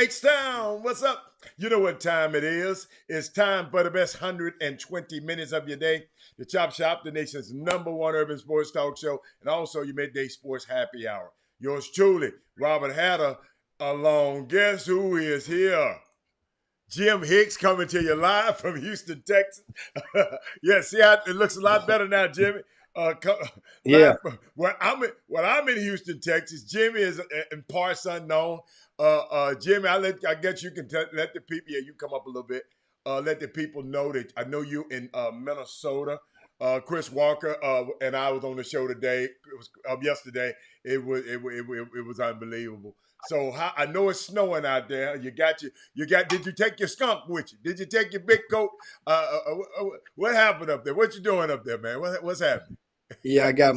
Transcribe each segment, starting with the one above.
H-Town, what's up? You know what time it is. It's time for the best 120 minutes of your day. The Chop Shop, the nation's #1 urban sports talk show, and also your midday sports happy hour. Yours truly, Robert Hatter, along. Guess who is here? Jim Hicks coming to you live from Houston, Texas. Yeah, see how it looks a lot better now, Jimmy. Yeah, Live when I'm in Houston, Texas. Jimmy is in parts unknown. Jimmy, I guess you can let the people. Yeah, you come up a little bit. Let the people know that I know you in Minnesota. Chris Walker and I was on the show today. It was yesterday. It was unbelievable. So I know it's snowing out there. Did you take your skunk with you? Did you take your big coat? What happened up there? What you doing up there, man? What's happening? yeah, I got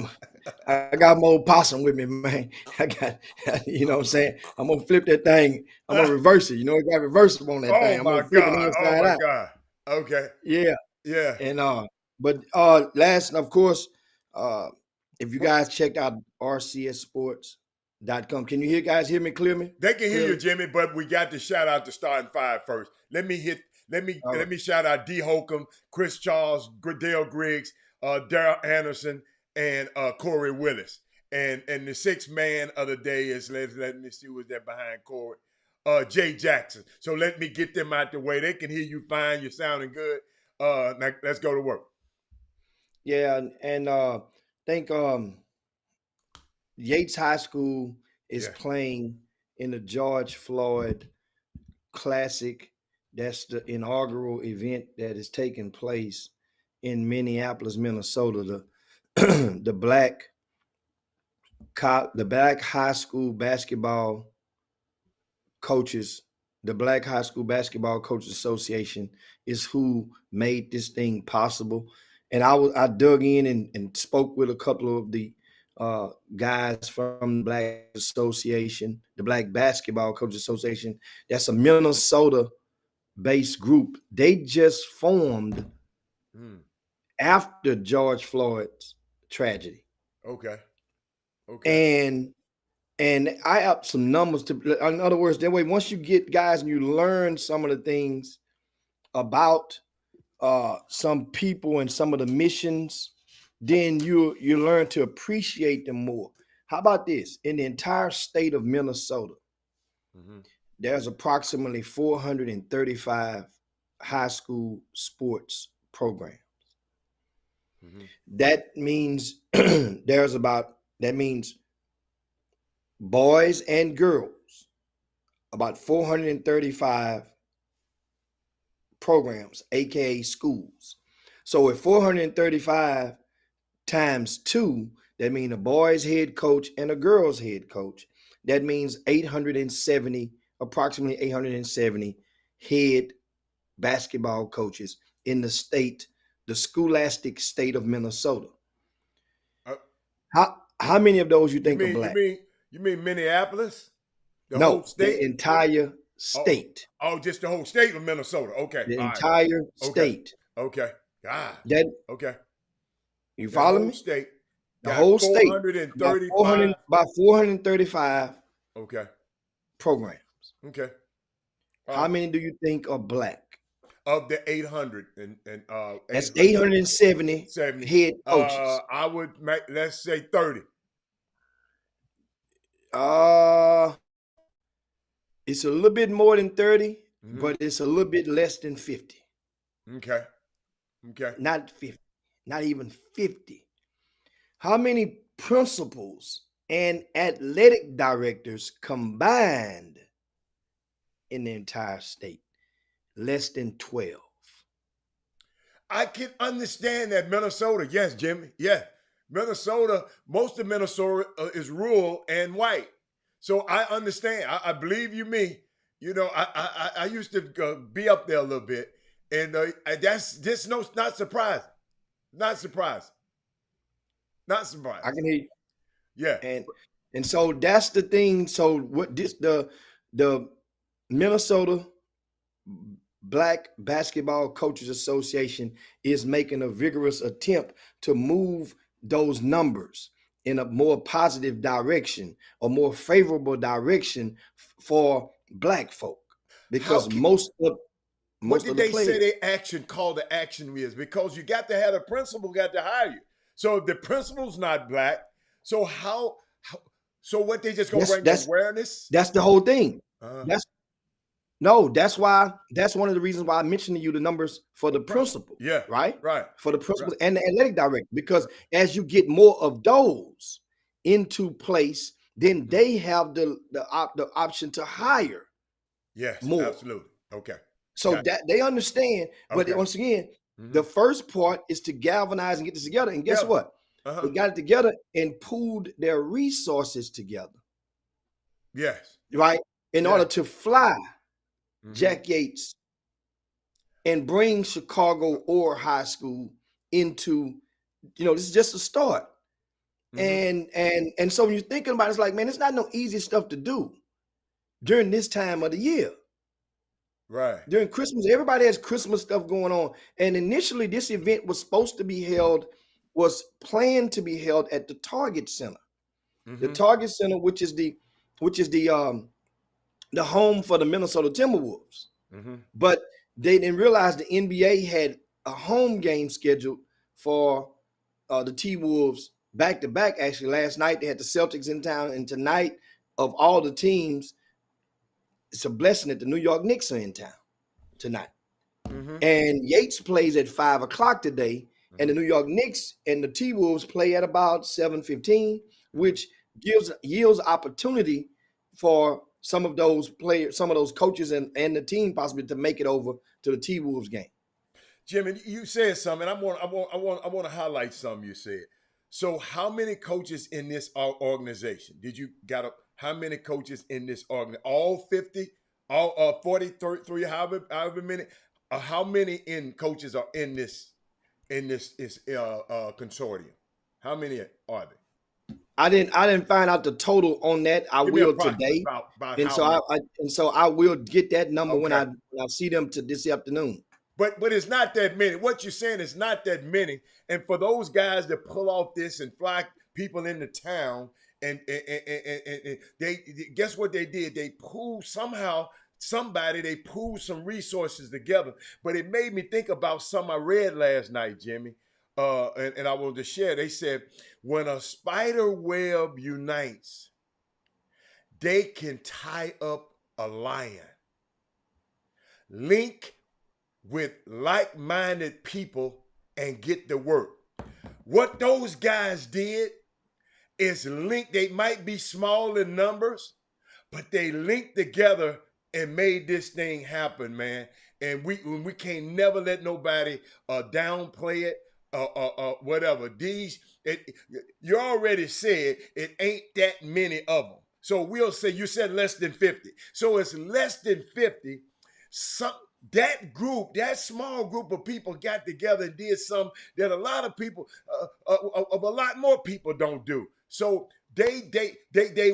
my old possum with me, man. I got, you know what I'm saying? I'm gonna flip that thing. I'm gonna reverse it. You know, it got reversible on that Oh thing. I'm my gonna flip it God! Oh inside my out. God! Okay. Yeah, Yeah. and but last, of course, uh, if you guys checked out rcssports.com, can you hear me clearly? They can hear you, Clearly, Jimmy, but we got to shout out the starting five first. Let me hit. Let me all let right. me shout out D. Holcomb, Chris Charles, Dale Griggs, Daryl Anderson, and Corey Willis. And the sixth man of the day is let me see who's there behind Corey. Jay Jackson. So let me get them out the way. They can hear you fine. You're sounding good. Now let's go to work. Yeah, and think Yates High School is Yeah. playing in the George Floyd Classic. That's the inaugural event that is taking place in Minneapolis, Minnesota. The the black high school basketball coaches, the Black High School Basketball Coaches Association is who made this thing possible. And I dug in and spoke with a couple of the guys from the Black Association, the Black Basketball Coaches Association. That's a Minnesota based group. They just formed Mm, after George Floyd's tragedy. okay. Okay. And I up some numbers to, in other words, that way, once you get guys and you learn some of the things about some people and some of the missions, then you learn to appreciate them more. How about this? In the entire state of Minnesota, Mm-hmm. there's approximately 435 high school sports programs. Mm-hmm. That means that means boys and girls, about 435 programs, aka schools. So at 435 times two, that means a boys head coach and a girls head coach. That means 870, approximately 870 head basketball coaches in the state, the scholastic state of Minnesota. Uh, How many of those you you think are mean you black? mean you mean Minneapolis? The whole No, the state? entire Oh, state. oh, just the whole state of Minnesota. Okay, The all right. entire Okay, state. okay. God. That Okay, you that follow whole me? state The got whole state, $435. about 435 Okay, programs. okay. All How right. many do you think are black? Of the 800 and That's 870, 870 head coaches. I would make let's say 30. Uh, it's a little bit more than 30, Mm-hmm. but it's a little bit less than 50. Okay, okay. Not 50, not even 50. How many principals and athletic directors combined in the entire state? Less than 12. I can understand that Minnesota. Yes, Jimmy. Yeah, Minnesota. Most of Minnesota is rural and white, so I understand. I believe you me. You know, I used to be up there a little bit, and that's just no not surprising. Not surprising. Not I surprising. can hear you. Yeah. And so that's the thing. So what this the Minnesota Black Basketball Coaches Association is making a vigorous attempt to move those numbers in a more positive direction, a more favorable direction for black folk How because can, what most did of the they say players. they action call the action is? Because you got to have a principal got to hire you. So if the principal's not black, so how so what they just gonna That's bring awareness? that's the whole thing. Uh, That's No, that's one of the reasons why I mentioned to you the numbers for the principal, yeah, right? right, For the right. principal and the athletic director, because as you get more of those into place, then they have the option to hire Yes, more. absolutely. Okay, So got that they understand. But okay. once again, Mm-hmm. the first part is to galvanize and get this together. And guess Yeah. what? Uh-huh. They got it together and pooled their resources together, Yes. right? In Yeah. order to fly Mm-hmm. Jack Yates and bring Chicago or high school into, this is just a start. Mm-hmm. And so when you're thinking about it, it's like, man, it's not no easy stuff to do during this time of the year. Right. During Christmas, everybody has Christmas stuff going on. And initially this event was planned to be held at the Target Center. The Mm-hmm. Target Center, which is the home for the Minnesota Timberwolves. Mm-hmm. But they didn't realize the NBA had a home game scheduled for the T-Wolves back-to-back. Actually, last night they had the Celtics in town, and tonight, of all the teams, it's a blessing that the New York Knicks are in town tonight. Mm-hmm. And Yates plays at 5 o'clock today, and the New York Knicks and the T-Wolves play at about 7:15, which yields opportunity for some of those players, some of those coaches and the team possibly to make it over to the T-Wolves game. Jimmy, you said something. I want to highlight something you said. So, how many coaches in this organization did you got? How many coaches in this organization? All 50, all 43, however many. How many in coaches are in this consortium? How many are there? I didn't find out the total on that. I Give me will approximate today, about and how many. so I will get that number when Okay. I see them to this afternoon. But it's not that many. What you're saying is not that many. And for those guys that pull off this and fly people into town, and they guess what they did? They pooled somehow. They pooled some resources together. But it made me think about something I read last night, Jimmy. And I wanted to share. They said when a spider web unites, they can tie up a lion. Link with like-minded people and get the work. What those guys did is link. They might be small in numbers, but they linked together and made this thing happen, man. And we can't never let nobody downplay it whatever. You already said it ain't that many of them. So we'll say you said less than 50. So it's less than 50. That group, that small group of people got together and did something that a lot of people, of a lot more people don't do. So they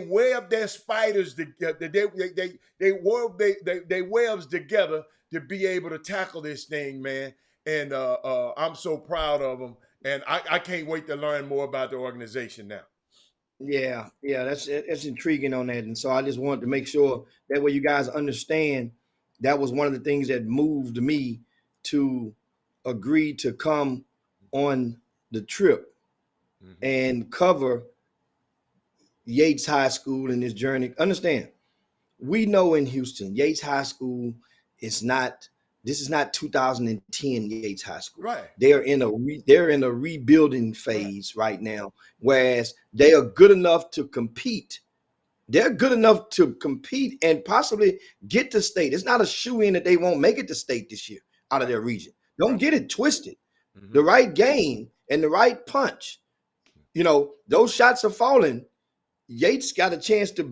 web their spiders together. They web they webs together to be able to tackle this thing, man. And I'm so proud of them. And I can't wait to learn more about the organization now. Yeah, that's intriguing on that, and so I just wanted to make sure that way you guys understand that was one of the things that moved me to agree to come on the trip and cover Yates High School in this journey. Understand, we know in Houston, Yates High School is not. This is not 2010 Yates High School. Right. They're in a rebuilding phase right now, whereas they are good enough to compete. They're good enough to compete and possibly get to state. It's not a shoe-in that they won't make it to state this year out of their region. Don't get it twisted. The right game and the right punch. Those shots are falling. Yates got a chance to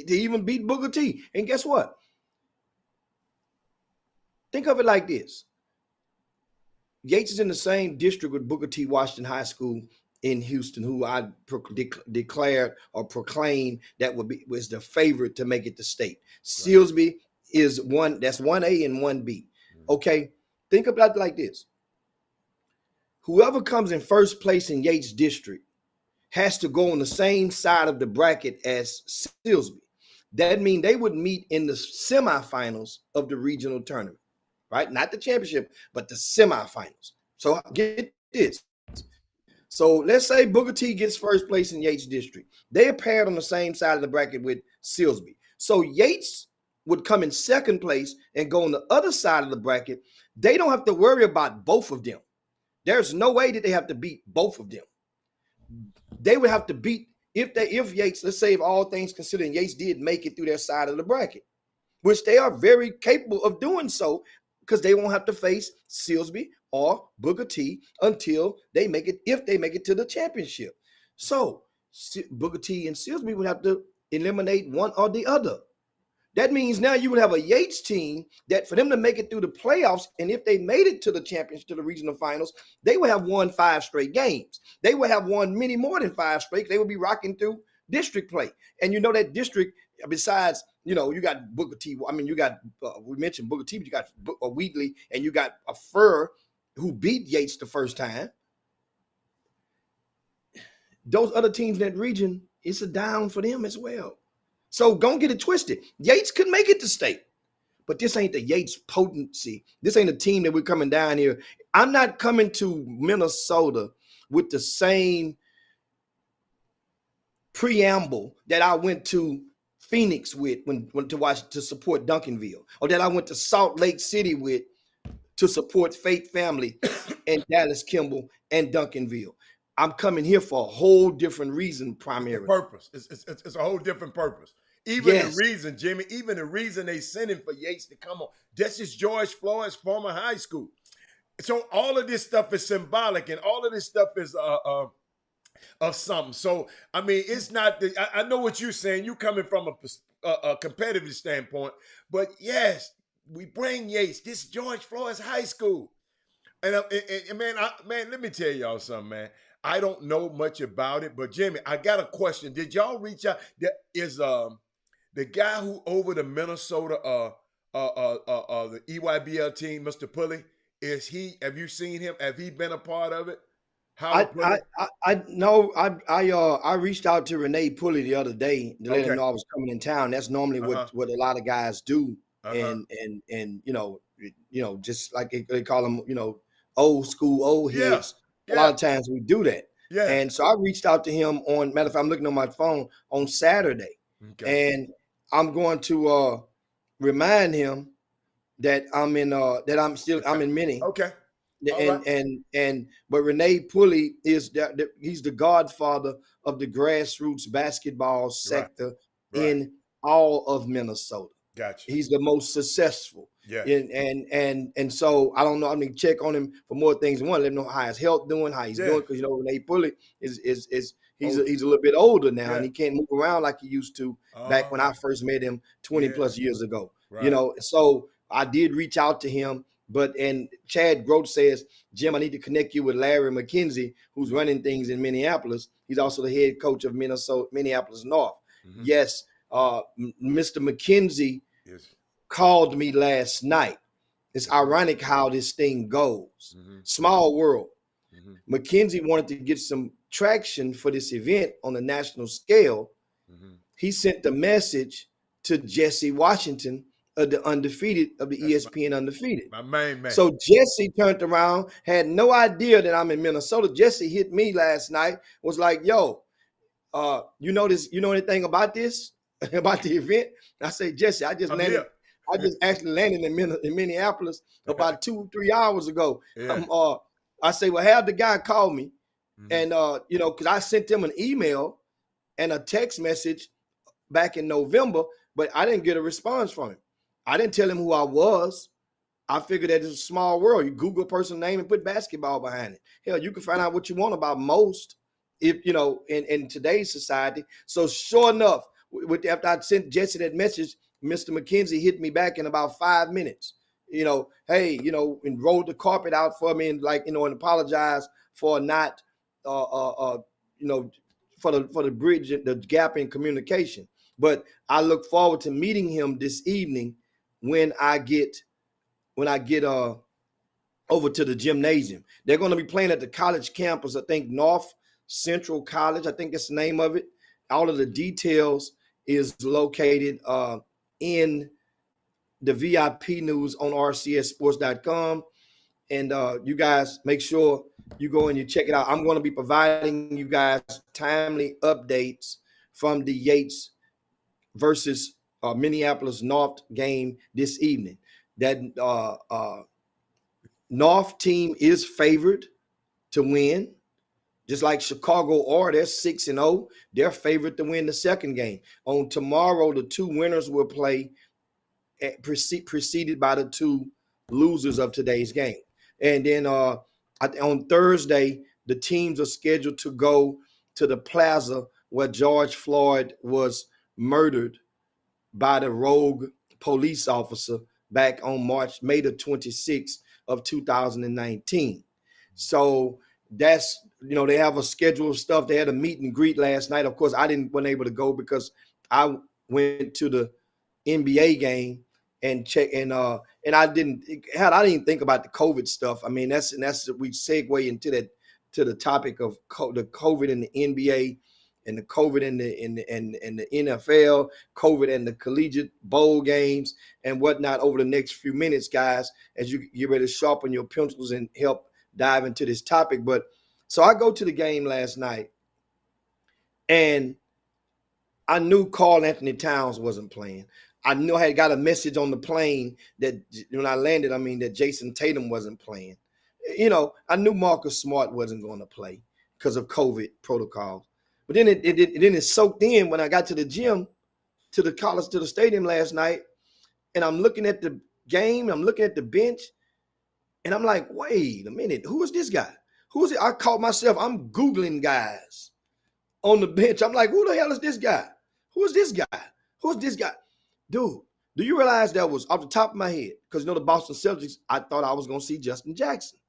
even beat Booker T. And guess what? Think of it like this. Yates is in the same district with Booker T. Washington High School in Houston, who I declared or proclaimed that was the favorite to make it to state. Silsbee is that's 1A and 1B. Okay, think about it like this. Whoever comes in first place in Yates district has to go on the same side of the bracket as Silsbee. That means they would meet in the semifinals of the regional tournament, right? Not the championship, but the semifinals. So get this. So let's say Booker T gets first place in Yates District. They are paired on the same side of the bracket with Silsbee. So Yates would come in second place and go on the other side of the bracket. They don't have to worry about both of them. There's no way that they have to beat both of them. They would have to beat if Yates, let's say if all things considered, Yates did make it through their side of the bracket, which they are very capable of doing so, because they won't have to face Silsbee or Booker T until they make it, if they make it to the championship. So Booker T and Silsbee would have to eliminate one or the other. That means now you would have a Yates team that for them to make it through the playoffs, and if they made it to the championship, to the regional finals, they would have won 5 straight games. They would have won many more than 5 straight. They would be rocking through district play. And you know that district, besides, you know, you got Booker T. I mean, you got, we mentioned Booker T, but you got Wheatley, and you got a Fur who beat Yates the first time. Those other teams in that region, it's a down for them as well. So don't get it twisted. Yates could make it to state, but this ain't the Yates potency. This ain't a team that we're coming down here. I'm not coming to Minnesota with the same preamble that I went to Phoenix with when to support Duncanville, or that I went to Salt Lake City with to support Faith Family and Dallas Kimball and Duncanville. I'm coming here for a whole different reason, primarily. Purpose. It's a whole different purpose. Even the reason, Jimmy, even the reason they sent him for Yates to come on, this is George Floyd's former high school. So all of this stuff is symbolic, and all of this stuff is of something. So, I mean, it's not, I know what you're saying. You coming from a competitive standpoint, but yes, we bring Yates. This is George Floyd's high school. And man, let me tell y'all something, man. I don't know much about it, but Jimmy, I got a question. Did y'all reach out? There is the guy who over the Minnesota the EYBL team, Mr. Pulley, have you seen him? Have he been a part of it? I reached out to Renee Pulley the other day to let him know I was coming in town. That's normally what a lot of guys do. And you know, just like they call them, you know, old school, old heads. A lot of times we do that. Yeah. And so I reached out to him on, matter of fact, I'm looking on my phone on Saturday. Okay. And I'm going to remind him that I'm in Minnie. Okay. But Renee Pulley is he's the godfather of the grassroots basketball sector in all of Minnesota. Gotcha. He's the most successful. Yeah. And so I don't know. I mean, check on him for more things. One, let him know how his health doing, how he's doing, because you know Renee Pulley is he's a little bit older now, and he can't move around like he used to back when I first met him 20 plus years ago. Right. You know, so I did reach out to him, and Chad Grote says, Jim, I need to connect you with Larry McKenzie, who's running things in Minneapolis. He's also the head coach of Minneapolis North. Mm-hmm. Yes, Mr. McKenzie called me last night. It's ironic how this thing goes. Mm-hmm. Small world. Mm-hmm. McKenzie wanted to get some traction for this event on a national scale. Mm-hmm. He sent the message to Jesse Washington of the ESPN Undefeated. My main man. So Jesse turned around, had no idea that I'm in Minnesota. Jesse hit me last night, was like, yo, you know anything about this? About the event? I said, Jesse, I just actually landed in Minneapolis about 2-3 hours ago. Yeah. I say, well, have the guy call me. Mm-hmm. And, you know, because I sent him an email and a text message back in November, but I didn't get a response from him. I didn't tell him who I was. I figured that it's a small world. You Google a person's name and put basketball behind it. Hell, you can find out what you want about most, if you know, in today's society. So sure enough, after I sent Jesse that message, Mr. McKenzie hit me back in about 5 minutes. You know, hey, you know, and rolled the carpet out for me and and apologized for not, you know, for the bridge, the gap in communication. But I look forward to meeting him this evening when I get over to the gymnasium. They're going to be playing at the college campus, I think North Central College, I think that's the name of it. All of the details is located in the VIP news on rcssports.com. And you guys make sure you go and you check it out. I'm going to be providing you guys timely updates from the Yates versus Minneapolis North game this evening. That North team is favored to win, just like Chicago are. They're 6-0. They're favored to win the second game. On tomorrow, the two winners will play, preceded by the two losers of today's game. And then on Thursday, the teams are scheduled to go to the plaza where George Floyd was murdered by the rogue police officer back on May the 26th of 2019. So that's, they have a schedule of stuff. They had a meet and greet last night. Of course, I wasn't able to go because I went to the NBA game and check and I didn't think about the COVID stuff. I mean, that's we segue into that, to the topic of the COVID in the NBA and the COVID in the NFL, COVID and the collegiate bowl games and whatnot over the next few minutes, guys, as you get ready to sharpen your pencils and help dive into this topic. But so I go to the game last night and I knew Karl Anthony Towns wasn't playing. I knew I had got a message on the plane that when I landed, that Jason Tatum wasn't playing. I knew Marcus Smart wasn't going to play because of COVID protocols. But then it soaked in when I got to the gym, to the stadium last night, and I'm looking at the game, I'm looking at the bench, and I'm like, wait a minute, who is this guy? Who is it? I caught myself, I'm Googling guys on the bench. I'm like, who the hell is this guy? Who is this guy? Who is this guy? Dude, do you realize that was off the top of my head? Because the Boston Celtics, I thought I was going to see Justin Jackson.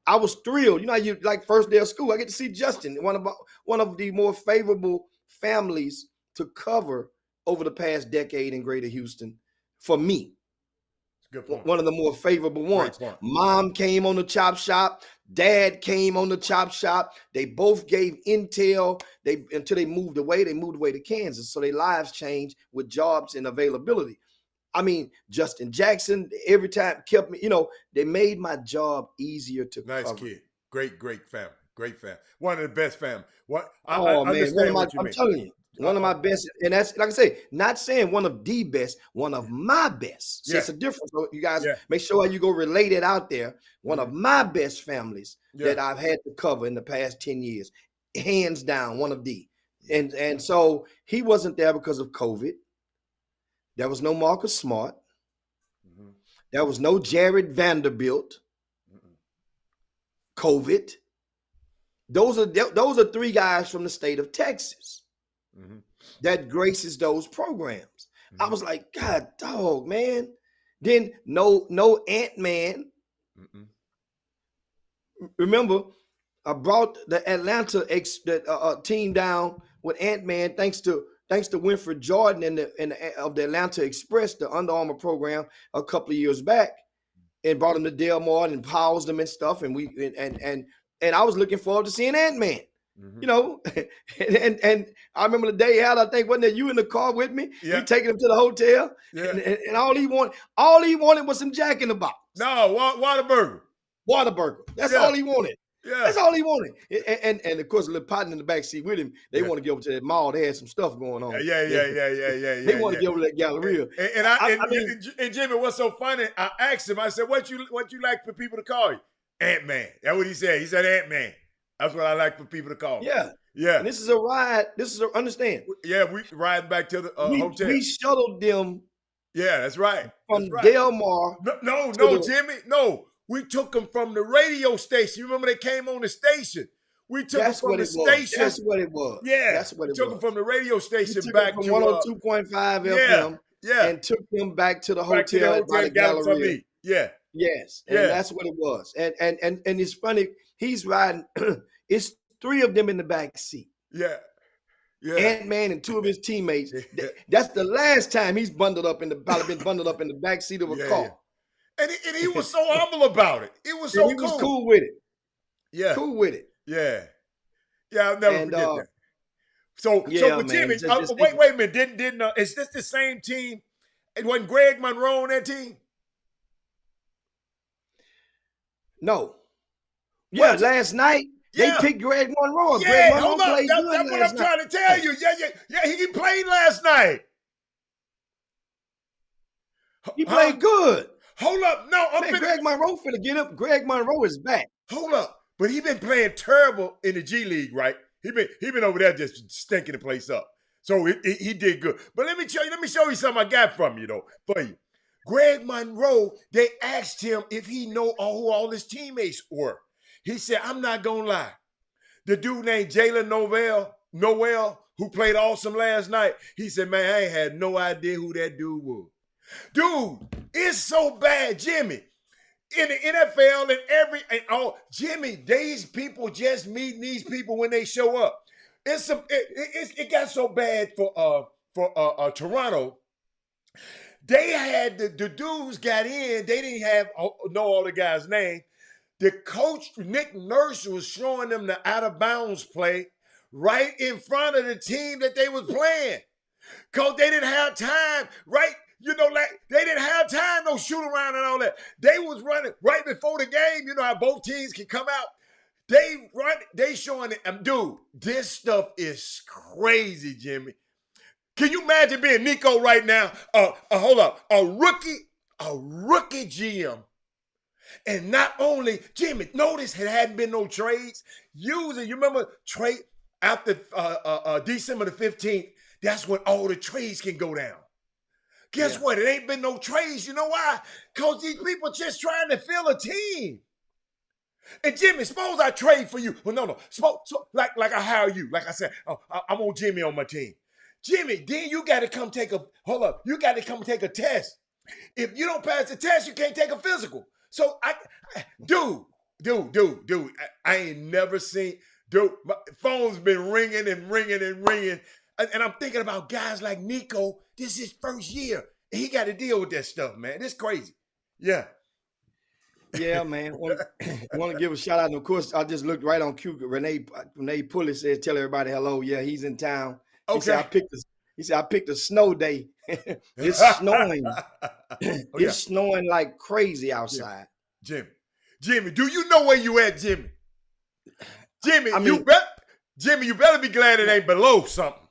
I was thrilled. You like first day of school, I get to see Justin, one of the more favorable families to cover over the past decade in Greater Houston for me. Good point. One of the more favorable ones. Mom came on the chop shop. Dad came on the chop shop. They both gave intel until they moved away. They moved away to Kansas. So their lives changed with jobs and availability. Justin Jackson, every time kept me, they made my job easier to cover. Nice kid. Great family. Great family. One of the best family. I'm telling you. One of my best, and that's, like I say, not saying one of the best, one of my best. So it's a difference. So you guys make sure you go relate it out there. One of my best families that I've had to cover in the past 10 years. Hands down, one of the. And so he wasn't there because of COVID. There was no Marcus Smart. Mm-hmm. There was no Jared Vanderbilt. COVID. Those are three guys from the state of Texas. Mm-hmm. That graces those programs. Mm-hmm. I was like, God dog, man. Then no Ant-Man. Mm-mm. Remember, I brought the Atlanta team down with Ant-Man thanks to Winfred Jordan of the Atlanta Express, the Under Armour program, a couple of years back, and brought them to Del Mar and housed them and stuff. And I was looking forward to seeing Ant-Man. Mm-hmm. and I remember the day out, I think, wasn't it you in the car with me? Yeah. We taking him to the hotel. Yeah. And all he wanted was some Jack in the Box. No, Whataburger. That's all he wanted. Yeah. That's all he wanted. And of course, a little partner in the back seat with him, they want to get over to that mall. They had some stuff going on. Yeah. They want to get over to that Galleria. And Jimmy, what's so funny, I asked him, I said, what you like for people to call you? Ant-Man. That's what he said. He said Ant-Man. That's what I like for people to call. Yeah. Yeah. And this is a ride. Understand. Yeah, we riding back to the hotel. We shuttled them. Yeah, that's right. From Del Mar. No, Jimmy. No. We took them from the radio station. You remember they came on the station. We took them from the station. That's what it was. Yeah. That's what it was. Took them from the radio station back to 102.5 FM. Yeah. And took them back to the hotel by the Galleria. Yeah. Yes. And that's what it was. And it's funny. He's riding. It's three of them in the back seat. Yeah. Ant-Man and two of his teammates. That's the last time he's probably been bundled up in the back seat of a car. Yeah. And he was so humble about it. It was so cool. He was cool with it. Yeah. Cool with it. Yeah. Yeah, I'll never forget that. So Yeah, with man. Jimmy, Just wait a minute. Didn't is this the same team? It wasn't Greg Monroe on that team? no. Yeah, What? last night they Yeah. picked Greg Monroe. Greg Yeah, Monroe hold up. played good That's what last I'm trying to tell night. you. Yeah. He played last night. He Huh? played good. Hold up. No, I'm Man, finna. Greg Monroe finna get up. Greg Monroe is back. Hold up. But he been playing terrible in the G League, right? He been over there just stinking the place up. So he did good. But let me show you something I got from you though for you. Greg Monroe, they asked him if he know who all his teammates were. He said, I'm not gonna lie. The dude named Jalen Noel, who played awesome last night, he said, man, I ain't had no idea who that dude was. Dude, it's so bad, Jimmy. In the NFL Jimmy, these people just meeting these people when they show up. It got so bad for Toronto. They had the dudes got in. They didn't know all the guys' name. The coach Nick Nurse was showing them the out of bounds play right in front of the team that they was playing, cause they didn't have time. Right. Like they didn't have time, no shoot around and all that. They was running right before the game. You know how both teams can come out. They showing it. Dude, this stuff is crazy, Jimmy. Can you imagine being Nico right now? Hold up, a rookie GM. And not only, Jimmy, notice it hadn't been no trades. Usually, you remember trade after December the 15th, that's when all the trades can go down. Guess what? It ain't been no trades. You know why? Because these people just trying to fill a team. And Jimmy, suppose I trade for you. Well, no. Like I hire you. Like I said, I want Jimmy on my team. Jimmy, then you got to come take you got to come take a test. If you don't pass the test, you can't take a physical. So dude, I ain't never seen, my phone's been ringing and ringing and ringing. And I'm thinking about guys like Nico. This is his first year. He got to deal with that stuff, man. It's crazy. Yeah. Yeah, man. Want to give a shout out. And of course, I just looked right on cue. Renee Pulley says, tell everybody hello. Yeah, he's in town. Okay. He said, I picked a snow day. It's snowing. It's snowing like crazy outside. Jimmy, do you know where you at, Jimmy? Jimmy, you better be glad it ain't below something.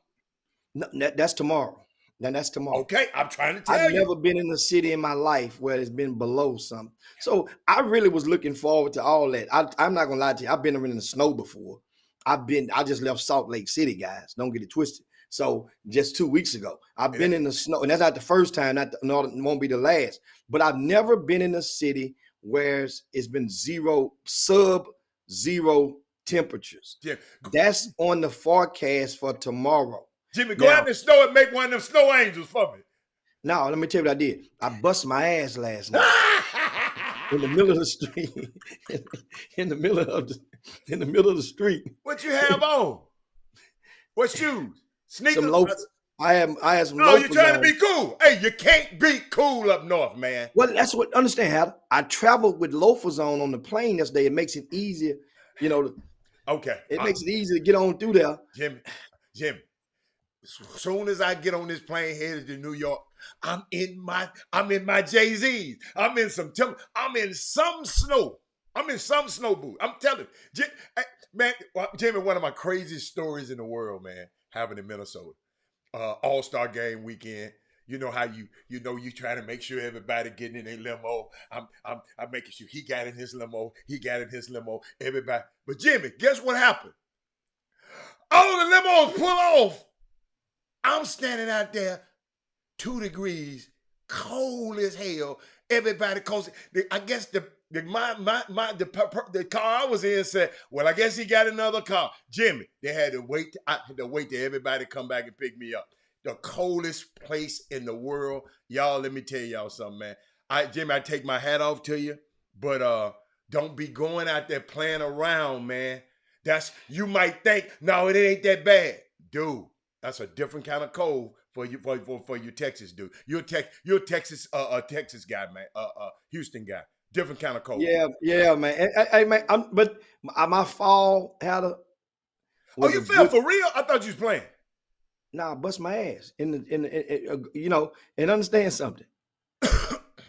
No, that's tomorrow. That's tomorrow. Okay, I'm trying to tell you. I've never been in a city in my life where it's been below something. So I really was looking forward to all that. I'm not gonna lie to you. I've been in the snow before. I just left Salt Lake City, guys. Don't get it twisted. So just 2 weeks ago, I've been in the snow, and that's not the first time. It won't be the last. But I've never been in a city where it's been sub-zero temperatures. Yeah. That's on the forecast for tomorrow. Jimmy, go out in the snow and make one of them snow angels for me. No, let me tell you what I did. I bust my ass last night in the middle of the street. in the middle of the street. What you have on? What shoes? Sneakers? Some loafers. I had some loafers. Oh, you're trying on. to be cool. Hey, you can't be cool up north, man. Well, that's what. Understand how I traveled with loafers on the plane yesterday. It makes it easier, Okay. It makes it easier to get on through there. Jimmy. As soon as I get on this plane headed to New York, I'm in my Jay-Z's. I'm in some snow. I'm in some snow boot. I'm telling you, man, Jimmy, one of my craziest stories in the world, man, happened in Minnesota. All-Star game weekend. You know how you trying to make sure everybody getting in their limo. I'm making sure he got in his limo. Everybody. But Jimmy, guess what happened? All the limos pull off. I'm standing out there, 2 degrees, cold as hell. Everybody, cause I guess the car I was in said, well, I guess he got another car. Jimmy, they had to wait. I had to wait till everybody come back and pick me up. The coldest place in the world. Y'all, let me tell y'all something, man. Jimmy, I take my hat off to you, but don't be going out there playing around, man. You might think, no, it ain't that bad. Dude, that's a different kind of cold for you, for your Texas dude. You're a Texas guy, man. Houston guy. Different kind of cold. Yeah, man. Hey, man, but my fall had a. Oh, you fell for real? I thought you was playing. Nah, bust my ass you know, and understand something.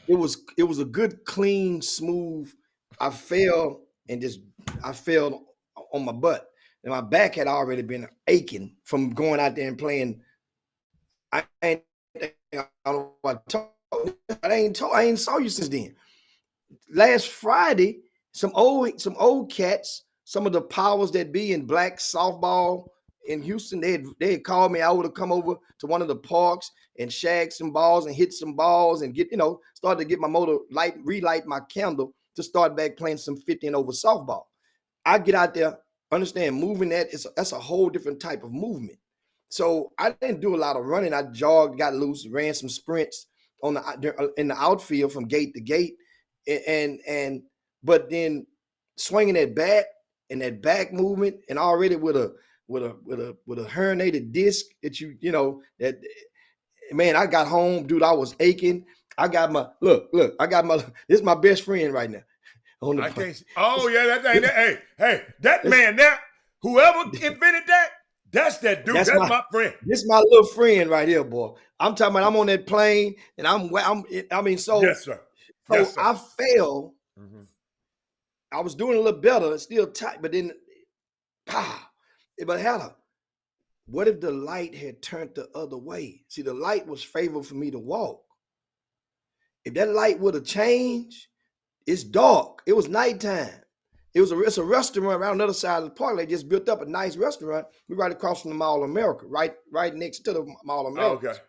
It was a good, clean, smooth. I fell and just I fell on my butt, and my back had already been aching from going out there and playing. I don't know what I told. I ain't saw you since then. Last Friday, some old cats, some of the powers that be in black softball in Houston, they had called me. I would have come over to one of the parks and shag some balls and hit some balls and started to get my motor relight my candle to start back playing some 50 and over softball. I get out there, understand moving that's a whole different type of movement. So I didn't do a lot of running. I jogged, got loose, ran some sprints in the outfield from gate to gate, and but then swinging that bat and that back movement, and already with a herniated disc that you know that man, I got home, dude. I was aching. I got my look. I got my this is my best friend right now on the I plane. can't. Oh yeah, that thing. Hey, that man there, whoever invented that, that's that dude. That's my friend. This is my little friend right here, boy. I'm talking about I'm on that plane and I mean, so Yes, sir. Yes, sir. I fell. Mhm. I was doing a little better, it's still tight, but then pow. But Hannah, what if the light had turned the other way? See, the light was favorable for me to walk. If that light would have changed, it's dark. It was nighttime. It's a restaurant around the other side of the park. They just built up a nice restaurant. We're right across from the Mall of America, right next to the Mall of America. Okay.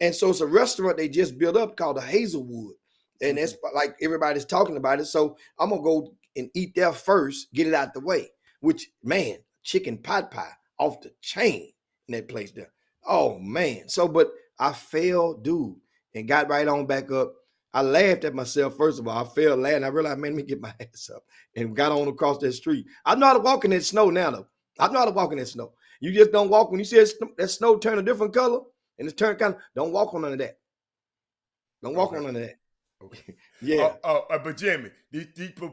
And so it's a restaurant they just built up called the Hazelwood. And that's like everybody's talking about it. So I'm gonna go and eat there first, get it out the way. Which, man, chicken pot pie off the chain in that place there. Oh man. So, but I fell, dude, and got right on back up. I laughed at myself, first of all. I fell laughing. I realized, man, let me get my ass up and got on across that street. I know how to walk in that snow now, though. I know how to walk in that snow. You just don't walk when you see that snow turn a different color and it's turned kind of, don't walk on none of that. Don't walk on none of that. Okay. Yeah. But Jimmy, these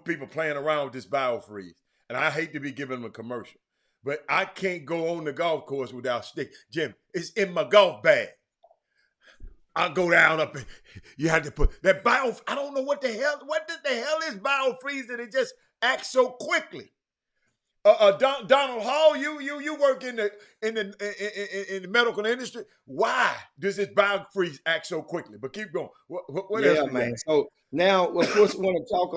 people playing around with this biofreeze, and I hate to be giving them a commercial, but I can't go on the golf course without stick. Jim, it's in my golf bag. I'll go down up and you have to put that I don't know what the hell is biofreeze that it just acts so quickly. Donald Hall, you work in the medical industry. Why does this biofreeze act so quickly? But keep going. What else? Yeah, man. So now, of course, we want to talk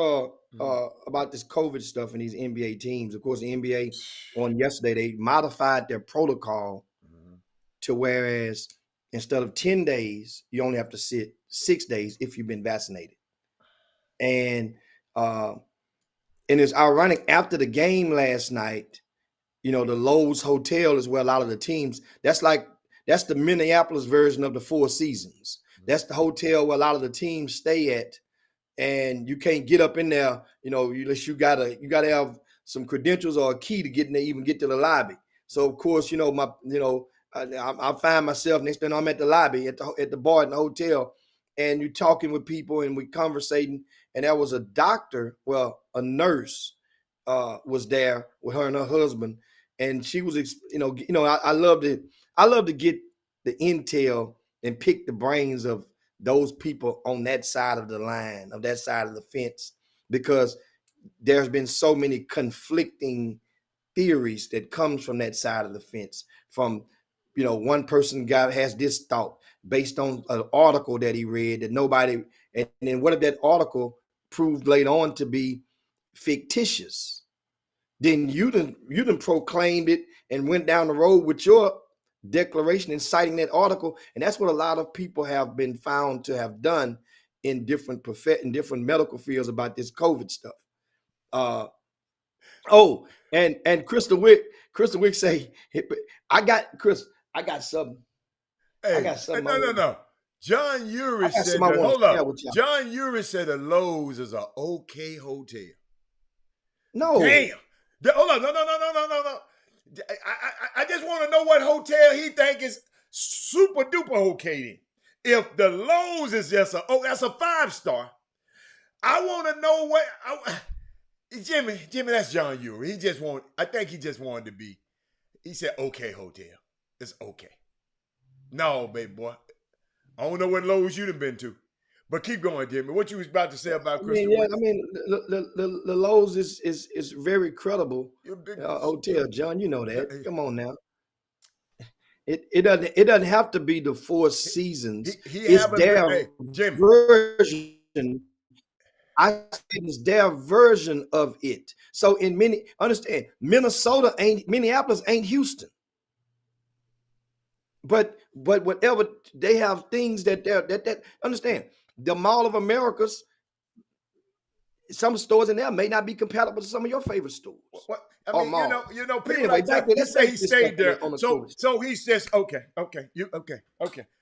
Mhm. about this COVID stuff and these NBA teams. Of course, the NBA on yesterday, they modified their protocol Mhm. to whereas instead of 10 days, you only have to sit 6 days if you've been vaccinated. And uh, and it's ironic, after the game last night, you know, the Lowe's Hotel is where a lot of the teams, that's the Minneapolis version of the Four Seasons. That's the hotel where a lot of the teams stay at, and you can't get up in there, you know, unless you gotta have some credentials or a key to get in there, even get to the lobby. So of course, you know, I find myself next thing I'm at the lobby at the bar in the hotel, and you're talking with people and we conversating, and there was a doctor, well, a nurse, was there with her and her husband, and she was, I love to get the intel and pick the brains of those people on that side of the line, of that side of the fence, because there's been so many conflicting theories that comes from that side of the fence. From, one person has this thought based on an article that he read that nobody, and then what if that article proved later on to be fictitious? Then you done proclaimed it and went down the road with your declaration and citing that article, and that's what a lot of people have been found to have done in different medical fields about this COVID stuff. Uh, oh, and Crystal Wick say, I got Chris, I got something, I Hey, got something, no. John I Uris got said something I that. want Hold to share up. with y'all. John Uris said the Lowe's is a okay hotel. No, Damn. Hold on. No. I just want to know what hotel he think is super duper okay. If the Lowe's is just that's a 5-star. I want to know Jimmy, that's John Uri. I think he just wanted to be. He said okay hotel. It's okay. No, baby boy. I don't know what lows you done been to. But keep going, Jimmy. What you was about to say about I mean, Crystal yeah, Williams? I mean, the Lowe's is very credible You're a big hotel, John. You know that. Come on now. It doesn't have to be the Four Seasons. he It's haven't been. their Hey, Jimmy. version. I think it's their version of it. So in understand, Minneapolis ain't Houston. But whatever they have things that understand. The Mall of Americas, some stores in there may not be compatible to some of your favorite stores What? I or mean, malls. But people anyway, like back Jeff. there, He let's say take he this stuff stayed there. on the So, COVID. so he's just okay. All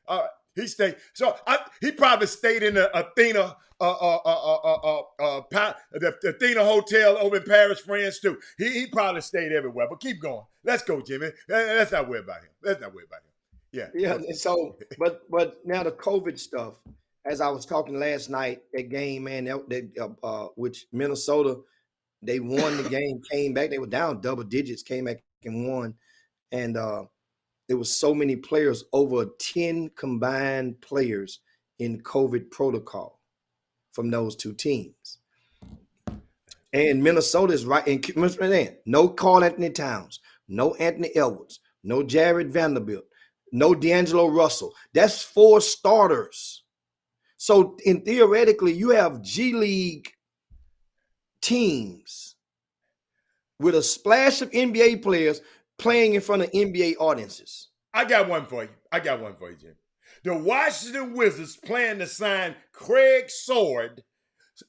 right. He stayed. So he probably stayed in the Athena, the Athena Hotel over in Paris, France too. He probably stayed everywhere. But keep going. Let's go, Jimmy. Let's not worry about him. Yeah. Yeah, and so but now the COVID stuff, as I was talking last night, that game, man, which Minnesota, they won the game, came back, they were down double digits, came back and won. And there was so many players, over 10 combined players in COVID protocol from those two teams. And Minnesota is right. And no Karl Anthony Towns, no Anthony Edwards, no Jared Vanderbilt, no D'Angelo Russell. That's 4 starters. So theoretically, you have G League teams with a splash of NBA players playing in front of NBA audiences. I got one for you, Jim. The Washington Wizards plan to sign Craig Sword,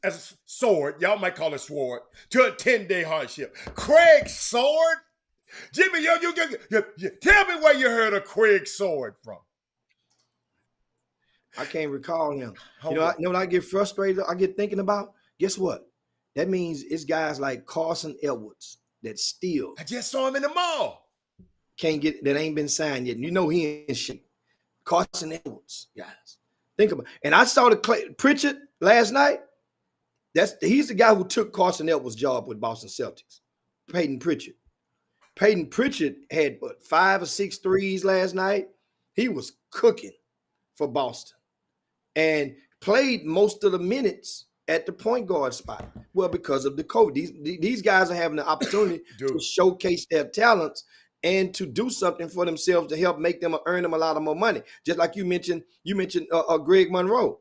y'all might call it Sword, to a 10-day hardship. Craig Sword? Jimmy, you tell me where you heard of Craig Sword from. I can't recall him. You know what I get frustrated, I get thinking about? Guess what? That means it's guys like Carson Edwards that still. I just saw him in the mall. That ain't been signed yet. You know he in shape. Carson Edwards, guys. Think about it. And I saw Pritchard last night. He's the guy who took Carson Edwards' job with Boston Celtics. Peyton Pritchard. Peyton Pritchard had 5 or 6 threes last night. He was cooking for Boston and played most of the minutes at the point guard spot. Well, because of the COVID. These guys are having the opportunity to showcase their talents and to do something for themselves to help earn them a lot of more money. Just like you mentioned Greg Monroe.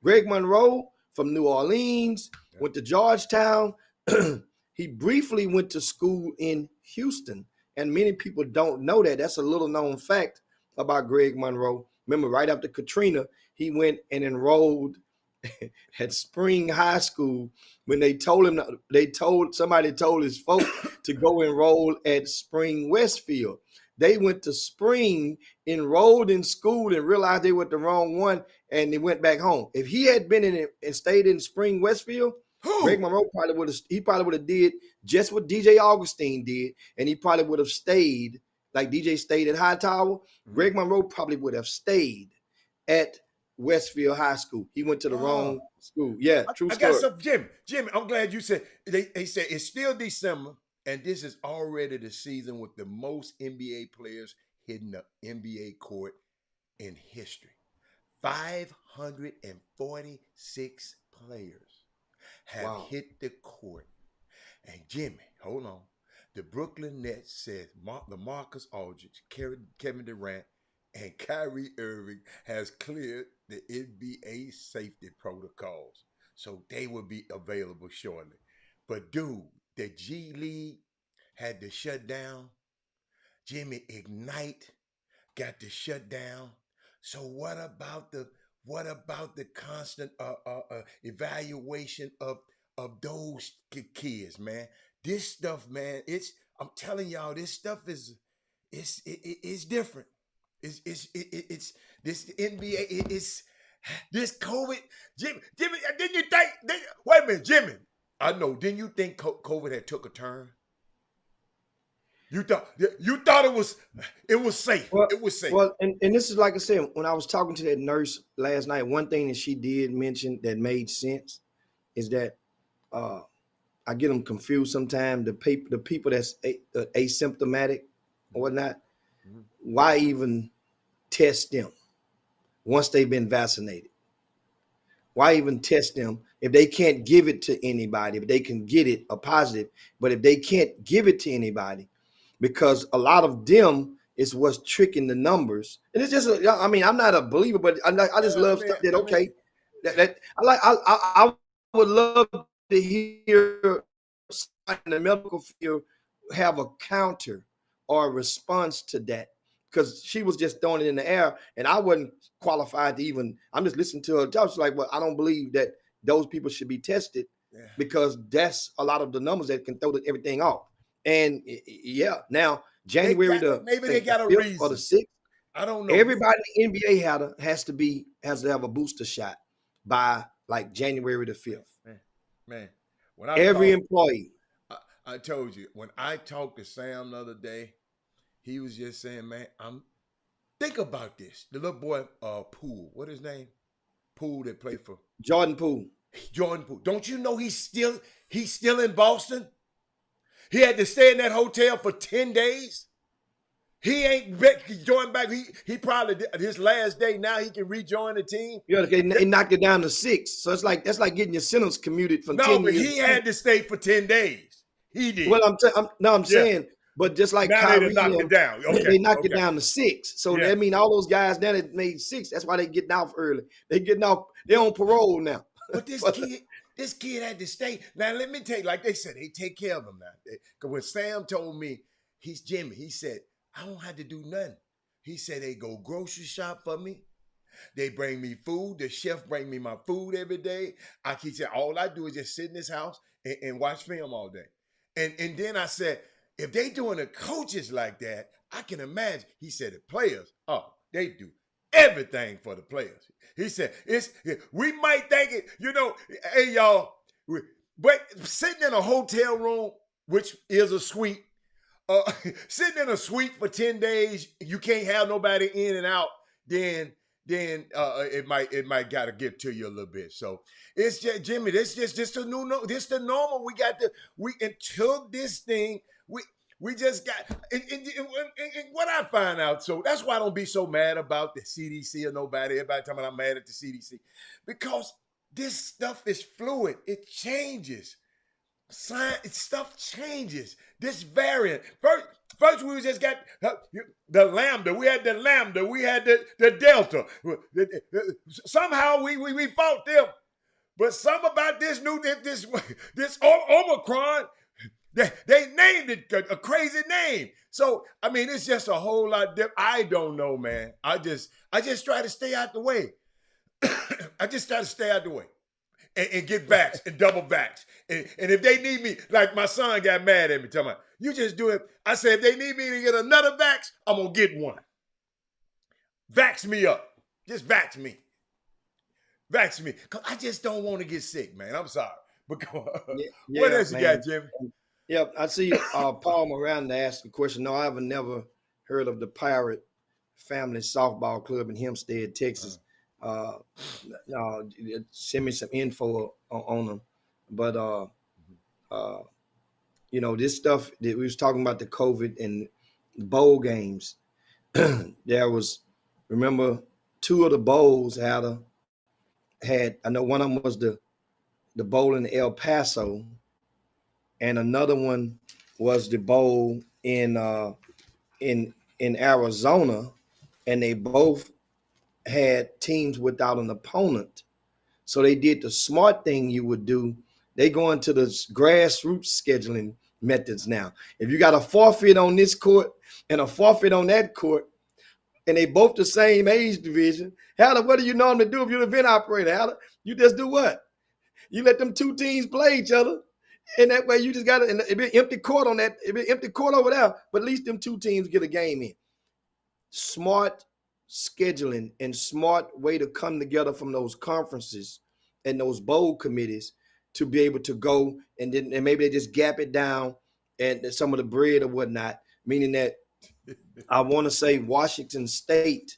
Greg Monroe from New Orleans, went to Georgetown. He briefly went to school in Houston, and many people don't know that. That's a little known fact about Greg Monroe. Remember, right after Katrina, he went and enrolled at Spring High School when somebody told his folk to go enroll at Spring Westfield. They went to Spring, enrolled in school, and realized they were the wrong one, and they went back home. If he had been in it and stayed in Spring Westfield, Greg Monroe probably would have did just what DJ Augustine did, and he probably would have stayed like DJ stayed at Hightower. Mm-hmm. Greg Monroe probably would have stayed at Westfield High School. He went to the wrong school. Yeah, true story. I got some, Jim. I'm glad you said. They say it's still December, and this is already the season with the most NBA players hitting the NBA court in history. 546 players have hit the court. And Jimmy, hold on. The Brooklyn Nets said LaMarcus Aldridge, Kevin Durant, and Kyrie Irving has cleared the NBA safety protocols. So they will be available shortly. But dude, the G League had to shut down. Jimmy, Ignite got to shut down. So what about the constant evaluation of those kids, man? This stuff, man, I'm telling y'all, this stuff is different. It's this NBA. It's this COVID. Jimmy, didn't you think? Wait a minute, Jimmy. I know. Didn't you think COVID had took a turn? You thought it was safe. Well, it was safe. Well, and this is like I said, when I was talking to that nurse last night, one thing that she did mention that made sense is that I get them confused sometimes. The people that's asymptomatic or whatnot. Mm-hmm. Why even test them once they've been vaccinated? Why even test them if they can't give it to anybody? If they can get it a positive, but if they can't give it to anybody, because a lot of them is what's tricking the numbers. And it's just, I mean, I'm not a believer, but I just love stuff that, okay, that I would love to hear in the medical field have a counter or a response to that, because she was just throwing it in the air and I wasn't qualified to even, I'm just listening to her talk. She's like, well, I don't believe that those people should be tested because that's a lot of the numbers that can throw everything off. And yeah, now January maybe they got a reason or the 6th. I don't know. Everybody in the NBA has to have a booster shot by like January the 5th. Man, when every employee. I told you, when I talked to Sam the other day, he was just saying, man, think about this. The little boy, Poole, what his name? Poole that played for Jordan Poole. Jordan Poole. Don't you know he's still in Boston? He had to stay in that hotel for 10 days. He ain't joined back. He probably his last day. Now he can rejoin the team. Yeah, they knocked it down to 6. So it's like that's like getting your sentence commuted from 10 years. No, but he had to stay for 10 days. He did. Well, I'm saying, but just like now Kyrie, they knocked it down. Okay, they knocked it down to 6. So that mean all those guys now that made 6. That's why they getting off early. They getting off. They're on parole now. But this kid had to stay. Now let me tell you, like they said, they take care of him now. Because when Sam told me he's Jimmy, he said, I don't have to do nothing. He said they go grocery shop for me. They bring me food. The chef bring me my food every day. He said, all I do is just sit in this house and watch film all day. And then I said, if they doing the coaches like that, I can imagine. He said the players, they do everything for the players. He said, we might think it, hey y'all, but sitting in a hotel room, which is a suite, sitting in a suite for 10 days, you can't have nobody in and out, then it might gotta get to you a little bit. So it's just, Jimmy, this just the normal. We until this thing, we just got and what I find out. So that's why I don't be so mad about the CDC or nobody. Everybody talking about I'm mad at the CDC, because this stuff is fluid. It changes. Stuff changes. This variant. First we just got the Lambda. We had the Lambda. We had the Delta. Somehow we fought them. But some about this Omicron, they named it a crazy name. So I mean, it's just a whole lot different. I don't know, man. I just try to stay out the way. I just try to stay out the way. And get vaxxed and double vaxxed. And if they need me, like my son got mad at me, talking about, you just do it. I said, if they need me to get another vax, I'm going to get one. Vax me up. Just vax me. Vax me. Because I just don't want to get sick, man. I'm sorry. What else you got, Jimmy? Yeah, I see Paul Miranda asked a question. No, I've never heard of the Pirate Family Softball Club in Hempstead, Texas. Send me some info on them, but this stuff that we was talking about, the COVID and the bowl games. There was, remember, 2 of the bowls had I know one of them was the bowl in El Paso, and another one was the bowl in Arizona, and they both had teams without an opponent. So they did the smart thing you would do. They go into the grassroots scheduling methods now. If you got a forfeit on this court and a forfeit on that court, and they both the same age division, what do you normally do if you're an event operator? You just do what? You let them 2 teams play each other. And that way you just got it be empty court on that. It be empty court over there, but at least them 2 teams get a game in. Smart scheduling and smart way to come together from those conferences and those bowl committees to be able to go and maybe they just gap it down and some of the bread or whatnot, meaning that I want to say Washington State,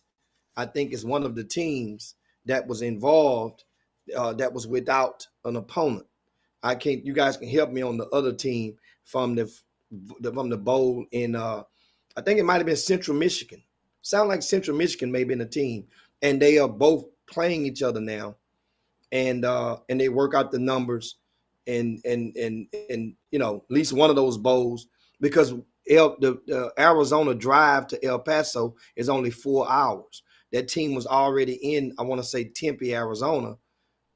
I think, is one of the teams that was involved that was without an opponent. You guys can help me on the other team from the bowl in I think it might have been Central Michigan. Sound like Central Michigan may be in a team, and they are both playing each other now, and they work out the numbers, and at least one of those bowls, because the Arizona drive to El Paso is only 4 hours. That team was already in, I want to say, Tempe, Arizona,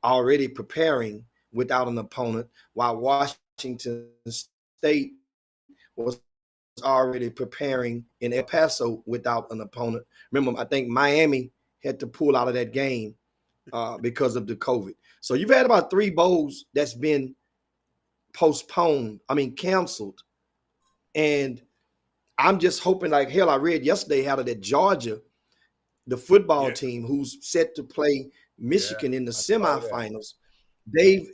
already preparing without an opponent, while Washington State was already preparing in El Paso without an opponent. Remember, I think Miami had to pull out of that game because of the COVID. So you've had about 3 bowls that's been canceled. And I'm just hoping, like hell, I read yesterday how that Georgia, the football team who's set to play Michigan in the semifinals, they've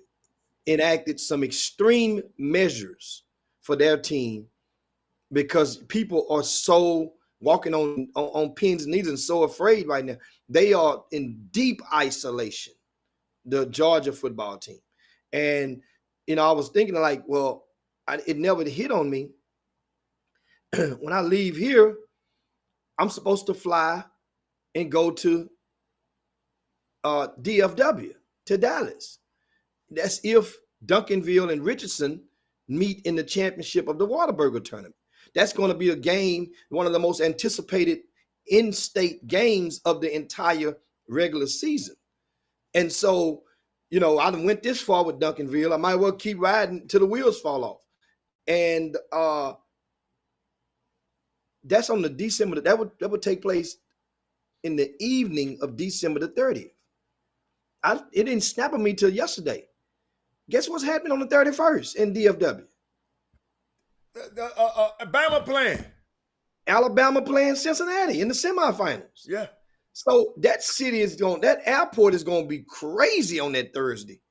enacted some extreme measures for their team because people are so walking on pins and needles and so afraid right now. They are in deep isolation, the Georgia football team. And, I was thinking like, well, it never hit on me. When I leave here, I'm supposed to fly and go to DFW, to Dallas. That's if Duncanville and Richardson meet in the championship of the Whataburger tournament. That's going to be a game, one of the most anticipated in-state games of the entire regular season. And so, I done went this far with Duncanville. I might well keep riding till the wheels fall off. And that's on the December. That would take place in the evening of December the 30th. It didn't snap on me till yesterday. Guess what's happening on the 31st in DFW? Alabama playing. Alabama playing Cincinnati in the semifinals. Yeah. So that airport is going to be crazy on that Thursday,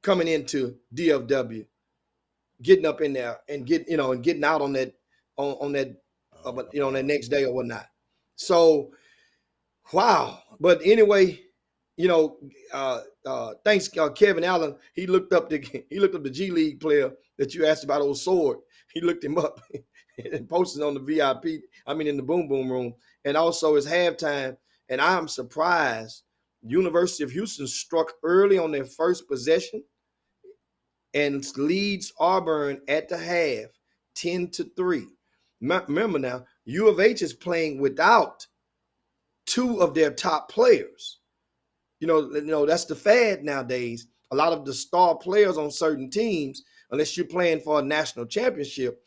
coming into DFW, getting up in there and getting out on that that next day or whatnot. So, wow. But anyway, thanks Kevin Allen. He looked up the G League player that you asked about, old Sword. He looked him up and posted on the VIP. In the Boom Boom Room, and also his halftime. And I'm surprised University of Houston struck early on their first possession and leads Auburn at the half 10-3. Remember now, U of H is playing without 2 of their top players. That's the fad nowadays. A lot of the star players on certain teams, unless you're playing for a national championship,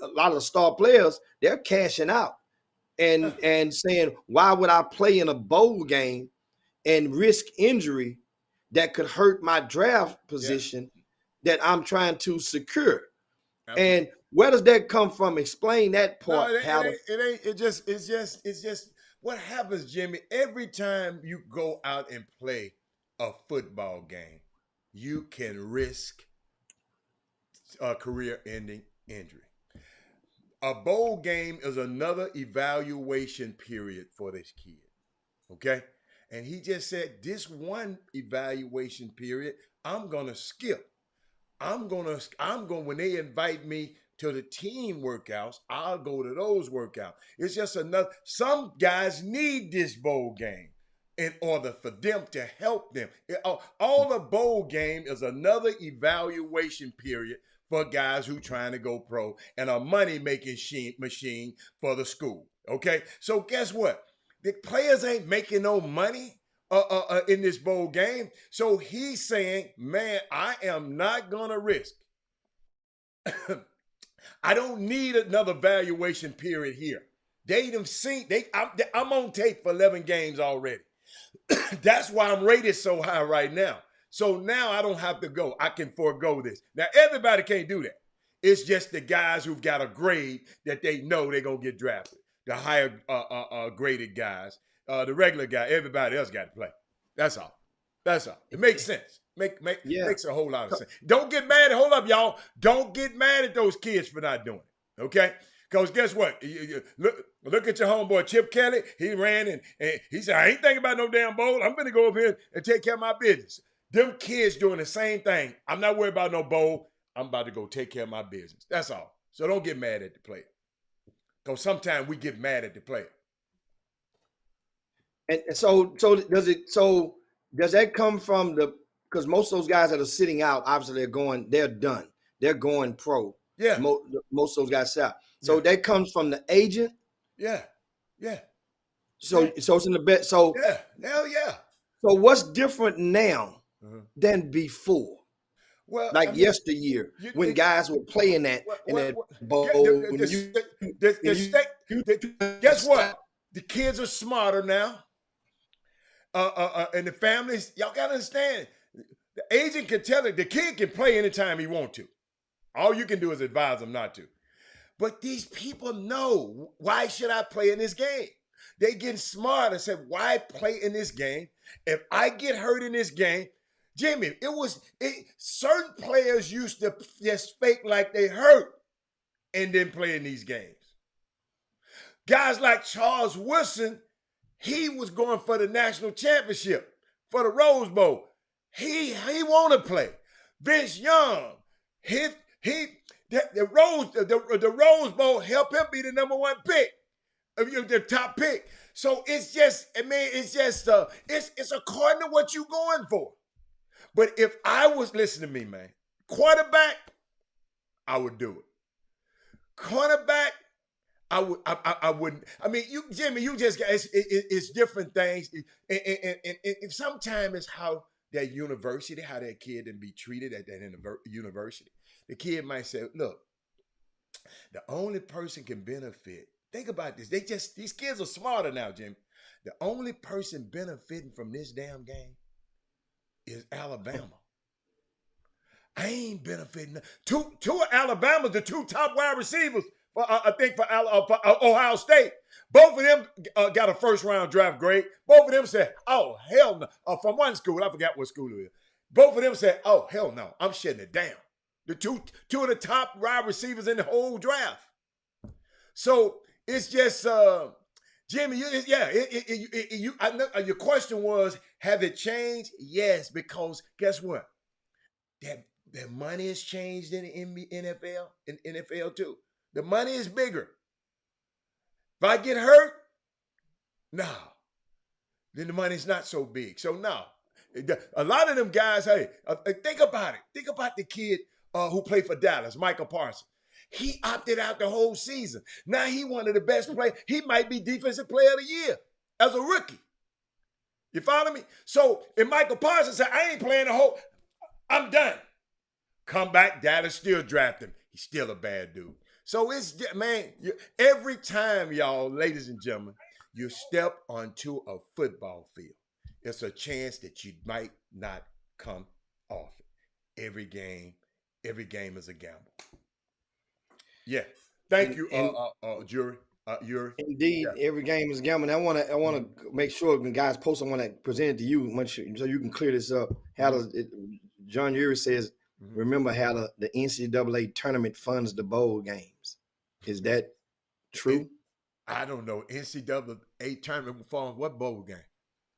a lot of the star players, they're cashing out and saying, why would I play in a bowl game and risk injury that could hurt my draft position that I'm trying to secure? Absolutely. And where does that come from? Explain that part. It's just what happens, Jimmy. Every time you go out and play a football game, you can risk a career-ending injury. A bowl game is another evaluation period for this kid. Okay? And he just said, this one evaluation period, I'm gonna skip. I'm going when they invite me to the team workouts, I'll go to those workouts. It's just some guys need this bowl game in order for them to help them. All the bowl game is another evaluation period for guys who trying to go pro and a money-making machine for the school. Okay? So guess what? The players ain't making no money in this bowl game. So he's saying, man, I am not going to risk. I don't need another valuation period here. I'm on tape for 11 games already. That's why I'm rated so high right now. So now I don't have to go. I can forego this. Now, everybody can't do that. It's just the guys who've got a grade that they know they're going to get drafted. The higher graded guys. The regular guy, everybody else got to play. That's all. It makes sense. Makes a whole lot of sense. Don't get mad. Hold up, y'all. Don't get mad at those kids for not doing it. Okay? Because guess what? Look at your homeboy, Chip Kelly. He ran and he said, I ain't thinking about no damn bowl. I'm going to go over here and take care of my business. Them kids doing the same thing. I'm not worried about no bowl. I'm about to go take care of my business. That's all. So don't get mad at the player. Because sometimes we get mad at the player. And so does that come from the, because most of those guys that are sitting out, obviously they're done. They're going pro. Yeah, Most of those guys out. So yeah, that comes from the agent. yeah, yeah, So yeah, it's in the bet. So yeah. Hell yeah. what's different now Uh-huh. than before? Well, Like I mean, yesteryear, you, when guys were playing that in that what bowl, when the state, guess what? The kids are smarter now. And the families, y'all gotta understand. The agent can tell it. The kid can play anytime he want to. All you can do is advise them not to. But these people know, why should I play in this game? They getting smart and said, why play in this game? If I get hurt in this game, Jimmy, certain players used to just fake like they hurt and then play in these games. Guys like Charles Woodson, he was going for the national championship, for the Rose Bowl. He want to play. Vince Young, the Rose Bowl helped him be the number one pick, the top pick. So it's just, I mean, it's just, it's according to what you going for. But if I was, listen to me, man, quarterback, I would do it. Cornerback, I wouldn't. I mean, Jimmy, you just got, it's different things. And sometimes it's how that university, how that kid can be treated at that university. The kid might say, look, the only person can benefit. Think about this. These kids are smarter now, Jimmy. The only person benefiting from this damn game is Alabama. I ain't benefiting. Two of Alabama's the two top wide receivers, I think, for Ohio State. Both of them got a first-round draft grade. Both of them said, oh, hell no. From one school, I forgot what school it is. Both of them said, oh, hell no, I'm shutting it down. The two of the top wide receivers in the whole draft. So it's just, Jimmy, I know your question was, have it changed? Yes, because guess what? Their money has changed in the NFL, in NFL too. The money is bigger. If I get hurt, no. Then the money's not so big. So no. A lot of them guys, hey, think about it. Think about the kid who played for Dallas, Michael Parsons. He opted out the whole season. Now he one of the best players. He might be defensive player of the year as a rookie. You follow me? So if Michael Parsons said, I ain't playing the whole, I'm done. Come back, Dallas still draft him. He's still a bad dude. So it's, man, every time, y'all, ladies and gentlemen, you step onto a football field, it's a chance that you might not come off it. Every game is a gamble. Yeah. Thank you, Jury. Yuri. Indeed, Yeah. every game is gambling. I want to make sure when guys post, I want to present it to you so you can clear this up. How does it? John Yuri says, remember how the NCAA tournament funds the bowl games. Is that true? I don't know. NCAA tournament funds what bowl game?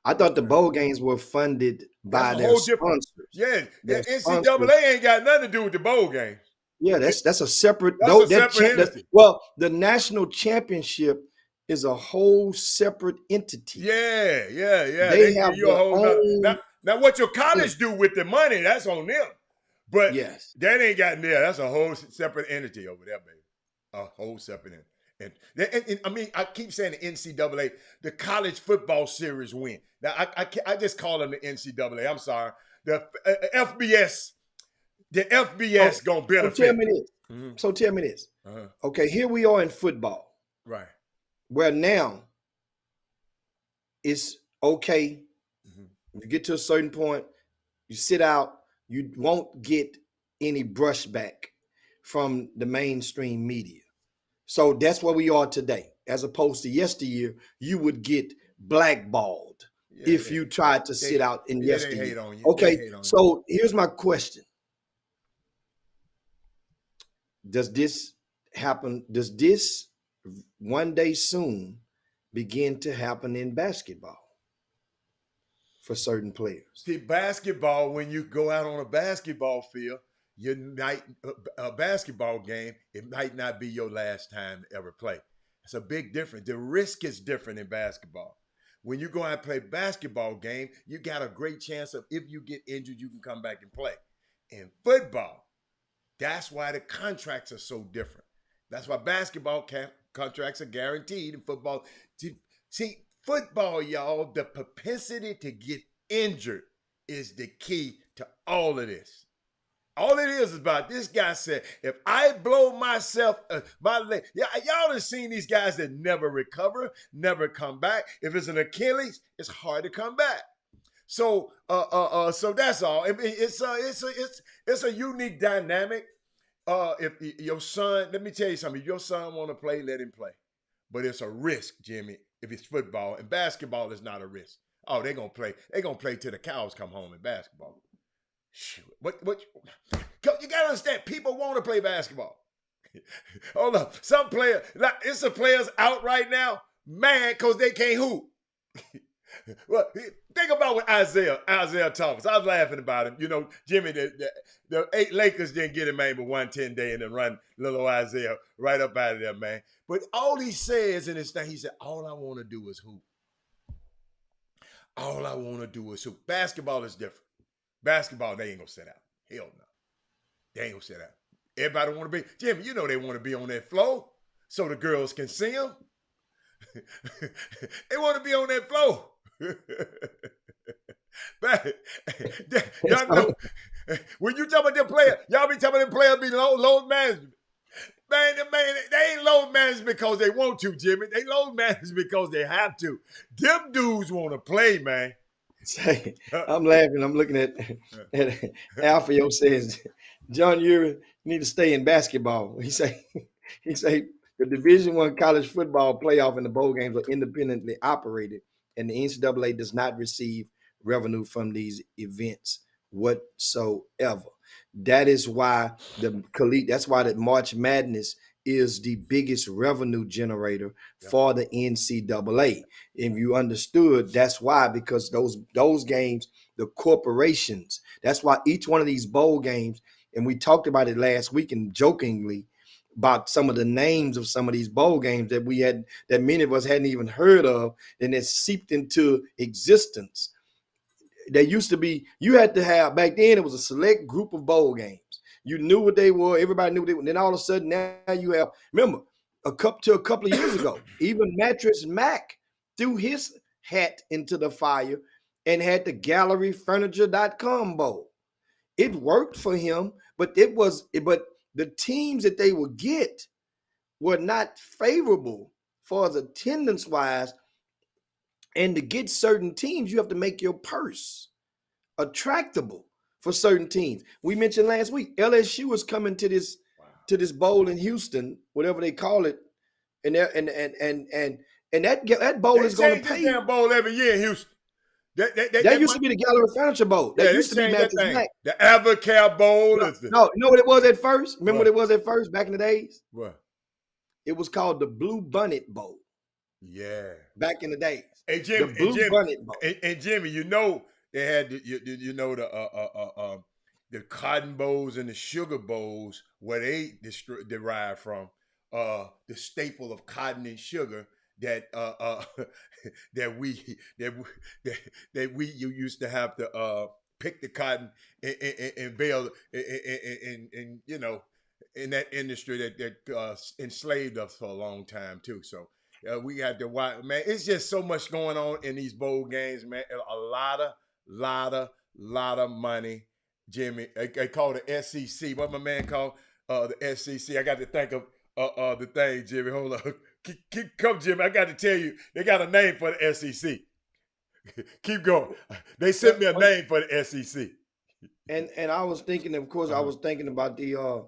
I thought the bowl games were funded by their sponsors. Yeah, NCAA ain't got nothing to do with the bowl game. Yeah, that's a separate. Entity. Well, the national championship is a whole separate entity. Yeah. They have you a whole now what your college do with the money, that's on them. But yes, that ain't got there. That's a whole separate entity over there, baby. A whole separate entity. And I mean, I keep saying the NCAA, the college football series win. Now I just call them the NCAA. I'm sorry. The FBS. The FBS gonna benefit. So tell me this. So tell me this. Okay, here we are in football. Right. Where now it's okay. You get to a certain point, you sit out, you won't get any brushback from the mainstream media. So that's where we are today. As opposed to yesteryear, you would get blackballed if you tried to sit out in yesteryear. They hate on you. Okay, so here's my question. Does this happen? Does this one day soon begin to happen in basketball for certain players? See, basketball, when you go out on a basketball field, a basketball game, it might not be your last time to ever play. It's a big difference. The risk is different in basketball. when you go out and play basketball game, you got a great chance of, if you get injured, you can come back and play. In football, that's why the contracts are so different. That's why basketball contracts are guaranteed. In football, see, football, y'all, the propensity to get injured is the key to all of this. All it is about, this guy said, if I blow myself, my leg, y'all have seen these guys that never recover, never come back. If it's an Achilles, it's hard to come back. So, so that's all. It's a unique dynamic. If your son, let me tell you something. If your son want to play, let him play. But it's a risk, Jimmy. If it's football, and basketball is not a risk. Oh, they're gonna play. They're gonna play till the cows come home in basketball. What you gotta understand, people want to play basketball. Hold up. Some players, like, it's some players out right now, mad because they can't hoop. Well, think about what Isaiah Thomas. I was laughing about him. You know, Jimmy, the 8 Lakers didn't get him, man, but 110 day and then run little Isaiah right up out of there, man. But all he says in his thing, he said, all I want to do is hoop. All I want to do is hoop. Basketball is different. Basketball, they ain't gonna sit out. Hell no. They ain't gonna sit out. Everybody want to be, Jimmy, you know they want to be on that floor so the girls can see them. They want to be on that floor. Y'all know, when you talk about them players, y'all be talking about them players be load management. Man, they ain't load management because they want to, Jimmy. They load management because they have to. Them dudes want to play, man. Say, I'm laughing. I'm looking at Alfio says, John, you need to stay in basketball. He say the Division I college football playoff and the bowl games are independently operated, and the NCAA does not receive revenue from these events whatsoever. That is why that's why the March Madness is the biggest revenue generator for the NCAA. If you understood, that's why, because those games, the corporations, that's why each one of these bowl games, and we talked about it last week and jokingly about some of the names of some of these bowl games that many of us hadn't even heard of, and it seeped into existence. There used to be, you had to have, back then it was a select group of bowl games. You knew what they were. Everybody knew what they were. And then all of a sudden now you have, remember, a couple of years ago, even Mattress Mac threw his hat into the fire and had the galleryfurniture.com bowl. It worked for him, but the teams that they would get were not favorable for as attendance wise. And to get certain teams, you have to make your purse attractable for certain teams. We mentioned last week, LSU was coming to this bowl in Houston, whatever they call it, and that bowl is going to pay. They damn bowl every year in Houston. That used to be the Gallery Furniture Bowl. That used to be Mattress Mac. The Evercare Bowl. No, you know what it was at first? Remember what it was at first back in the days? What? It was called the Blue Bunnet Bowl. Yeah. Back in the days. Hey, Jimmy, the Blue Bunnet Bowl. And Jimmy, you know they had the cotton bowls and the sugar bowls where they derived from the staple of cotton and sugar that we used to have to pick the cotton and bale and you know, in that industry that enslaved us for a long time too. So we got to watch, man. It's just so much going on in these bowl games, man. A lot of money, Jimmy. They call the SEC. What my man called the SEC. I got to think of the thing, Jimmy. Hold on. Come, Jimmy. I got to tell you, they got a name for the SEC. Keep going. They sent me a name for the SEC. And I was thinking, of course, I was thinking about the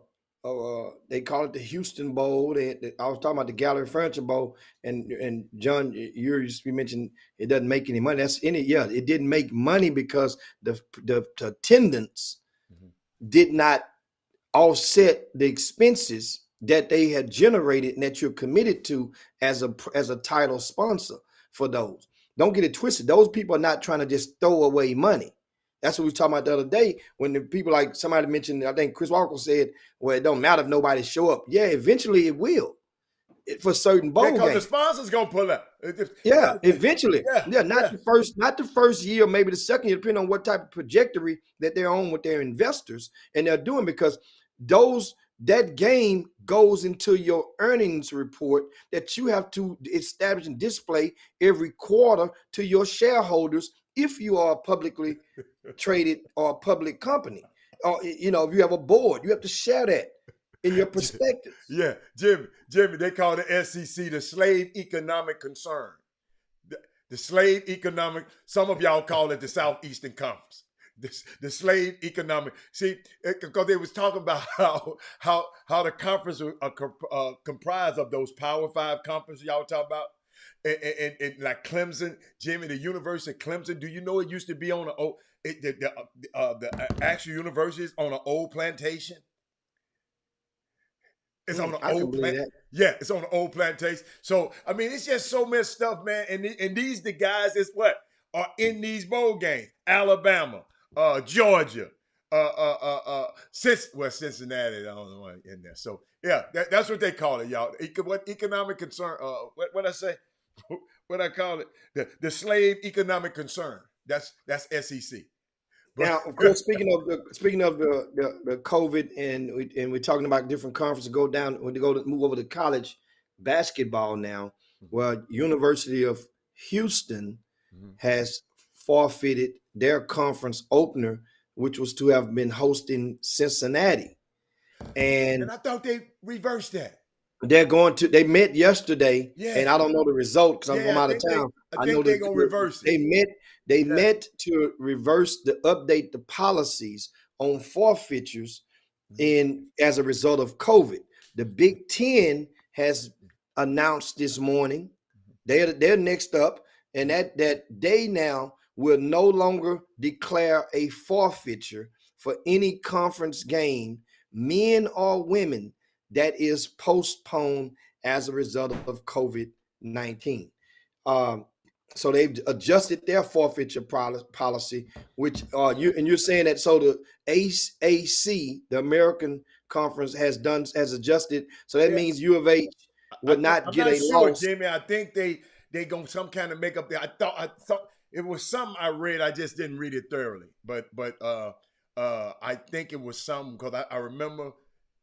they call it the Houston Bowl. I was talking about the Gallery Furniture Bowl, and John, you mentioned it doesn't make any money. It didn't make money because the attendance did not offset the expenses that they had generated and that you're committed to as a title sponsor for those. Don't get it twisted. Those people are not trying to just throw away money. That's what we were talking about the other day when the people, like somebody mentioned, I think Chris Walker said, well, it don't matter if nobody show up. Yeah, eventually it will. for certain Yeah, bowl because the games. sponsors gonna pull up. Yeah, eventually. Yeah, Yeah, not yeah. the first year, maybe the second year, depending on what type of trajectory that they're on with their investors and they're doing, because that game goes into your earnings report that you have to establish and display every quarter to your shareholders if you are a publicly traded or a public company. Or if you have a board, you have to share that in your perspectives. Yeah, Jimmy, they call the SEC the slave economic concern. The slave economic, some of y'all call it the Southeastern Conference. The slave economic. See, because they was talking about how the conference are comprised of those Power Five conferences y'all talk about. And like Clemson, Jimmy, the University of Clemson. Do you know it used to be on the actual university is on an old plantation? It's on an I can old believe plant. that. Yeah, it's on an old plantation. So I mean, it's just so much stuff, man. And these the guys is what are in these bowl games: Alabama, Georgia, Cincinnati. I don't know what in there. So yeah, that's what they call it, y'all. What economic concern? What I say? What I call it? The slave economic concern. That's SEC. But Now, of course, speaking of the COVID, and we're talking about different conferences. Move over to college basketball now. Well, University of Houston Mhm. has forfeited their conference opener, which was to have been hosting Cincinnati, And and I thought they reversed that. they met yesterday, Yeah, and I don't know the result because I'm yeah. out of town. I I know think they're that gonna reverse it. they Yeah. met to update the policies on forfeitures Mhm. as a result of COVID. The Big Ten has announced this morning they're next up, and that they now will no longer declare a forfeiture for any conference game, men or women, that is postponed as a result of COVID-19. Um, so they've adjusted their forfeiture policy, which you're saying that, so the AAC, the American Conference, has adjusted. So that Yeah. means U of H would not I'm get not a sure, loss. Jimmy. I think they gonna some kind of make up there. I thought it was something I read. I just didn't read it thoroughly. But I think it was something because I remember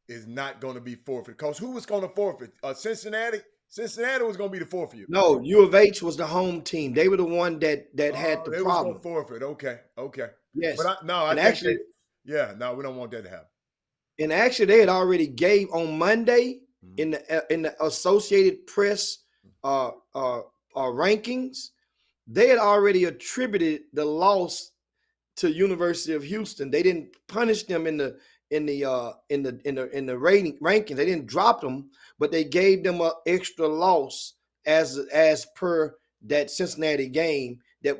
is not going to be forfeit. Because who was going to forfeit? Cincinnati. Cincinnati was going to be the forfeit. No, U of H was the home team. They were the one that had Oh, the they was going to problem. forfeit. Okay. But Yes, I and think actually, no, we don't want that to happen. they had already gave on Monday Mhm. in the Associated Press rankings. They had already attributed the loss to University of Houston. They didn't punish them in the rating rankings. They didn't drop them, but they gave them an extra loss as per that Cincinnati game that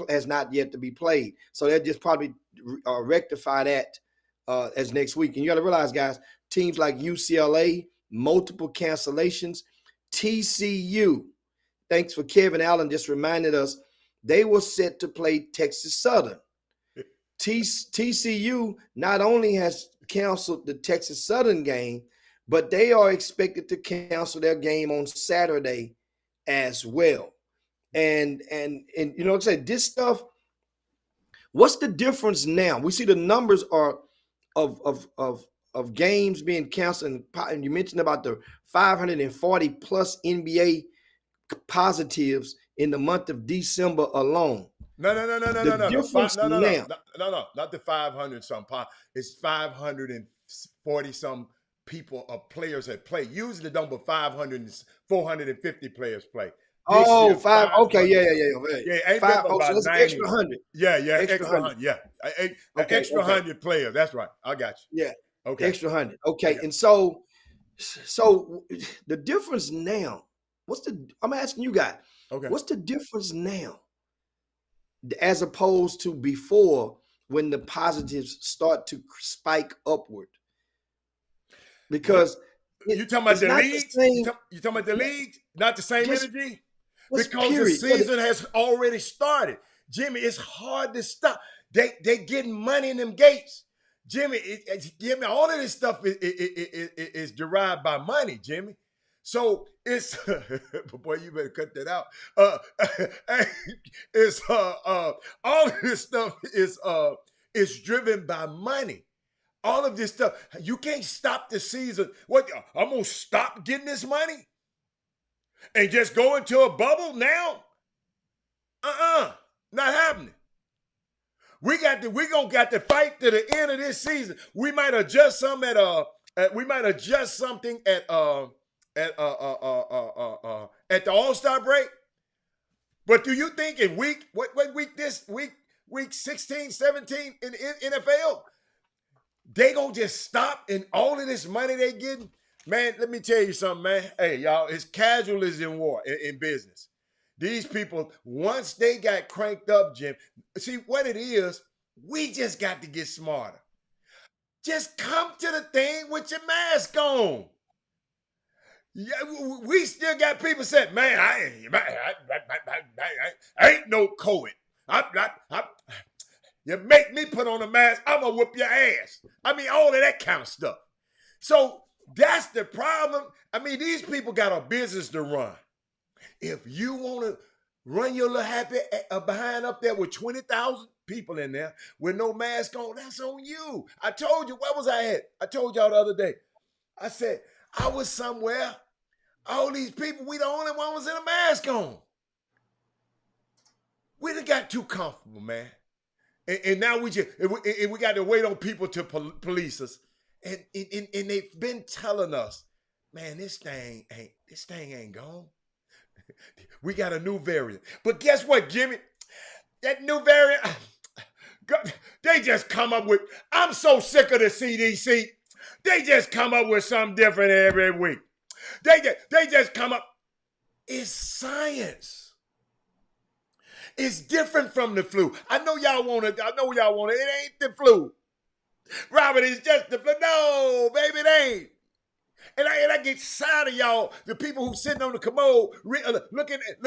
has not yet to be played. So they'll just probably rectify that as next week. And you got to realize, guys, teams like UCLA, multiple cancellations. TCU, thanks for Kevin Allen just reminded us, they were set to play Texas Southern. TCU not only has canceled the Texas Southern game, but they are expected to cancel their game on Saturday as well. And you know what I'm saying? This stuff, what's the difference now? We see the numbers are of games being canceled, and you mentioned about the 540 plus NBA positives in the month of December alone. No. The difference now, Not the 500 some. It's 540 some people or players that play. Usually the number 500, 450 players play. This year, five. Okay, 500. yeah. Yeah, ain't Five. that Oh, so about that's 90? extra 100. Yeah, Extra extra 100. 100. Yeah, Okay, extra okay. 100 players. That's right. I got you. Yeah, Okay. extra 100. Okay, Okay. and so the difference now. I'm asking you guys. Okay. What's the difference now, as opposed to before, when the positives start to spike upward? Because You talking about it's the not the leagues? same. You talking about the leagues? Not the same Just energy? Just Because the period. season has already started. Jimmy, it's hard to stop. They getting money in them gates. Jimmy, Jimmy, all of this stuff is derived by money, Jimmy. So it's boy, you better cut that out. Uh, it's all of this stuff is driven by money. All of this stuff, you can't stop the season. What, I'm gonna stop getting this money and just go into a bubble now? Not happening. We gonna got to fight to the end of this season. We might adjust some we might adjust something at the All-Star break. But do you think in what week this week 16, 17 in NFL, they gonna just stop and all of this money they getting? Man, let me tell you something, man. Hey, y'all, it's casualties in war, in business. These people, once they got cranked up, Jim, see what it is, we just got to get smarter. Just come to the thing with your mask on. Yeah, we still got people saying, man, I ain't no COVID. You make me put on a mask, I'm going to whoop your ass. I mean, all of that kind of stuff. So that's the problem. I mean, these people got a business to run. If you want to run your little happy behind up there with 20,000 people in there with no mask on, that's on you. I told you, where was I at? I told y'all the other day. I said, I was somewhere. All these people, we the only one was in a mask on. We done got too comfortable, man. And now we got to wait on people to police us. And they've been telling us, man, this thing ain't gone. We got a new variant. But guess what, Jimmy? That new variant, they just come up with, I'm so sick of the CDC. They just come up with something different every week. They just come up. It's science. It's different from the flu. I know y'all want it. It ain't the flu. Robert, it's just the flu. No, baby, it ain't. And I get tired of y'all, the people who sitting on the commode, looking at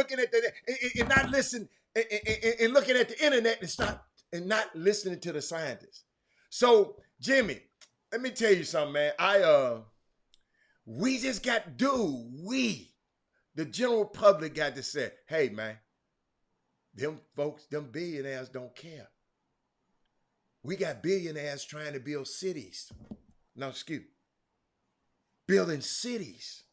and not listening, and looking at the internet and not listening to the scientists. So, Jimmy, let me tell you something, man. We just got the general public got to say, hey, man, them folks, them billionaires don't care. We got billionaires trying to build cities. No, excuse me. Building cities.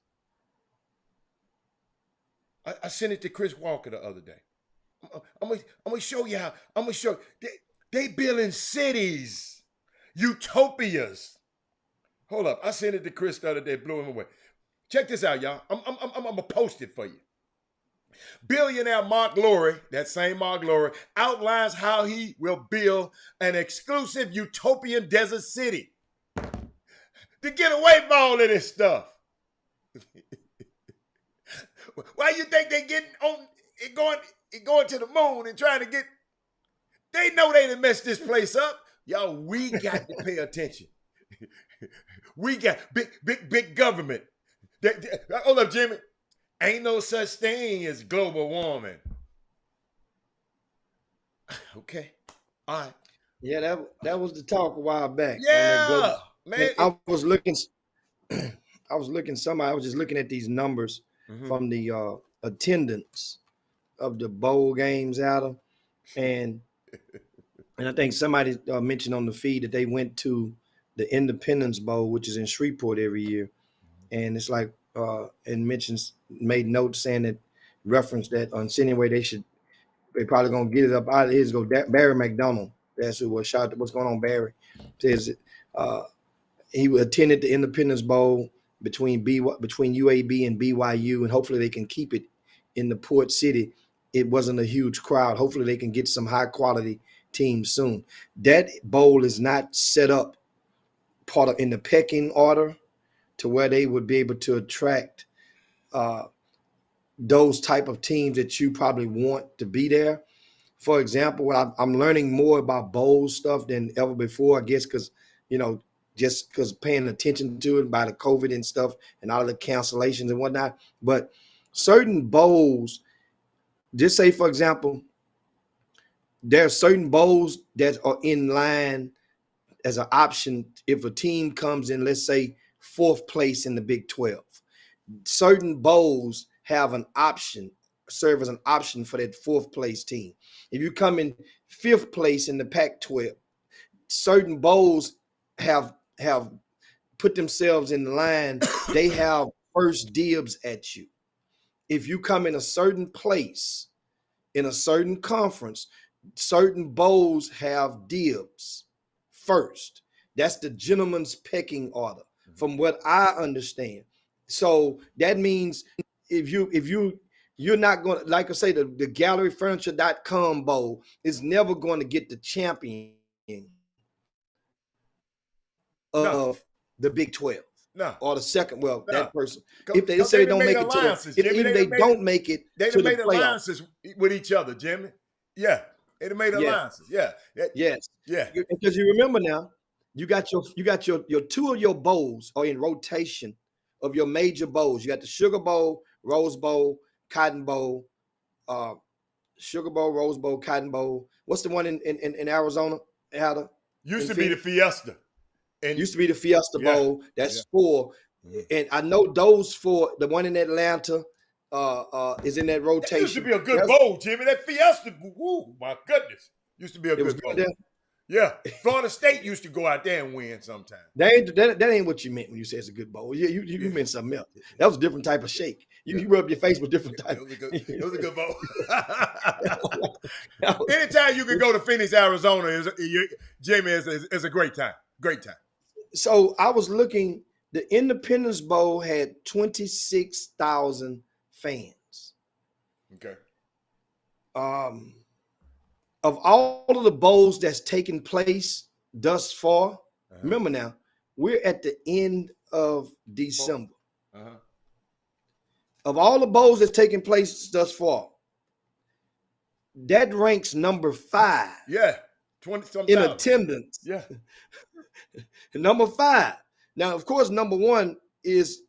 I sent it to Chris Walker the other day. I'm gonna show you how. I'm gonna show you. They building cities, utopias. Hold up, I sent it to Chris the other day, blew him away. Check this out, y'all. I'm gonna post it for you. Billionaire Mark Lowry, that same Mark Lowry, outlines how he will build an exclusive utopian desert city to get away from all of this stuff. Why you think they getting on going to the moon and trying to get? They know they done messed this place up. Y'all, we got to pay attention. We got big government. Hold up, Jimmy. Ain't no such thing as global warming. Okay. All right. Yeah, that was the talk a while back. Yeah, man. I was just looking at these numbers from the attendance of the bowl games, Adam, and I think somebody mentioned on the feed that they went to the Independence Bowl, which is in Shreveport every year, and it's like and made notes saying that reference that on anyway they probably gonna get it up out of his go. Barry McDonald, that's who was shot. What's going on, Barry? Says he attended the Independence Bowl between UAB and BYU, and hopefully they can keep it in the port city. It wasn't a huge crowd. Hopefully they can get some high quality teams soon. That bowl is not set up in the pecking order to where they would be able to attract those type of teams that you probably want to be there. For example, I'm learning more about bowl stuff than ever before, I guess, because, just because paying attention to it by the COVID and stuff and all the cancellations and whatnot. But certain bowls, just say, for example, there are certain bowls that are in line as an option if a team comes in, let's say, 4th place in the Big 12. certain bowls have an option, serve as an option for that fourth place team. If you come in fifth place in the Pac-12, certain bowls have put themselves in line. They have first dibs at you. If you come in a certain place in a certain conference, certain bowls have dibs first. That's the gentleman's pecking order, from what I understand. So that means you're not going to, like I say, the galleryfurniture.com bowl is never going to get the champion No, of the Big 12 no, or the second. Well, no. that person, if they Because say they they done don't made make it to the, alliances, Jimmy. even they don't make it They to done the made playoff. alliances with each other, Jimmy. Yeah, they done made Yeah, alliances. Yeah, yes. yeah. Because you remember now, you got your two of your bowls are in rotation of your major bowls. You got the Sugar Bowl, Rose Bowl, Cotton Bowl, uh, Sugar Bowl, Rose Bowl, Cotton Bowl. What's the one in Arizona? Had Used in to be the Phoenix? Fiesta, and Used to be the Fiesta yeah, Bowl. yeah. That's four. Mhm. And I know those four, the one in Atlanta is in that That used to rotation. be a good bowl, Jimmy. That Fiesta, woo, my goodness, used to be a It was good good bowl. there. Yeah, Florida State used to go out there and win sometimes. That ain't what you meant when you said it's a good bowl. You Yeah. meant something else. That was a different type of shake. You rub your face with different type. It was a good. It was a good bowl. That was- Anytime you can go to Phoenix, Arizona, Jimmy, is a great time. Great time. So I was looking. The Independence Bowl had 26,000 fans. Okay. Of all of the bowls that's taken place thus far, remember now, we're at the end of December. Of all the bowls that's taken place thus far, that ranks number 5. Yeah, 20 in attendance. Yeah. Number 5. Now, of course, number 1 is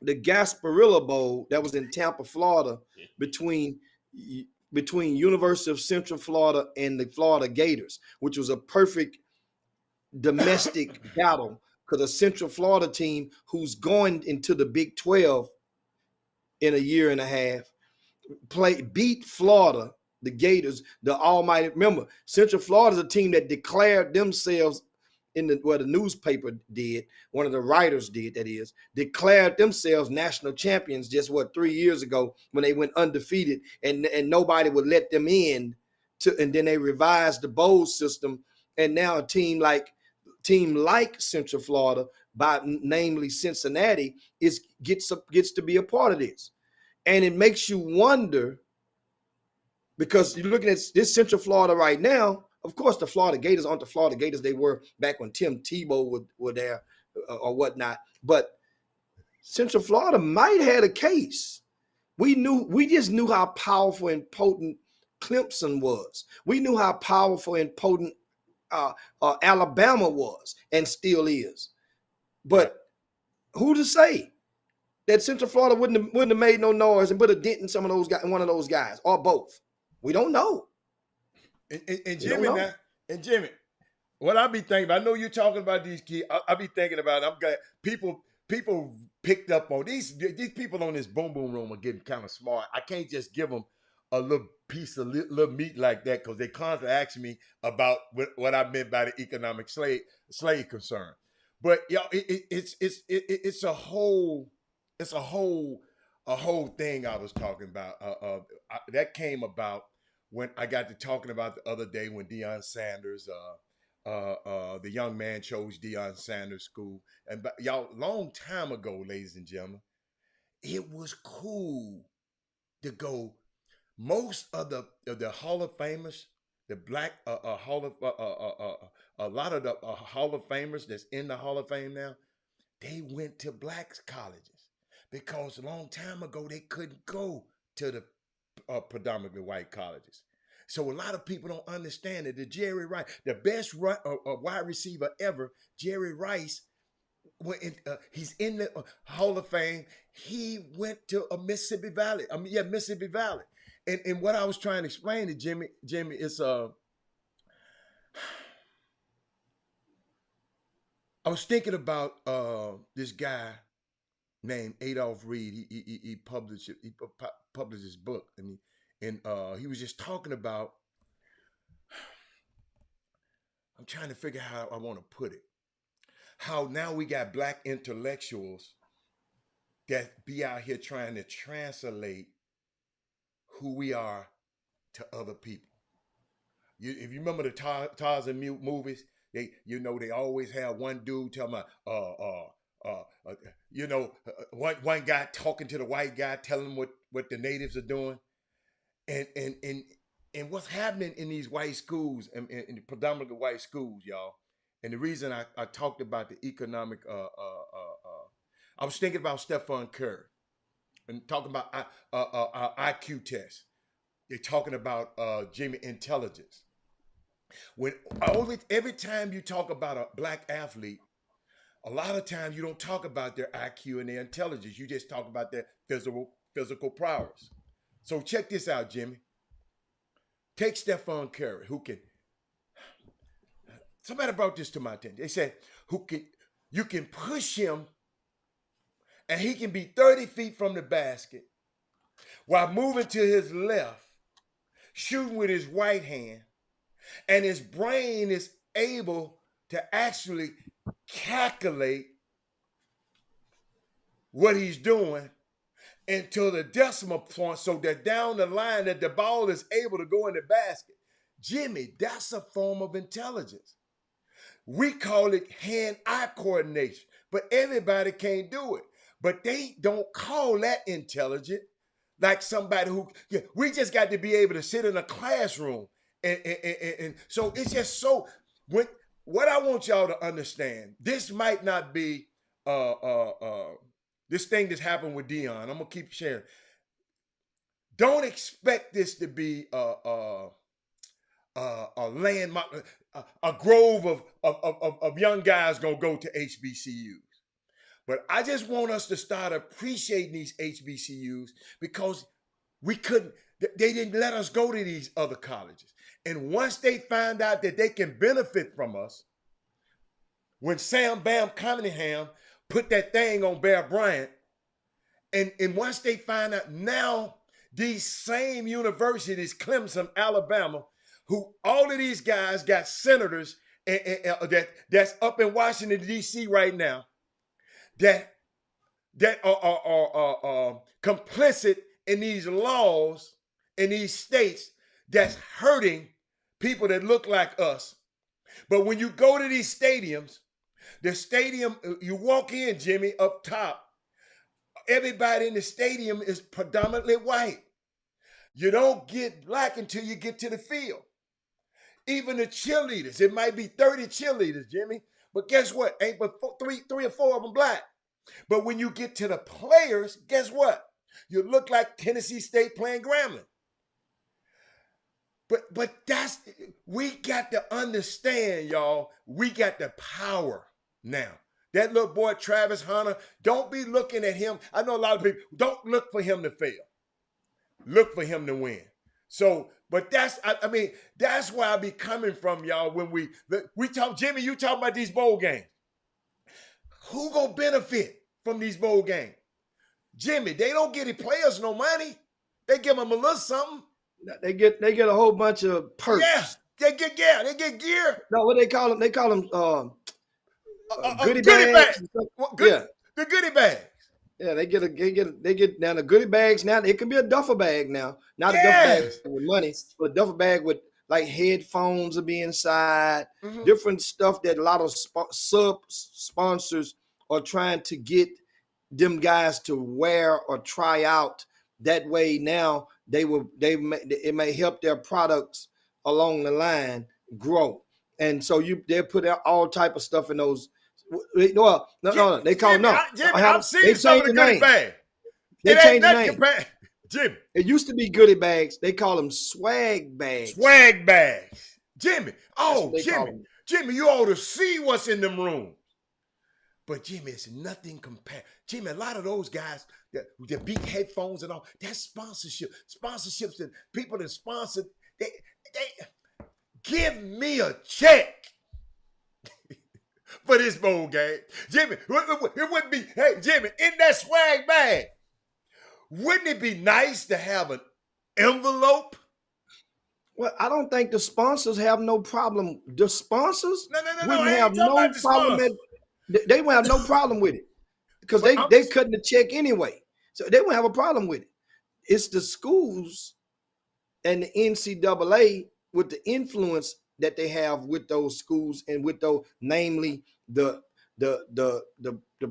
the Gasparilla Bowl that was in Tampa, Florida, between University of Central Florida and the Florida Gators, which was a perfect domestic battle because a Central Florida team who's going into the Big 12 in a year and a half beat Florida, the Gators, the almighty. Remember, Central Florida is a team that declared themselves the newspaper did, one of the writers did, that is, declared themselves national champions just 3 years ago when they went undefeated and nobody would let them in and then they revised the bowl system, and now a team like Central Florida, namely Cincinnati, gets to be a part of this. And it makes you wonder, because you're looking at this Central Florida right now. Of course, the Florida Gators aren't the Florida Gators they were back when Tim Tebow were there or whatnot. But Central Florida might have had a case. We just knew how powerful and potent Clemson was. We knew how powerful and potent Alabama was and still is. But who to say that Central Florida wouldn't have made no noise and put a dent in some of those guys, one of those guys, or both? We don't know. And Jimmy, what I be thinking, I know you're talking about these kids. I be thinking about, I'm glad people picked up on these people on this boom boom room are getting kind of smart. I can't just give them a little piece of little meat like that, because they constantly ask me about what I meant by the economic slave concern. But it's a whole thing I was talking about that came about when I got to talking about the other day when Deion Sanders, the young man chose Deion Sanders School. And y'all, long time ago, ladies and gentlemen, it was cool to go. Most of the Hall of Famers, the black Hall of a lot of the Hall of Famers that's in the Hall of Fame now, they went to black colleges because a long time ago they couldn't go to the predominantly white colleges. So a lot of people don't understand it. The Jerry Rice, the best wide receiver ever, Jerry Rice, he's in the Hall of Fame. He went to Mississippi Valley. Mississippi Valley. And what I was trying to explain to Jimmy, is I was thinking about this guy named Adolph Reed. He published it. Published his book, and he was just talking about. I'm trying to figure out how I want to put it. How now we got black intellectuals that be out here trying to translate who we are to other people. If you remember the Tarzan movies, they always have one dude talking about one guy talking to the white guy, telling him what the natives are doing, and what's happening in these white schools and the predominantly white schools, y'all. And the reason I talked about the economic, I was thinking about Stephon Curry and talking about our IQ test. They're talking about Jimmy intelligence. Every time you talk about a black athlete, a lot of times you don't talk about their IQ and their intelligence. You just talk about their physical prowess. So check this out, Jimmy. Take Stephon Curry, who can. Somebody brought this to my attention. They said, you can push him and he can be 30 feet from the basket while moving to his left, shooting with his right hand, and his brain is able to actually calculate what he's doing until the decimal point so that down the line that the ball is able to go in the basket. Jimmy, that's a form of intelligence. We call it hand-eye coordination, but everybody can't do it. But they don't call that intelligent, like somebody we just got to be able to sit in a classroom. And so it's just so, what I want y'all to understand, this might not be this thing that's happened with Deion. I'm going to keep sharing. Don't expect this to be a landmark, a grove of young guys going to go to HBCUs. But I just want us to start appreciating these HBCUs because they didn't let us go to these other colleges. And once they find out that they can benefit from us, when Sam Bam Cunningham put that thing on Bear Bryant, and once they find out now, these same universities, Clemson, Alabama, who all of these guys got senators that's up in Washington, D.C. right now, that are complicit in these laws in these states that's hurting people that look like us. But when you go to these stadiums, the stadium, you walk in, Jimmy, up top, everybody in the stadium is predominantly white. You don't get black until you get to the field. Even the cheerleaders, it might be 30 cheerleaders, Jimmy, but guess what? Ain't but three or four of them black. But when you get to the players, guess what? You look like Tennessee State playing Grambling. But we got to understand, y'all, we got the power now. That little boy, Travis Hunter, don't be looking at him. I know a lot of people, don't look for him to fail. Look for him to win. So, but that's where I be coming from, y'all, when we talk, Jimmy, you talk about these bowl games. Who gonna benefit from these bowl games? Jimmy, they don't give the players no money. They give them a little something. They get a whole bunch of perks. Yeah, they get gear. No, what they call them? They call them goodie bags. Yeah, the goodie bags. Yeah, they get now the goodie bags. Now it can be a duffel bag now, not a duffel bag with money, but a duffel bag with like headphones will be inside, different stuff that a lot of sponsors are trying to get them guys to wear or try out. That way now it may help their products along the line grow. And so they'll put out all type of stuff in those. No, they call them I've seen some of the goodie bags. They changed the name. Jimmy. It used to be goodie bags. They call them swag bags. Swag bags. Jimmy. Oh, Jimmy, you ought to see what's in them rooms. But Jimmy, it's nothing compared. Jimmy, a lot of those guys, the big headphones and all, that's sponsorship. Sponsorships and people that sponsor, they give me a check for this bowl game. Jimmy, it wouldn't be, hey, Jimmy, in that swag bag, wouldn't it be nice to have an envelope? Well, I don't think the sponsors have no problem. The sponsors No, wouldn't I have ain't talking no about the problem sponsors. they would have no problem with it because But they cutting the check anyway. So they won't have a problem with it. It's the schools and the NCAA with the influence that they have with those schools and with those, namely the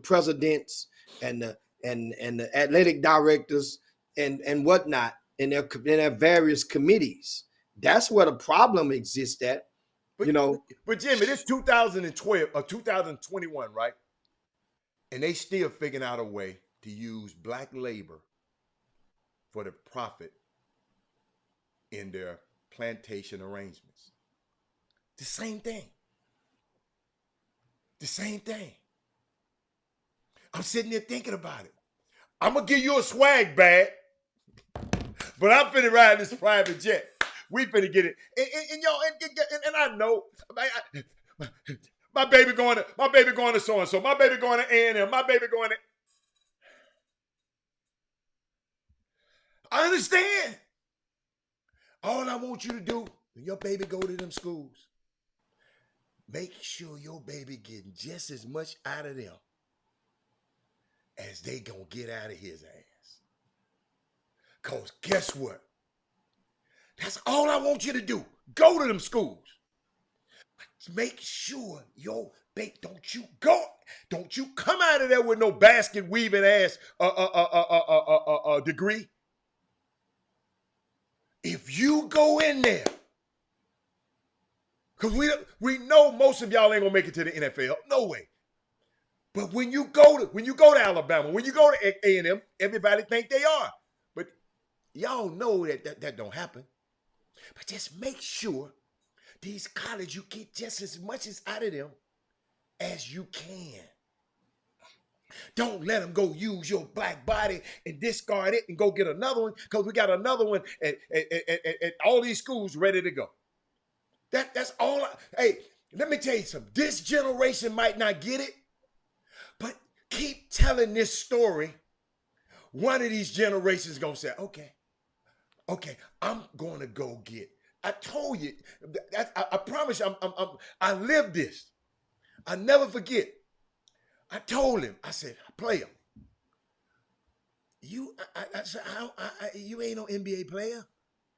presidents and the athletic directors and whatnot in their various committees. That's where the problem exists at. But Jimmy, this 2012 or 2021, right? And they still figuring out a way to use black labor for the profit in their plantation arrangements. The same thing. The same thing. I'm sitting there thinking about it. I'm gonna give you a swag bag, but I'm finna ride this private jet. We finna get it, and I know my baby going to so and so, my baby going to A&M, my baby going to. I understand. All I want you to do when your baby go to them schools, make sure your baby getting just as much out of them as they gonna get out of his ass. Cause guess what? That's all I want you to do. Go to them schools. Make sure your baby don't you come out of there with no basket weaving ass degree. If you go in there, because we know most of y'all ain't gonna make it to the NFL. No way. But when you go to Alabama, when you go to A&M, everybody think they are. But y'all know that don't happen. But just make sure these colleges, you get just as much as out of them as you can. Don't let them go use your black body and discard it and go get another one, because we got another one at all these schools ready to go. That's all. Hey, let me tell you something. This generation might not get it, but keep telling this story. One of these generations is gonna say, okay, I'm gonna go get. I told you, I promise you, I live this. I never forget. I told him, I said, player, you ain't no NBA player.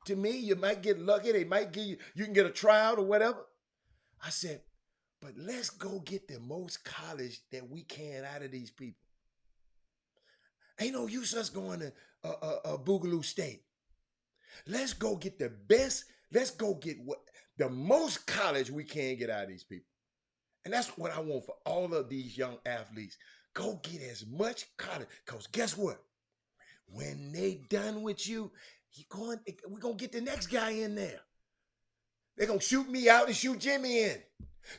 To me, you might get lucky. They might give you can get a tryout or whatever. I said, but let's go get the most college that we can out of these people. Ain't no use us going to Boogaloo State. Let's go get the best. Let's go get the most college we can get out of these people. And that's what I want for all of these young athletes. Go get as much college. Because guess what? When they done with you, we're going to get the next guy in there. They're going to shoot me out and shoot Jimmy in.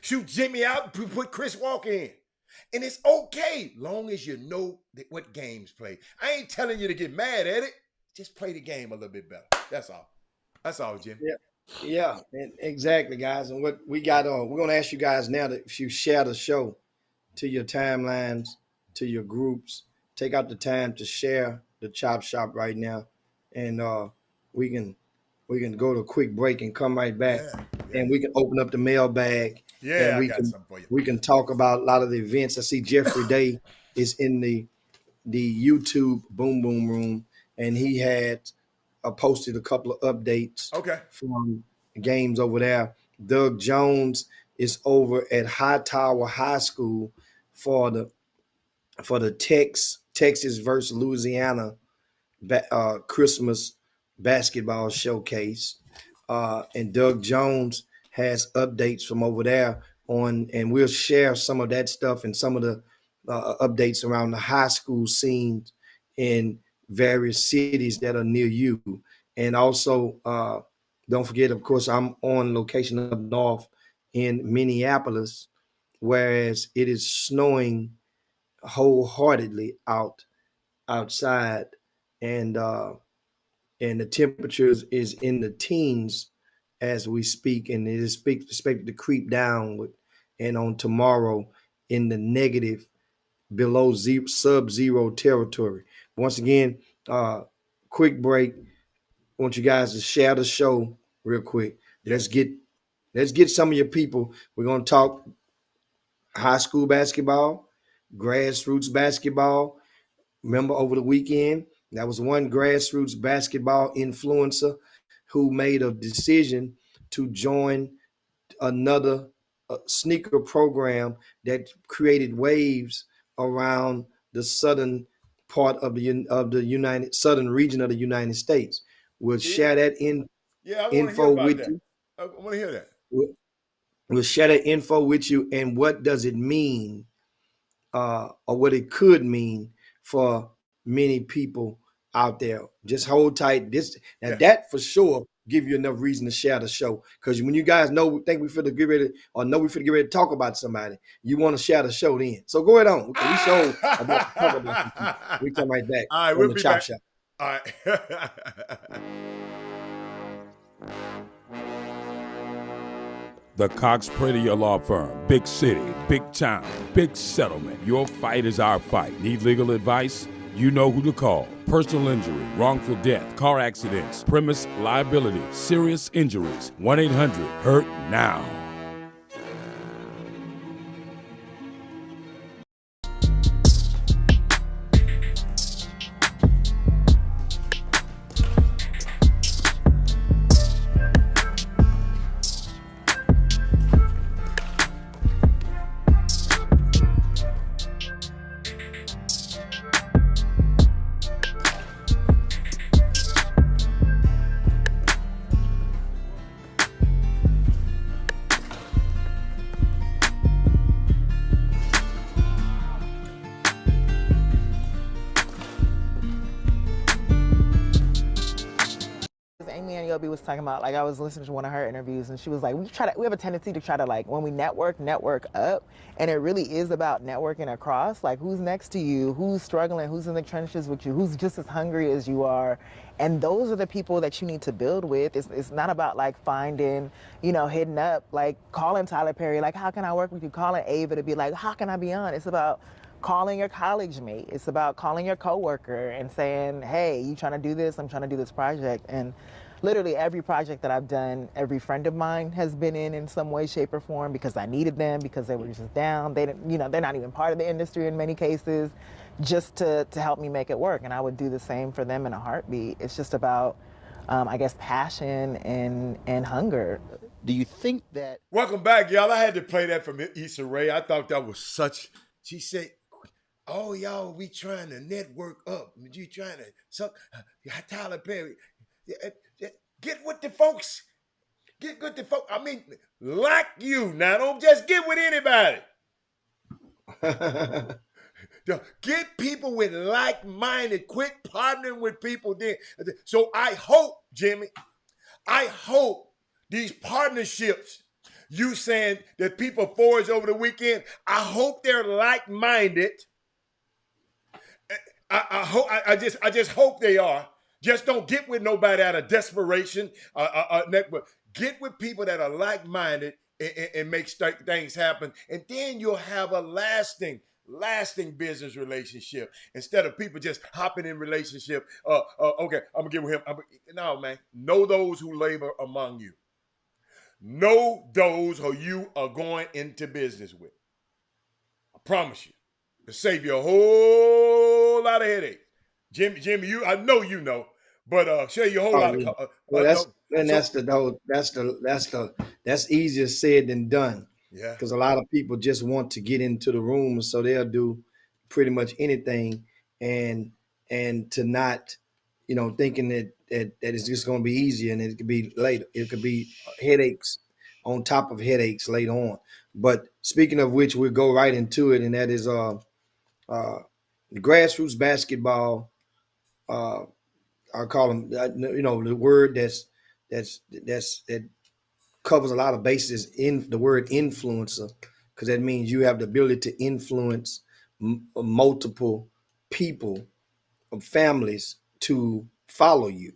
Shoot Jimmy out and put Chris Walker in. And it's okay, long as you know what games play. I ain't telling you to get mad at it. Just play the game a little bit better. That's all. That's all, Jimmy. Yeah, exactly, guys. And what we got on, we're going to ask you guys now that if you share the show to your timelines, to your groups, take out the time to share the Chop Shop right now, and we can go to a quick break and come right back, and we can open up the mailbag. Yeah, and I got something for you. We can talk about a lot of the events. I see Jeffrey Day is in the YouTube Boom Boom Room, and he had posted a couple of updates from games over there. Doug Jones is over at Hightower High School for the Texas versus Louisiana Christmas basketball showcase. And Doug Jones has updates from over there and we'll share some of that stuff and some of the updates around the high school scenes in various cities that are near you. And also, don't forget, of course, I'm on location up north in Minneapolis, whereas it is snowing wholeheartedly outside, and the temperatures is in the teens as we speak, and it is expected to creep down and on tomorrow in the negative, below sub-zero territory. Once again, quick break. I want you guys to share the show real quick. Yeah. Let's get some of your people. We're gonna talk high school basketball, grassroots basketball. Remember over the weekend, that was one grassroots basketball influencer who made a decision to join another sneaker program that created waves around the southern part of the United southern region of the United States. We'll share that Yeah, I want to hear info about with that. you. I want to hear that. We'll share that info with you, and what does it mean, or what it could mean for many people out there. Just hold tight. That for sure give you enough reason to share the show. Because when you guys think we finna get ready, or know we finna get ready to talk about somebody, you want to share the show then. So go ahead on. We show about talk about we come right back. All right, on we'll the be Chop back. Shop. All right. The Cox Pradier Law Firm. Big city, big town, big settlement. Your fight is our fight. Need legal advice? You know who to call. Personal injury, wrongful death, car accidents, premise liability, serious injuries. 1-800-HURT-NOW. Amy Aniobi was talking about, like, I was listening to one of her interviews, and she was like, we have a tendency to try to, like, when we network up, and it really is about networking across, like, who's next to you, who's struggling, who's in the trenches with you, who's just as hungry as you are, and those are the people that you need to build with. It's not about, like, finding, hitting up, like, calling Tyler Perry, like, how can I work with you, calling Ava to be like, how can I be on? It's about calling your college mate. It's about calling your coworker and saying, hey, you trying to do this? I'm trying to do this project. And literally every project that I've done, every friend of mine has been in some way, shape, or form, because I needed them, because they were just down. They didn't, they're not even part of the industry in many cases, just to help me make it work. And I would do the same for them in a heartbeat. It's just about, I guess, passion and hunger. Do you think that... Welcome back, y'all. I had to play that from Issa Rae. I thought that was such... She said, oh, y'all, we trying to network up. You trying to suck Tyler Perry. Get with the folks. Get with the folks. I mean, like you. Now, don't just get with anybody. Get people with like-minded. Quit partnering with people then. So I hope, Jimmy, these partnerships, you saying that people forged over the weekend, I hope they're like-minded. I just hope they are. Just don't get with nobody out of desperation. Get with people that are like-minded and make things happen, and then you'll have a lasting business relationship instead of people just hopping in relationship. Okay, I'm gonna get with him. No, man. Know those who labor among you. Know those who you are going into business with. I promise you. To save you a whole lot of headaches. Jimmy, I know you know, but save you a whole lot of. That's easier said than done. Yeah. Because a lot of people just want to get into the room, so they'll do pretty much anything, and to not, thinking that it's just going to be easy, and it could be later. It could be headaches on top of headaches later on. But speaking of which, we'll go right into it, and that is grassroots basketball. I call them, the word that covers a lot of bases in the word influencer, because that means you have the ability to influence multiple people, families to follow you.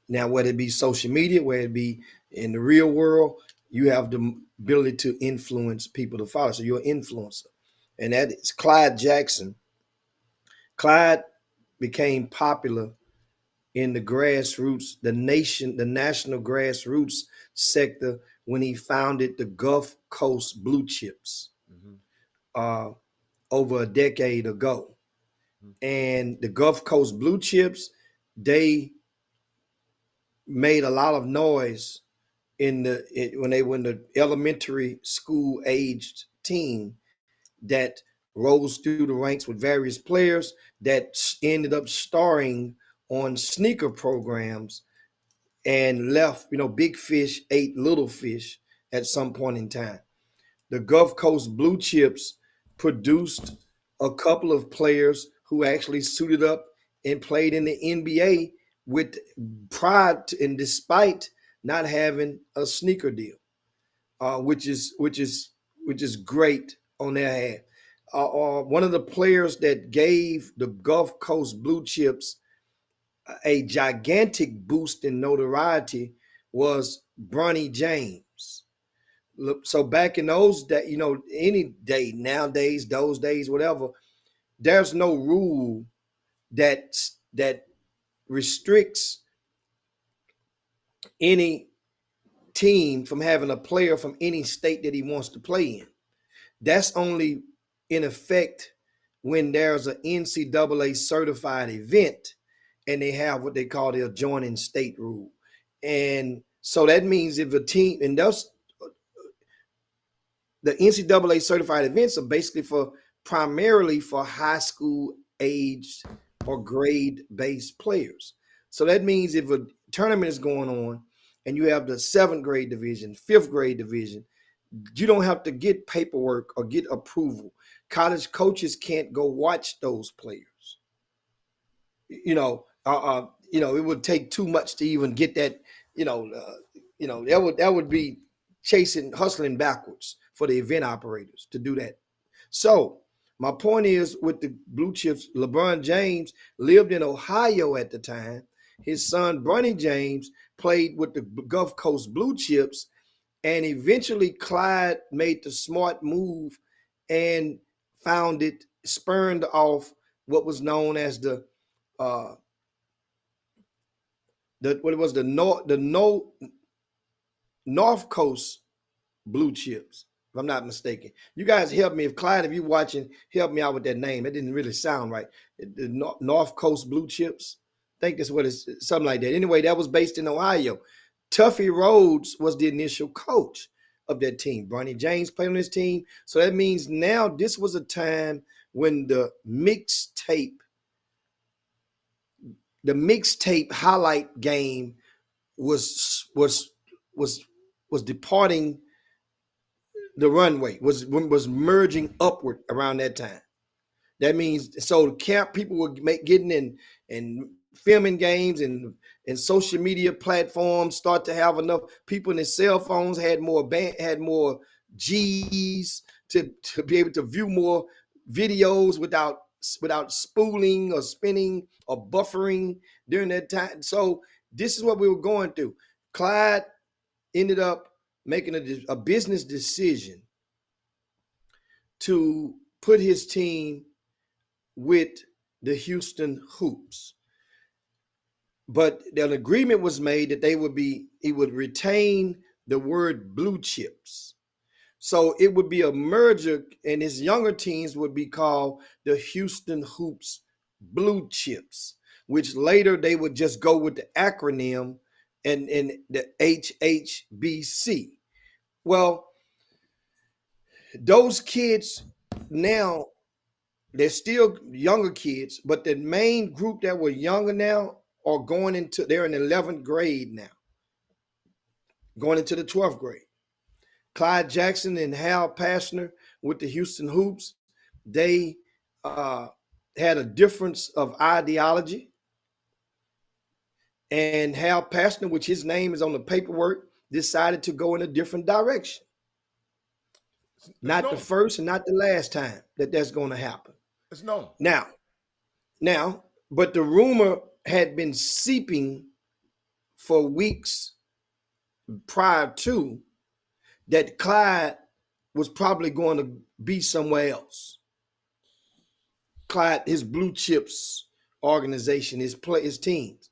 Now, whether it be social media, whether it be in the real world, you have the ability to influence people to follow. So you're an influencer. and that is Clyde Jackson. Clyde became popular in the grassroots, the national grassroots sector when he founded the Gulf Coast Blue Chips over a decade ago. And the Gulf Coast Blue Chips, they made a lot of noise when they were in the elementary school aged team that rose through the ranks with various players that ended up starring on sneaker programs and left, big fish ate little fish at some point in time. The Gulf Coast Blue Chips produced a couple of players who actually suited up and played in the NBA with pride and despite not having a sneaker deal, which is great on their hand. One of the players that gave the Gulf Coast Blue Chips a gigantic boost in notoriety was Bronny James. So back in those days, any day nowadays, those days, whatever, there's no rule that restricts any team from having a player from any state that he wants to play in. That's only in effect when there's an NCAA certified event and they have what they call the adjoining state rule. And so that means if a team, and those, the NCAA certified events are basically primarily for high school aged or grade based players. So that means if a tournament is going on and you have the 7th grade division, 5th grade division, you don't have to get paperwork or get approval. College coaches can't go watch those players. It would take too much to even get that. That would be hustling backwards for the event operators to do that. So my point is, with the Blue Chips, LeBron James lived in Ohio at the time. His son, Bronny James, played with the Gulf Coast Blue Chips, and eventually Clyde made the smart move and spurned off what was known as the North Coast Blue Chips, if I'm not mistaken. You guys help me. If you're watching, help me out with that name. It didn't really sound right. The North Coast Blue Chips. I think that's what it's something like that. Anyway, that was based in Ohio. Tuffy Rhodes was the initial coach of that team. Bronny James played on his team. So that means now this was a time when the mixtape highlight game was departing the runway, was merging upward around that time. That means so people were getting in and filming games, and social media platforms start to have enough people in their cell phones, had more G's to be able to view more videos without spooling or spinning or buffering during that time. So this is what we were going through. Clyde ended up making a business decision to put his team with the Houston Hoops. But an agreement was made that he would retain the word Blue Chips. So it would be a merger, and his younger teams would be called the Houston Hoops Blue Chips, which later they would just go with the acronym and the HHBC. Well, those kids now, they're still younger kids, but the main group that were younger now are they're in 11th grade now, going into the 12th grade. Clyde Jackson and Hal Pastner with the Houston Hoops, they had a difference of ideology. And Hal Pastner, which his name is on the paperwork, decided to go in a different direction. Not the first and not the last time that's going to happen. It's known. Now, but the rumor had been seeping for weeks prior to that Clyde was probably going to be somewhere else. Clyde, his blue chips organization, his teams.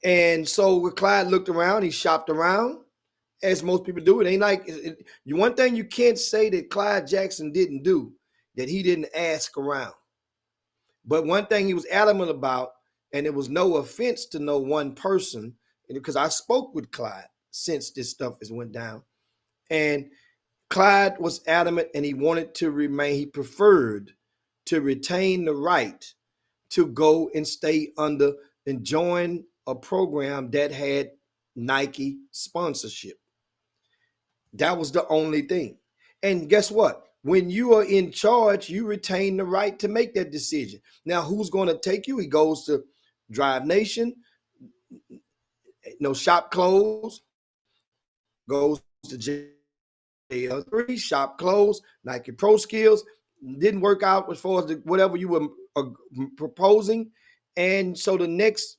And so when Clyde looked around, he shopped around, as most people do. It ain't like one thing you can't say that Clyde Jackson didn't do, that he didn't ask around. But one thing he was adamant about, and it was no offense to no one person, because I spoke with Clyde since this stuff has went down, and Clyde was adamant, and he wanted to remain. He preferred to retain the right to go and stay under and join a program that had Nike sponsorship. That was the only thing. And guess what? When you are in charge, you retain the right to make that decision. Now, who's going to take you? He goes to Drive Nation, Shop Clothes, goes to JL3, Shop Clothes, Nike Pro Skills. Didn't work out as far as whatever you were proposing. And so the next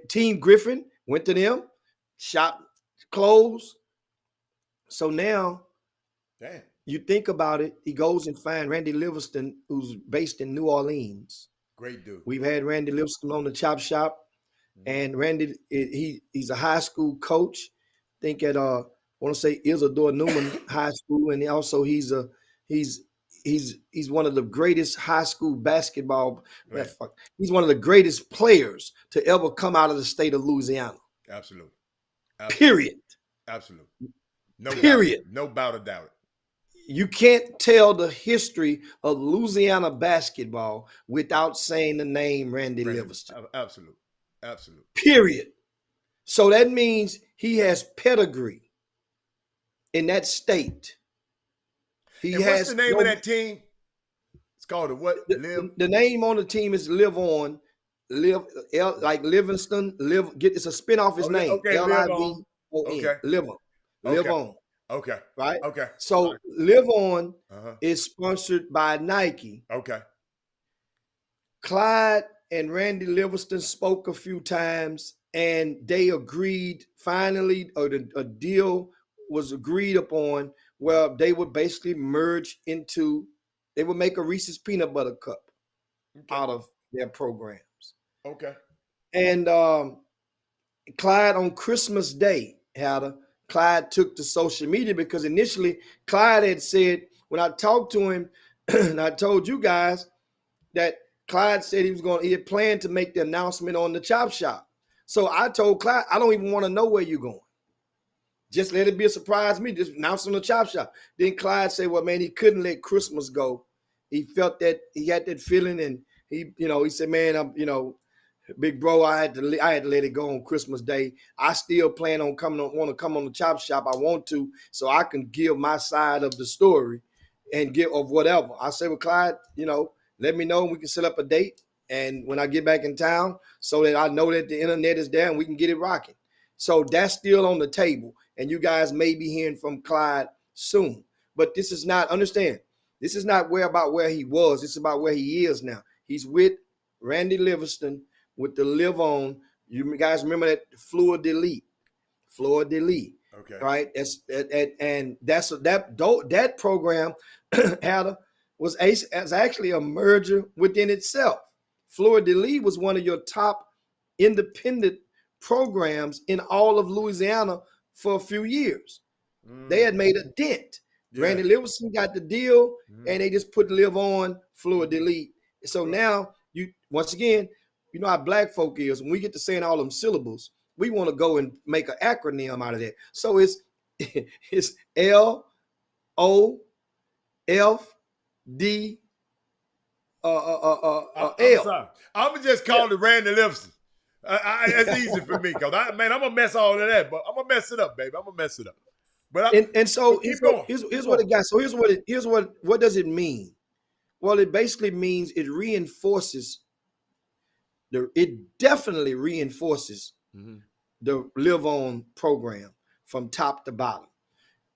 Team Griffin went to them, Shop Clothes. So now, damn. You think about it, he goes and finds Randy Livingston, who's based in New Orleans. Great dude. We've had Randy Livingston on the Chop Shop, and Randy, he's a high school coach. I think at I want to say Isidore Newman High School, and also he's one of the greatest high school basketball. Right. He's one of the greatest players to ever come out of the state of Louisiana. Absolutely. Period. Absolutely. No Period. Doubt. No doubt about it. You can't tell the history of Louisiana basketball without saying the name Randy Livingston. Absolutely. Absolutely. Period. So that means he has pedigree in that state. What's the name of that team? It's called the what? The name on the team is Live On. Like Livingston. It's a spinoff of his name. Okay, Livon. Okay. Live On. Live On. Okay. Right? Okay. So Live On is sponsored by Nike. Okay. Clyde and Randy Livingston spoke a few times, and they agreed finally, or a deal was agreed upon where they would basically they would make a Reese's Peanut Butter Cup out of their programs. Okay. And Clyde on Christmas Day Clyde took to social media, because initially Clyde had said, when I talked to him, and I told you guys that Clyde said he had planned to make the announcement on the Chop Shop. So I told Clyde, I don't even want to know where you're going. Just let it be a surprise to me. Just announce on the Chop Shop. Then Clyde said, well, man, he couldn't let Christmas go. He felt that he had that feeling, and he said, man, big bro, I had to let it go on Christmas Day. I still plan on want to come on the Chop Shop. I want to, so I can give my side of the story and give of whatever. I said, well, Clyde, let me know, and we can set up a date. And when I get back in town, so that I know that the internet is there and we can get it rocking. So that's still on the table. And you guys may be hearing from Clyde soon. But this is not about where he was. It's about where he is now. He's with Randy Livingston with the Live On. You guys remember that Fleur de Lis. Okay. Right? That program was actually a merger within itself. Fleur de Lis was one of your top independent programs in all of Louisiana for a few years. They had made a dent. Yeah. Randy Livingston got the deal, and they just put Live On, Fleur de Lis. So now, once again, you know how black folk is. When we get to saying all them syllables, we want to go and make an acronym out of that. So it's LOFD I'm sorry. I'm gonna just call it Randy Livingston. That's easy for me, because I'm gonna mess all of that, but I'm gonna mess it up, baby. I'm gonna mess it up. But here's what it got. So here's what does it mean? Well, it basically means it definitely reinforces the Live On program from top to bottom.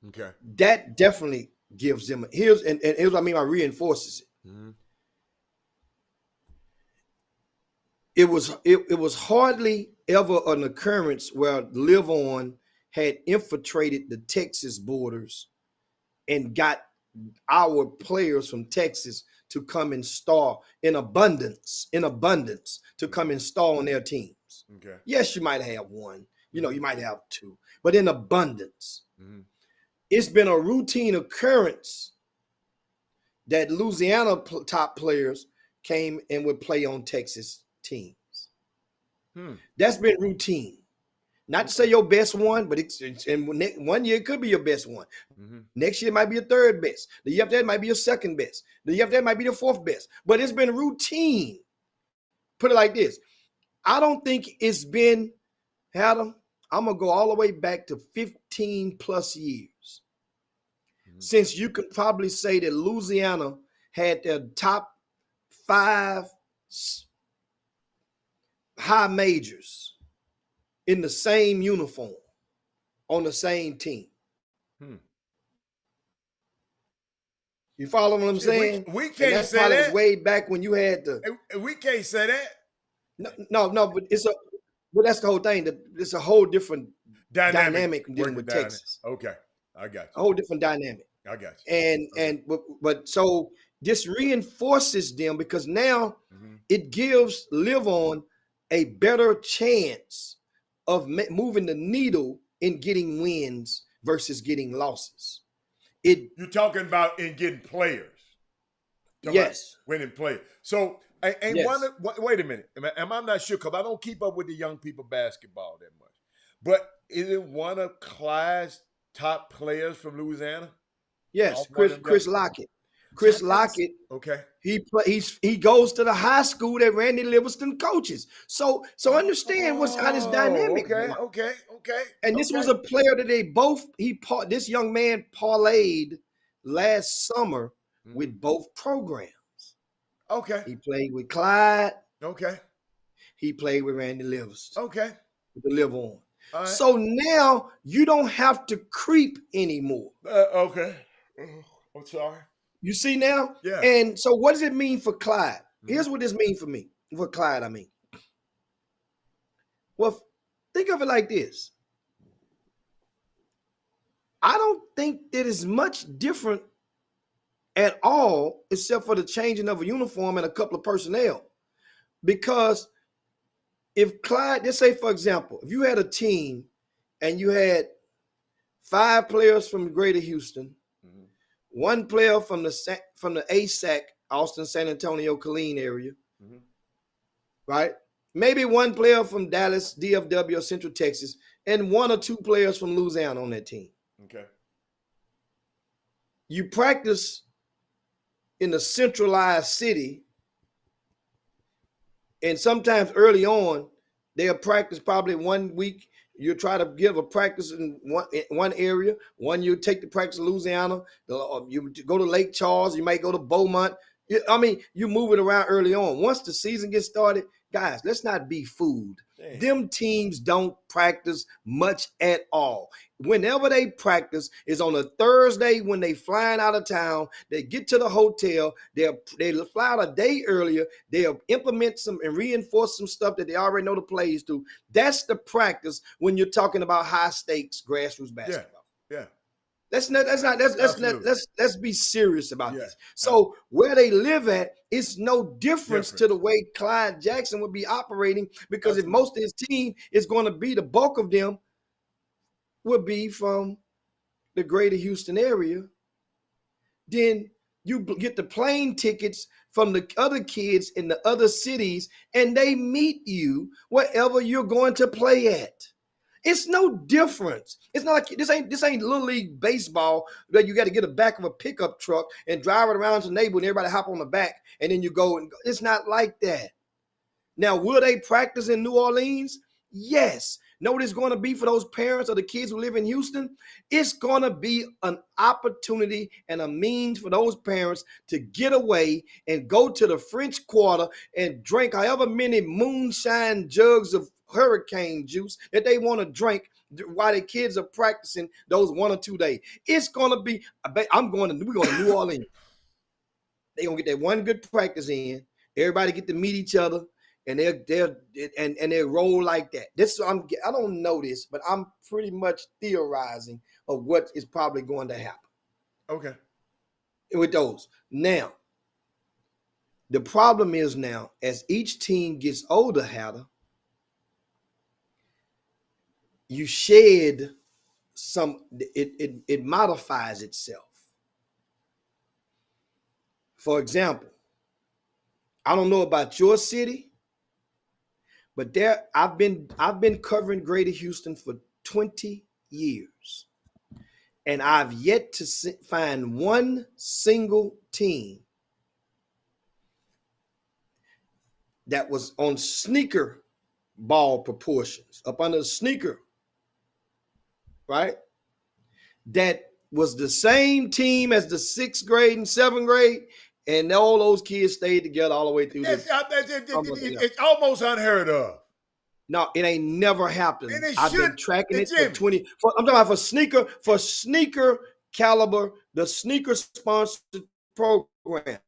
Okay. That definitely gives them here's what I mean by reinforces it. It was hardly ever an occurrence where Live On had infiltrated the Texas borders and got our players from Texas to come and star in abundance, to come and star on their teams. Okay. Yes, you might have one, you might have two, but in abundance. Mm-hmm. It's been a routine occurrence that Louisiana top players came and would play on Texas teams. That's been routine. Not to say your best one, but it's in 1 year it could be your best one. Mm-hmm. Next year it might be your third best. The year after that might be your second best. The year after that might be your fourth best. But it's been routine. Put it like this. I don't think it's been, Adam, I'm going to go all the way back to 15 plus years. Since you could probably say that Louisiana had their top 5 high majors in the same uniform on the same team. You follow what I'm saying? We can't say that. that. Was way back when you had the. We can't say that. No, but that's the whole thing. It's a whole different dynamic dealing with Texas. Okay, I got you. A whole different dynamic. I got you. But so this reinforces them because now it gives Live On a better chance of moving the needle in getting wins versus getting losses. You're talking about in getting players. Yes. Winning players. So, wait a minute. I'm not sure because I don't keep up with the young people basketball that much. But is it one of Clyde's top players from Louisiana? Yes, Chris Lockett. Chris Lockett. Okay. He goes to the high school that Randy Livingston coaches. So understand how this dynamic. Okay. And this was a player that this young man parlayed last summer with both programs. Okay. He played with Clyde. Okay. He played with Randy Livingston. Okay. To Live On. Right. So now you don't have to creep anymore. Okay. I'm sorry. You see now? Yeah. And so what does it mean for Clyde? Here's what this means for me. For Clyde, I mean. Well, think of it like this. I don't think that it's much different at all, except for the changing of a uniform and a couple of personnel. Because if Clyde, let's say, for example, if you had a team and you had 5 players from Greater Houston, 1 player from the ASAC, Austin, San Antonio, Killeen area, right? Maybe 1 player from Dallas, DFW, or Central Texas, and 1 or 2 players from Louisiana on that team. Okay. You practice in a centralized city, and sometimes early on, they'll practice probably 1 week. You try to give a practice in one area. One, you take the practice in Louisiana. You go to Lake Charles. You might go to Beaumont. You move it around early on. Once the season gets started, guys, let's not be fooled. Damn. Them teams don't practice much at all. Whenever they practice is on a Thursday when they flying out of town. They get to the hotel. They fly out a day earlier. They'll implement some and reinforce some stuff that they already know the plays do. That's the practice when you're talking about high stakes grassroots basketball. Yeah. Let's be serious about this. So where they live at, it's no difference to the way Clyde Jackson would be operating, because if most of his team is going to be, the bulk of them would be from the Greater Houston area, then you get the plane tickets from the other kids in the other cities, and they meet you wherever you're going to play at. It's no difference. It's not like this ain't Little League baseball that you got to get the back of a pickup truck and drive it around to the neighborhood and everybody hop on the back and then you go. And it's not like that. Now, will they practice in New Orleans? Yes. Know what it's going to be for those parents or the kids who live in Houston? It's going to be an opportunity and a means for those parents to get away and go to the French Quarter and drink however many moonshine jugs of hurricane juice that they want to drink while the kids are practicing those 1 or 2 days. It's going to be, we're going to New Orleans. They're going to get that one good practice in. Everybody get to meet each other. And they roll like that. I don't know this, but I'm pretty much theorizing of what is probably going to happen. Okay. with those. Now, the problem is now, as each team gets older, Hatter, you shed some, it modifies itself. For example, I don't know about your city, but I've been covering Greater Houston for 20 years, and I've yet to find one single team that was on sneaker ball proportions, up under the sneaker, right? That was the same team as the 6th grade and 7th grade, and all those kids stayed together all the way through. It's almost unheard of. No, it ain't never happened. And I've been tracking it for 20. I'm talking about for sneaker caliber, the sneaker sponsored program.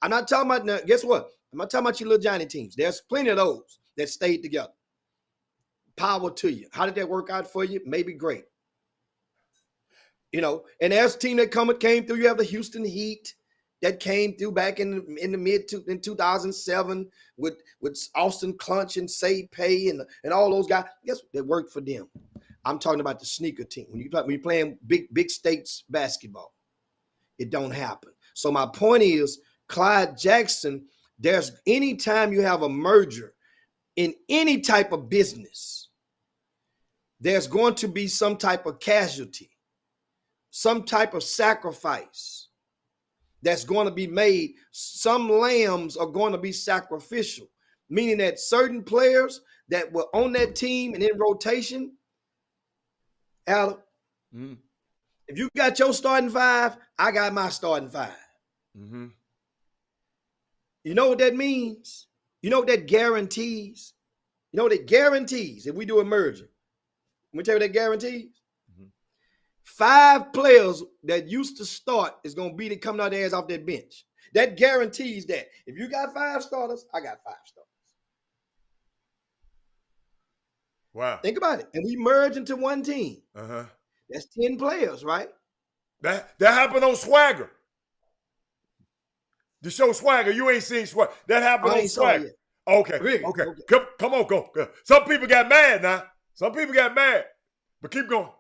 I'm not talking about now. Guess what? I'm not talking about your little Johnny teams. There's plenty of those that stayed together. Power to you. How did that work out for you? Maybe great. You know, and there's a team that came through. You have the Houston Heat that came through back in 2007 with Austin Clunch and Say Pay and all those guys. Guess what? That worked for them. I'm talking about the sneaker team. When you're playing big states basketball, it don't happen. So my point is, Clyde Jackson, there's anytime you have a merger in any type of business, there's going to be some type of casualty, some type of sacrifice that's going to be made. Some lambs are going to be sacrificial, meaning that certain players that were on that team and in rotation, Adam, if you got your starting 5, I got my starting 5. Mm-hmm. You know what that means? You know what that guarantees? You know what it guarantees if we do a merger? Let me tell you what that guarantees. 5 players that used to start is going to be coming out their ass off that bench. That guarantees that. If you got 5 starters, I got 5 starters. Wow. Think about it. And we merge into one team. Uh-huh. That's 10 players, right? That happened on Swagger. The show Swagger, you ain't seen Swagger. That happened on Swagger. Okay. Really? Okay. Come on, go. Some people got mad now. But keep going.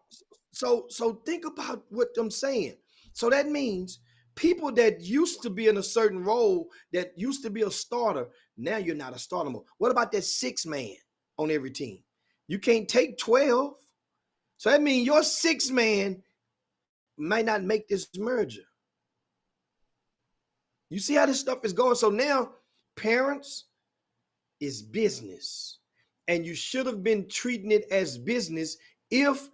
So think about what I'm saying. So that means people that used to be in a certain role, that used to be a starter, now you're not a starter more. What about that 6 man on every team? You can't take 12. So that means your 6 man might not make this merger. You see how this stuff is going? So now parents is business. And you should have been treating it as business if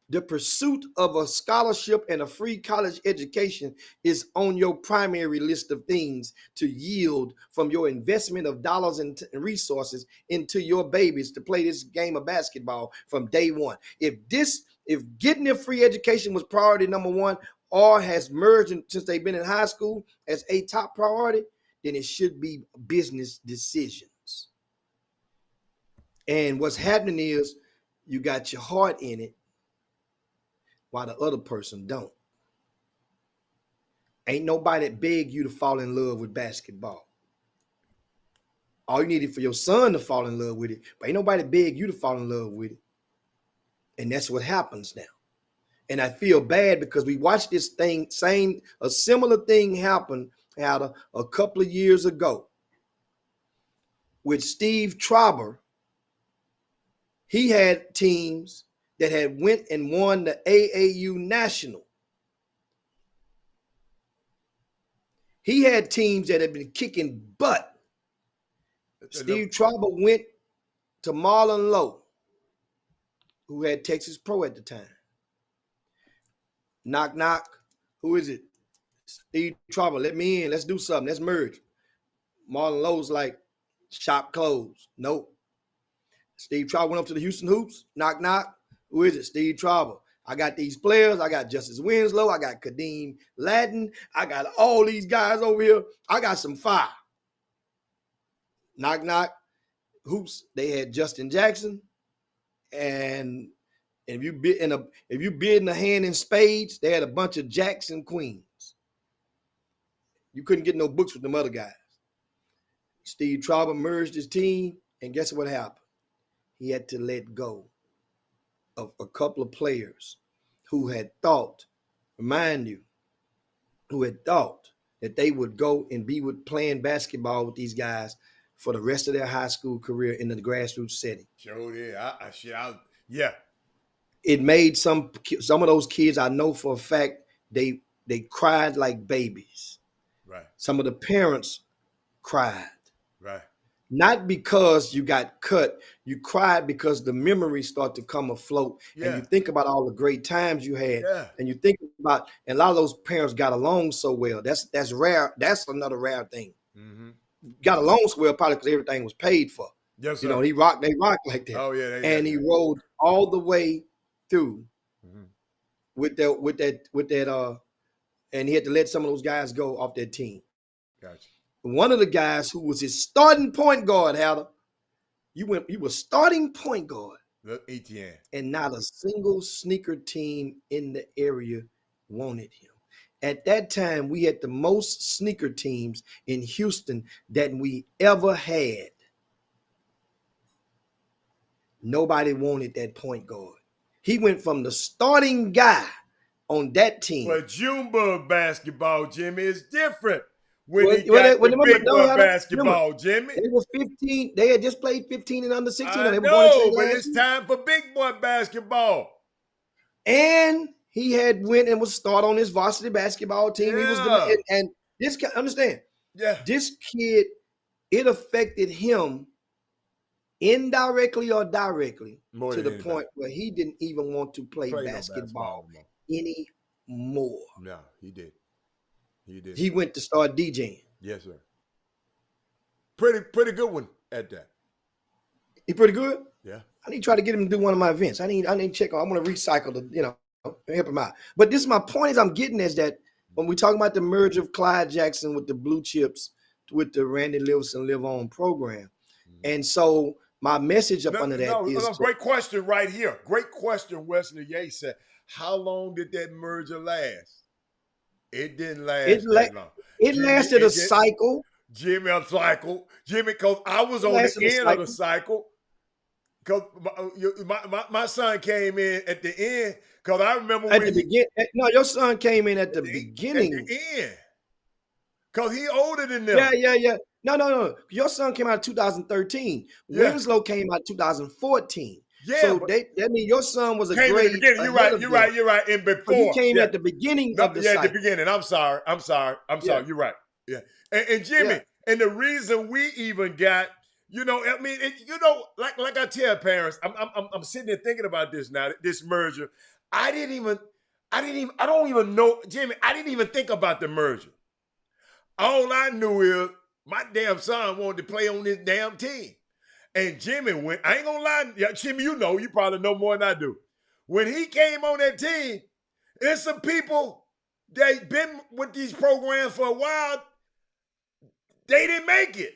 the pursuit of a scholarship and a free college education is on your primary list of things to yield from your investment of dollars and resources into your babies to play this game of basketball from day one. If getting a free education was priority number 1, or has merged since they've been in high school as a top priority, then it should be business decisions. And what's happening is you got your heart in it while the other person don't. Ain't nobody that beg you to fall in love with basketball. All you needed for your son to fall in love with it, but ain't nobody beg you to fall in love with it. And that's what happens now. And I feel bad because we watched this thing, a similar thing happen a couple of years ago with Steve Trauber. He had teams that had went and won the AAU National. He had teams that had been kicking butt. Steve Trauber went to Marlon Lowe, who had Texas Pro at the time. Knock, knock. Who is it? Steve Trauber, let me in. Let's do something. Let's merge. Marlon Lowe's like, shop closed. Nope. Steve Trauber went up to the Houston Hoops. Knock, knock. Who is it? Steve Trauber. I got these players. I got Justice Winslow. I got Kadeem Ladden. I got all these guys over here. I got some fire. Knock, knock. Hoops. They had Justin Jackson. And if you bid in a hand in spades, they had a bunch of Jacks and Queens. You couldn't get no books with them other guys. Steve Traubert merged his team, and guess what happened? He had to let go of a couple of players who had thought, remind you, who had thought that they would go and be with playing basketball with these guys for the rest of their high school career in the grassroots setting. Sure did. Yeah. It made some of those kids, I know for a fact, they cried like babies. Right. Some of the parents cried. Right. Not because you got cut, you cried because the memories start to come afloat, and you think about all the great times you had, and you think about, and a lot of those parents got along so well. That's rare. That's another rare thing. Mm-hmm. Got along so well probably because everything was paid for. Yes, sir. You know, they rocked like that. Oh yeah, and he rode all the way through with that. And he had to let some of those guys go off that team. Gotcha. One of the guys who was his starting point guard, Hatter, you were starting point guard. The ETN. And not a single sneaker team in the area wanted him. At that time, we had the most sneaker teams in Houston that we ever had. Nobody wanted that point guard. He went from the starting guy on that team. But Junebug basketball, Jimmy, is different. When he got the big boy basketball, Jimmy. They were 15. They had just played 15 and under 16. I know, but it's time for big boy basketball. And he had went and was start on his varsity basketball team. Yeah. He was and this guy, understand? Yeah. This kid, it affected him indirectly or directly to the point where he didn't even want to play basketball anymore. No, he did. He went to start DJing. Yes, sir. Pretty good one at that. He pretty good? Yeah. I need to try to get him to do one of my events. I need to check on. I want to recycle the, help him out. But this is my point is I'm getting is that when we talk about the merger of Clyde Jackson with the Blue Chips with the Randy Lewison Live On program. And so my message up under that is great question right here. Great question. Wesley Yates said, how long did that merger last? It didn't last that long. It lasted a cycle. Jimmy, because I was on the end of the cycle. Because my son came in at the end. Because I remember at the beginning. No, your son came in at the beginning. At the end. Because he older than them. Yeah. No. Your son came out in 2013. Yeah. Winslow came out 2014. Yeah, so that means your son was a grade. You're right. And before he came at the beginning of the cycle. At the beginning. I'm sorry. You're right. Yeah. And Jimmy, and the reason we even got, like I tell parents, I'm sitting there thinking about this now, this merger. I don't even know, Jimmy, I didn't even think about the merger. All I knew is my damn son wanted to play on this damn team. And Jimmy went, I ain't gonna lie, Jimmy, you probably know more than I do. When he came on that team, there's some people that been with these programs for a while, they didn't make it.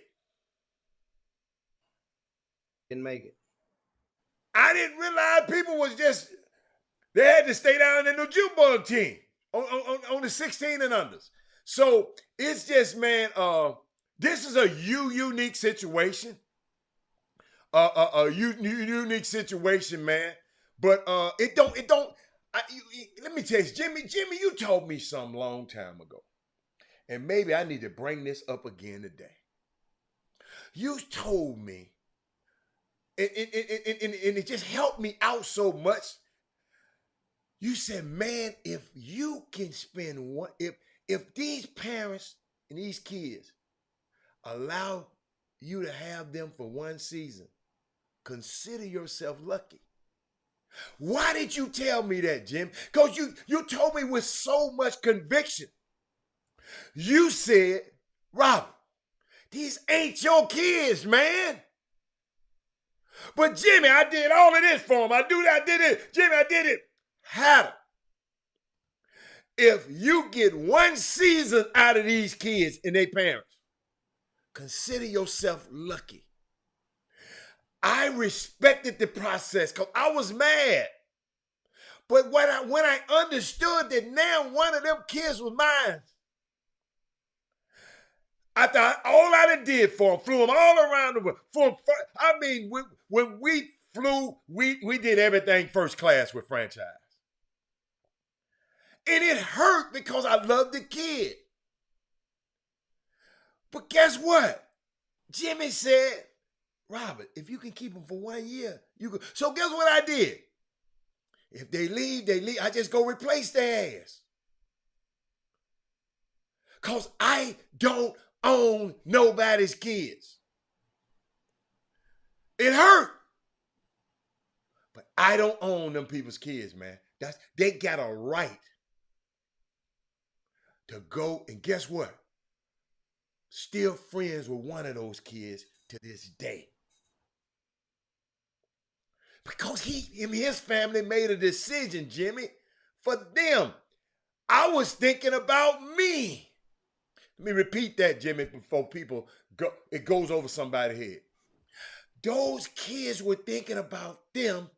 I didn't realize people was they had to stay down in the Junebug team on the 16 and unders. So it's just, man, this is a unique situation. A unique situation, man. But it don't. Let me tell you, Jimmy, you told me something long time ago, and maybe I need to bring this up again today. You told me, and it just helped me out so much. You said, man, if you can spend one, if these parents and these kids allow you to have them for one season, consider yourself lucky. Why did you tell me that, Jim? Because you told me with so much conviction. You said, Robert, these ain't your kids, man. But Jimmy, I did all of this for him. I did it. Jimmy, I did it. Hatter. If you get one season out of these kids and their parents, consider yourself lucky. I respected the process because I was mad. But when I understood that now one of them kids was mine, I thought all I done did for him, flew him all around the world. I mean, when we flew, we did everything first class with franchise. And it hurt because I loved the kid. But guess what? Jimmy said, Robert, if you can keep him for 1 year, you can. So guess what I did? If they leave, they leave. I just go replace their ass. Because I don't own nobody's kids. It hurt. But I don't own them people's kids, man. They got a right to go, and guess what? Still friends with one of those kids to this day. Because he and his family made a decision, Jimmy, for them. I was thinking about me. Let me repeat that, Jimmy, before people go, it goes over somebody's head. Those kids were thinking about them.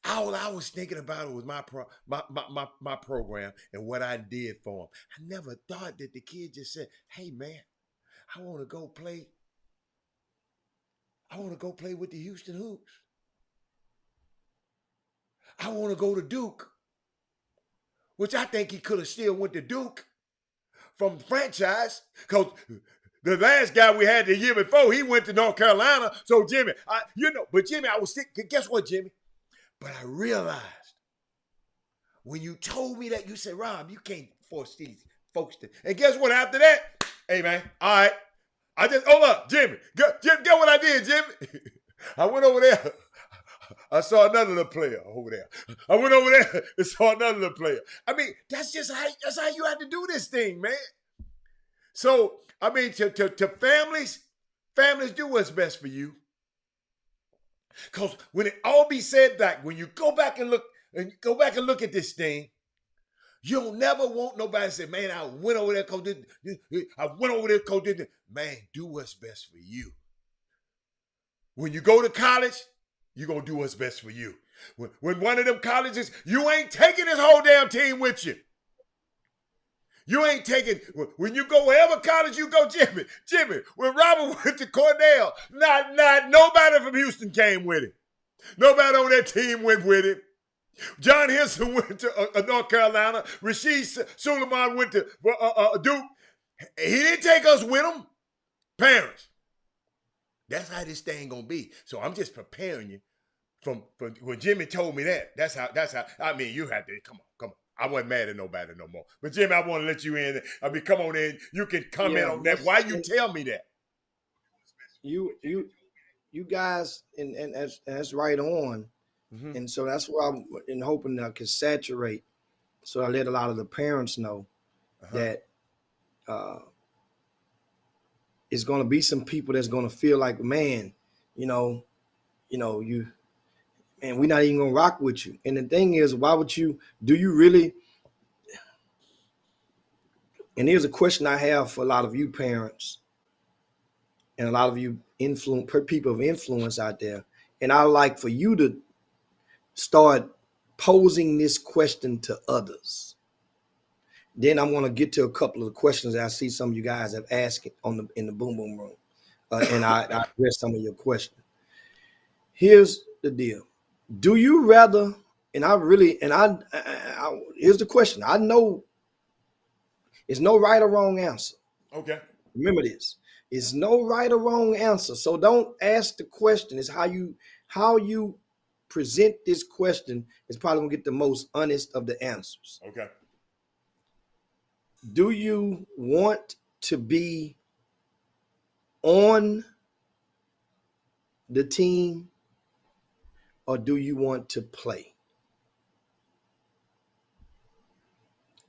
All I was thinking about was my program and what I did for them. I never thought that the kid just said, hey, man, I want to go play. I want to go play with the Houston Hoops. I want to go to Duke, which I think he could have still went to Duke from franchise, because the last guy we had the year before, he went to North Carolina. So Jimmy, but Jimmy, I was thinking, guess what, Jimmy? But I realized when you told me that, you said, Rob, you can't force these folks to. And guess what? After that, hey man, all right. Hold up, Jimmy. Get what I did, Jimmy. I went over there. I saw another little player over there. I went over there and saw another little player. I mean, that's how you have to do this thing, man. So, I mean, to families do what's best for you. Because when it all be said back, when you go back and look at this thing, you'll never want nobody to say, man, I went over there, coach. I went over there, coach. Man, do what's best for you. When you go to college, you're going to do what's best for you. When one of them colleges, you ain't taking this whole damn team with you. You ain't taking, when you go wherever college you go, Jimmy, when Robert went to Cornell, not nobody from Houston came with him. Nobody on that team went with him. John Henson went to North Carolina. Rashid Suleiman went to Duke. He didn't take us with him. Parents. That's how this thing gonna be. So I'm just preparing you from when Jimmy told me that. That's how. I mean, you have to come on. I wasn't mad at nobody no more. But Jimmy, I want to let you in. I mean, come on in. You can comment on that. Why you tell me that? You guys, and that's right on. Mm-hmm. And so that's why I'm hoping I can saturate. So I let a lot of the parents know that it's going to be some people that's going to feel like, man, we're not even going to rock with you. And the thing is, do you really? And here's a question I have for a lot of you parents and a lot of you people of influence out there. And I like for you to start posing this question to others. Then I want to get to a couple of the questions that I see some of you guys have asked in the Boom Boom Room, and I address some of your questions. Here's the deal: do you rather? And here's the question. I know it's no right or wrong answer. Okay. Remember this: it's no right or wrong answer. So don't ask the question. It's how you present this question is probably gonna get the most honest of the answers. Okay. Do you want to be on the team or do you want to play?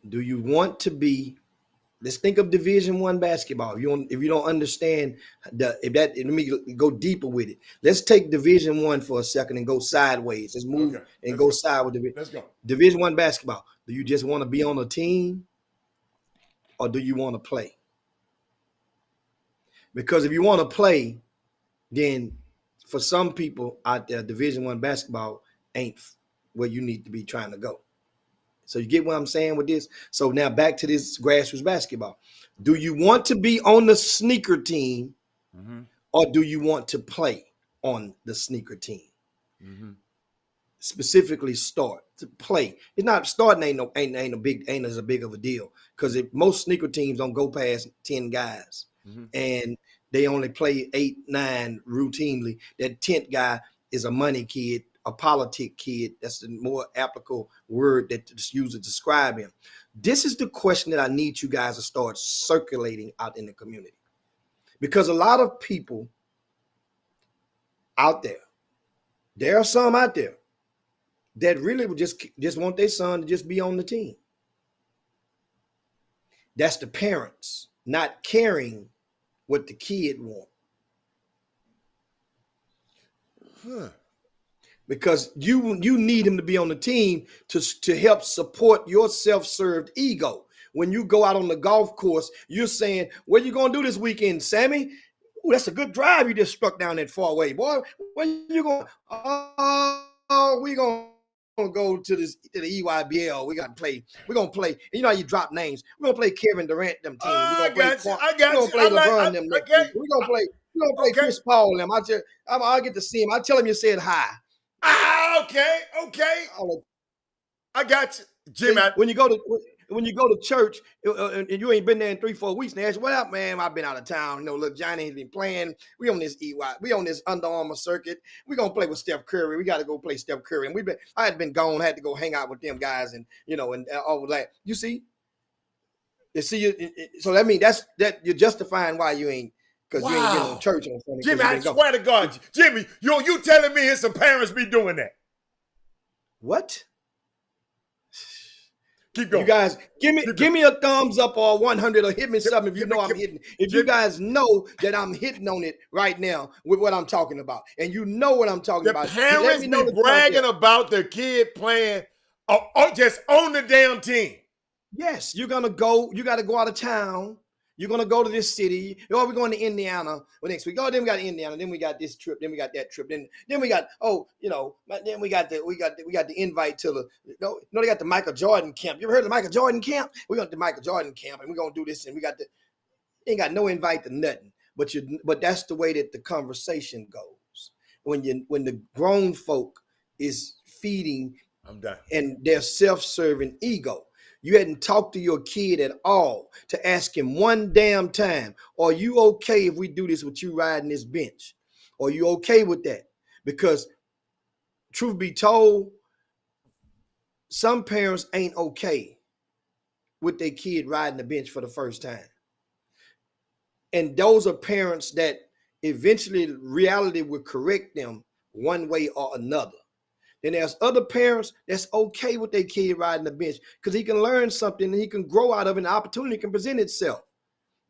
Do you want to be? Let's think of Division I basketball. If you don't understand let me go deeper with it. Let's take Division I for a second and go sideways. Let's move and go sideways. Let's go. Division I basketball. Do you just want to be on a team or do you want to play? Because if you want to play, then for some people out there, Division I basketball ain't where you need to be trying to go. So you get what I'm saying with this? So now back to this grassroots basketball. Do you want to be on the sneaker team or do you want to play on the sneaker team? Specifically start to play. It's not starting ain't as big of a deal because most sneaker teams don't go past 10 guys and they only play 8, 9 routinely. That 10th guy is a money kid, a politic kid. That's the more applicable word that's used to describe him. This is the question that I need you guys to start circulating out in the community, because a lot of people out there are some out there that really would just want their son to just be on the team. That's the parents not caring what the kid want. Because you need him to be on the team to help support your self-served ego. When you go out on the golf course, you're saying, what are you going to do this weekend, Sammy? Ooh, that's a good drive you just struck down that far away, boy. Where you going? Oh, we going to go to the EYBL. We're going to play. You know how you drop names. We're going to play Kevin Durant, them team. We're going to play LeBron, them. We're going to play Chris Paul, them. I'll get to see him. I'll tell him you said hi. Okay. I got you, Jimmy. When you go to church and you ain't been there in 3-4 weeks, and ask, what up, man? I've been out of town. You know, look, Johnny ain't been playing. We on this we on this Under Armour circuit. We gonna play with Steph Curry. We got to go play Steph Curry. And I had been gone, had to go hang out with them guys, and and all that. You see, so that means that you're justifying why you ain't. Because you ain't getting to church on Sunday. Jimmy, I swear to God, Jimmy, you telling me some parents be doing that? What? Keep going. You guys, give me a thumbs up or 100 or hit me something if you know I'm hitting. If you guys know that I'm hitting on it right now with what I'm talking about, and you know what I'm talking about. Parents be bragging about their kid playing just on the damn team. Yes, you got to go out of town. You're going to go to this city. We're going to Indiana next week. Oh, then we got Indiana. Then we got this trip. Then we got that trip. Then we got, then we got the invite to they got the Michael Jordan camp. You ever heard of the Michael Jordan camp? We're going to the Michael Jordan camp and we're going to do this. And ain't got no invite to nothing. But that's the way that the conversation goes. When the grown folk is feeding I'm done. And their self-serving ego. You hadn't talked to your kid at all to ask him one damn time, are you okay if we do this with you riding this bench? Are you okay with that? Because truth be told, some parents ain't okay with their kid riding the bench for the first time. And those are parents that eventually reality will correct them one way or another. Then there's other parents that's okay with their kid riding the bench because he can learn something and he can grow out of it and the opportunity can present itself.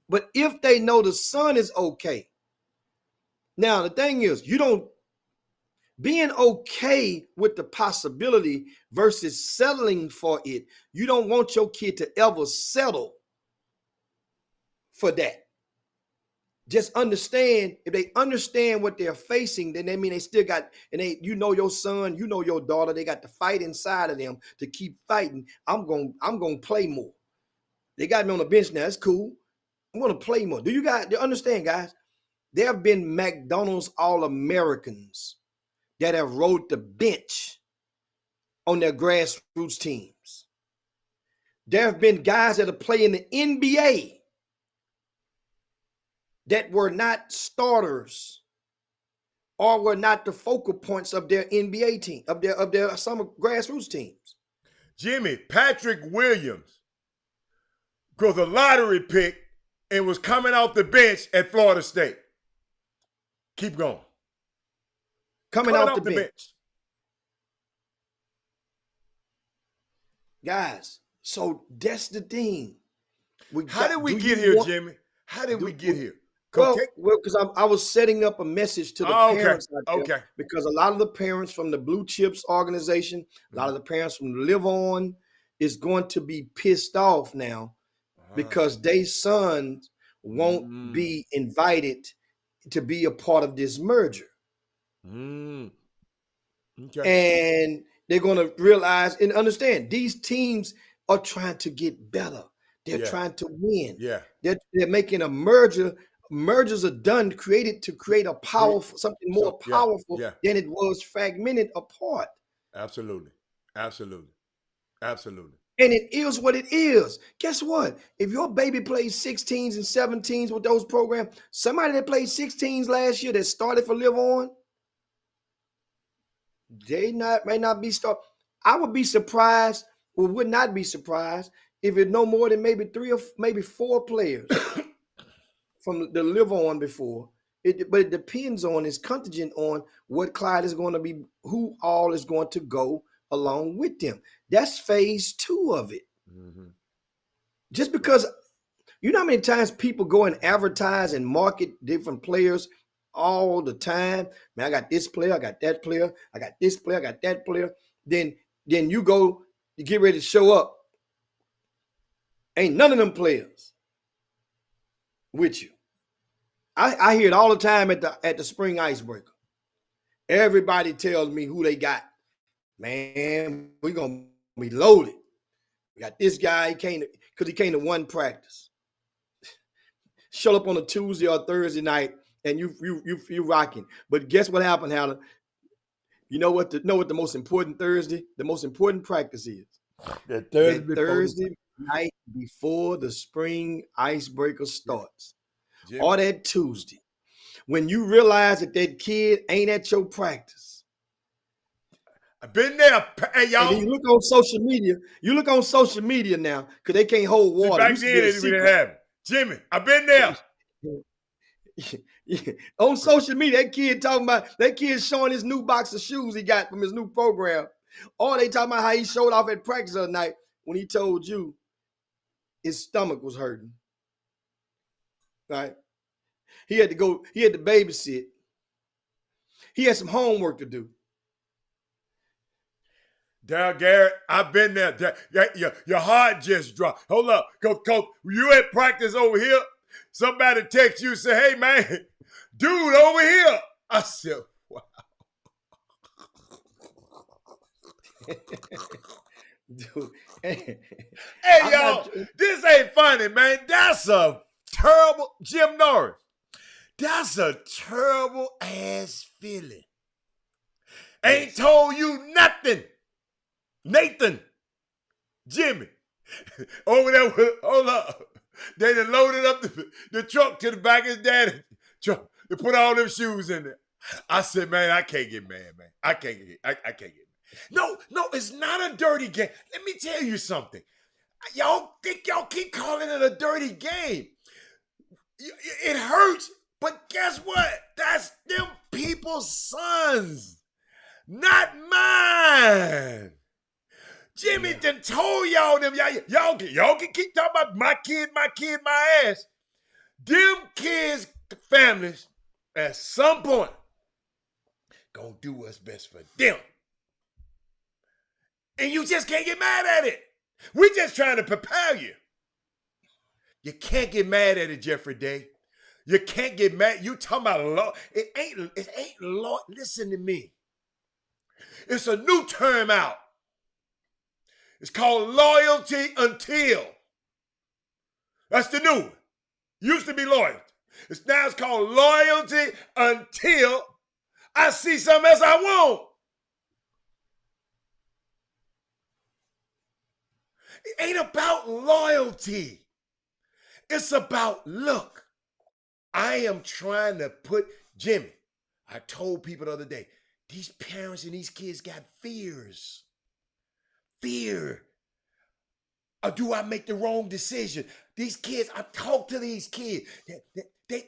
But if they know the son is okay, now the thing is, being okay with the possibility versus settling for it, you don't want your kid to ever settle for that. Just understand, if they understand what they're facing, then they mean they still got, and your son, your daughter, they got to fight inside of them to keep fighting. I'm going to play more. They got me on the bench now. It's cool. I'm going to play more. Do you understand, guys? There have been McDonald's All-Americans that have rode the bench on their grassroots teams. There have been guys that are playing the NBA that were not starters or were not the focal points of their NBA team, of their summer grassroots teams. Jimmy, Patrick Williams was a lottery pick and was coming off the bench at Florida State. Keep going. Coming off the bench. Guys, so that's the thing. How did we get here, Jimmy? How did we get here? Well, because I was setting up a message to the parents out there, because a lot of the parents from the Blue Chips organization, a lot of the parents from Live On is going to be pissed off now because their sons won't be invited to be a part of this merger. Okay. And they're going to realize and understand these teams are trying to get better. They're trying to win. Yeah. They're making a merger. Mergers are done, created to create a powerful, something more powerful than it was fragmented apart. Absolutely. Absolutely. Absolutely. And it is what it is. Guess what? If your baby plays 16s and 17s with those programs, somebody that played 16s last year that started for Live On, they may not be start. I would be surprised, or would not be surprised, if it no more than maybe 3 or maybe 4 players from the Live On before. But it depends on, it's contingent on what Clyde is going to be, who all is going to go along with them. That's phase 2 of it. Mm-hmm. Just because, you know how many times people go and advertise and market different players all the time? Man, I got this player, I got that player, I got this player, I got that player. Then you go, you get ready to show up. Ain't none of them players with you. I hear it all the time at the spring icebreaker. Everybody tells me who they got. Man, we're gonna be loaded. We got this guy, he came to one practice. Show up on a Tuesday or Thursday night, and you rocking. But guess what happened, Hannah? You know what the most important Thursday, the most important practice is? That Thursday night before the spring icebreaker starts. Jimmy. Or that Tuesday. When you realize that kid ain't at your practice. I've been there. Hey, y'all. And you look on social media now, because they can't hold water. Back then, we didn't have it. Jimmy, I've been there. On social media, that kid showing his new box of shoes he got from his new program. Or they talking about how he showed off at practice the other night when he told you his stomach was hurting. Right? He had to babysit. He had some homework to do. Darryl Garrett, I've been there. Your heart just dropped. Hold up. Coach, you at practice over here, somebody text you and say, hey, man, dude over here. I said, wow. Dude. Hey, y'all, this ain't funny, man. That's a terrible, Jim Norris, that's a terrible ass feeling. Ain't told you nothing. Nathan, Jimmy, over there, hold up. They done loaded up the truck to the back of his daddy's truck to put all them shoes in there. I said, man, I can't get mad, man. I can't get mad. No, it's not a dirty game. Let me tell you something. Y'all think y'all keep calling it a dirty game. It hurts, but guess what? That's them people's sons, not mine. Jimmy done told y'all them. Y'all can keep talking about my kid, my ass. Them kids, families, at some point, gonna do what's best for them. And you just can't get mad at it. We just trying to prepare you. You can't get mad at it, Jeffrey Day. You can't get mad. You talking about law. It ain't law. Listen to me. It's a new term out. It's called loyalty until. That's the new one. Used to be loyalty. Now it's called loyalty until I see something else I want. It ain't about loyalty. It's about, look, I am trying to put, Jimmy, I told people the other day, these parents and these kids got fears. Fear. Or do I make the wrong decision? These kids, I talk to these kids. They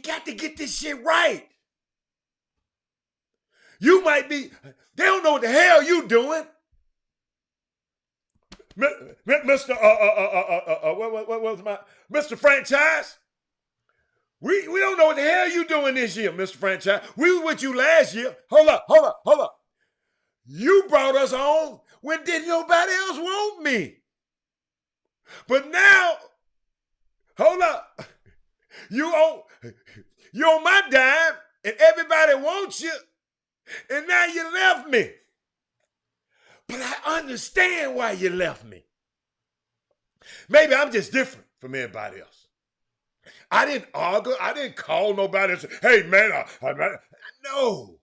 got to get this shit right. You might be, they don't know what the hell you doing. Mr. What was my Mr. Franchise? We don't know what the hell you doing this year, Mr. Franchise. We were with you last year. Hold up. You brought us on when didn't nobody else want me. But now, hold up. You on my dime and everybody wants you. And now you left me. But I understand why you left me. Maybe I'm just different from everybody else. I didn't argue. I didn't call nobody and say, hey, man, no.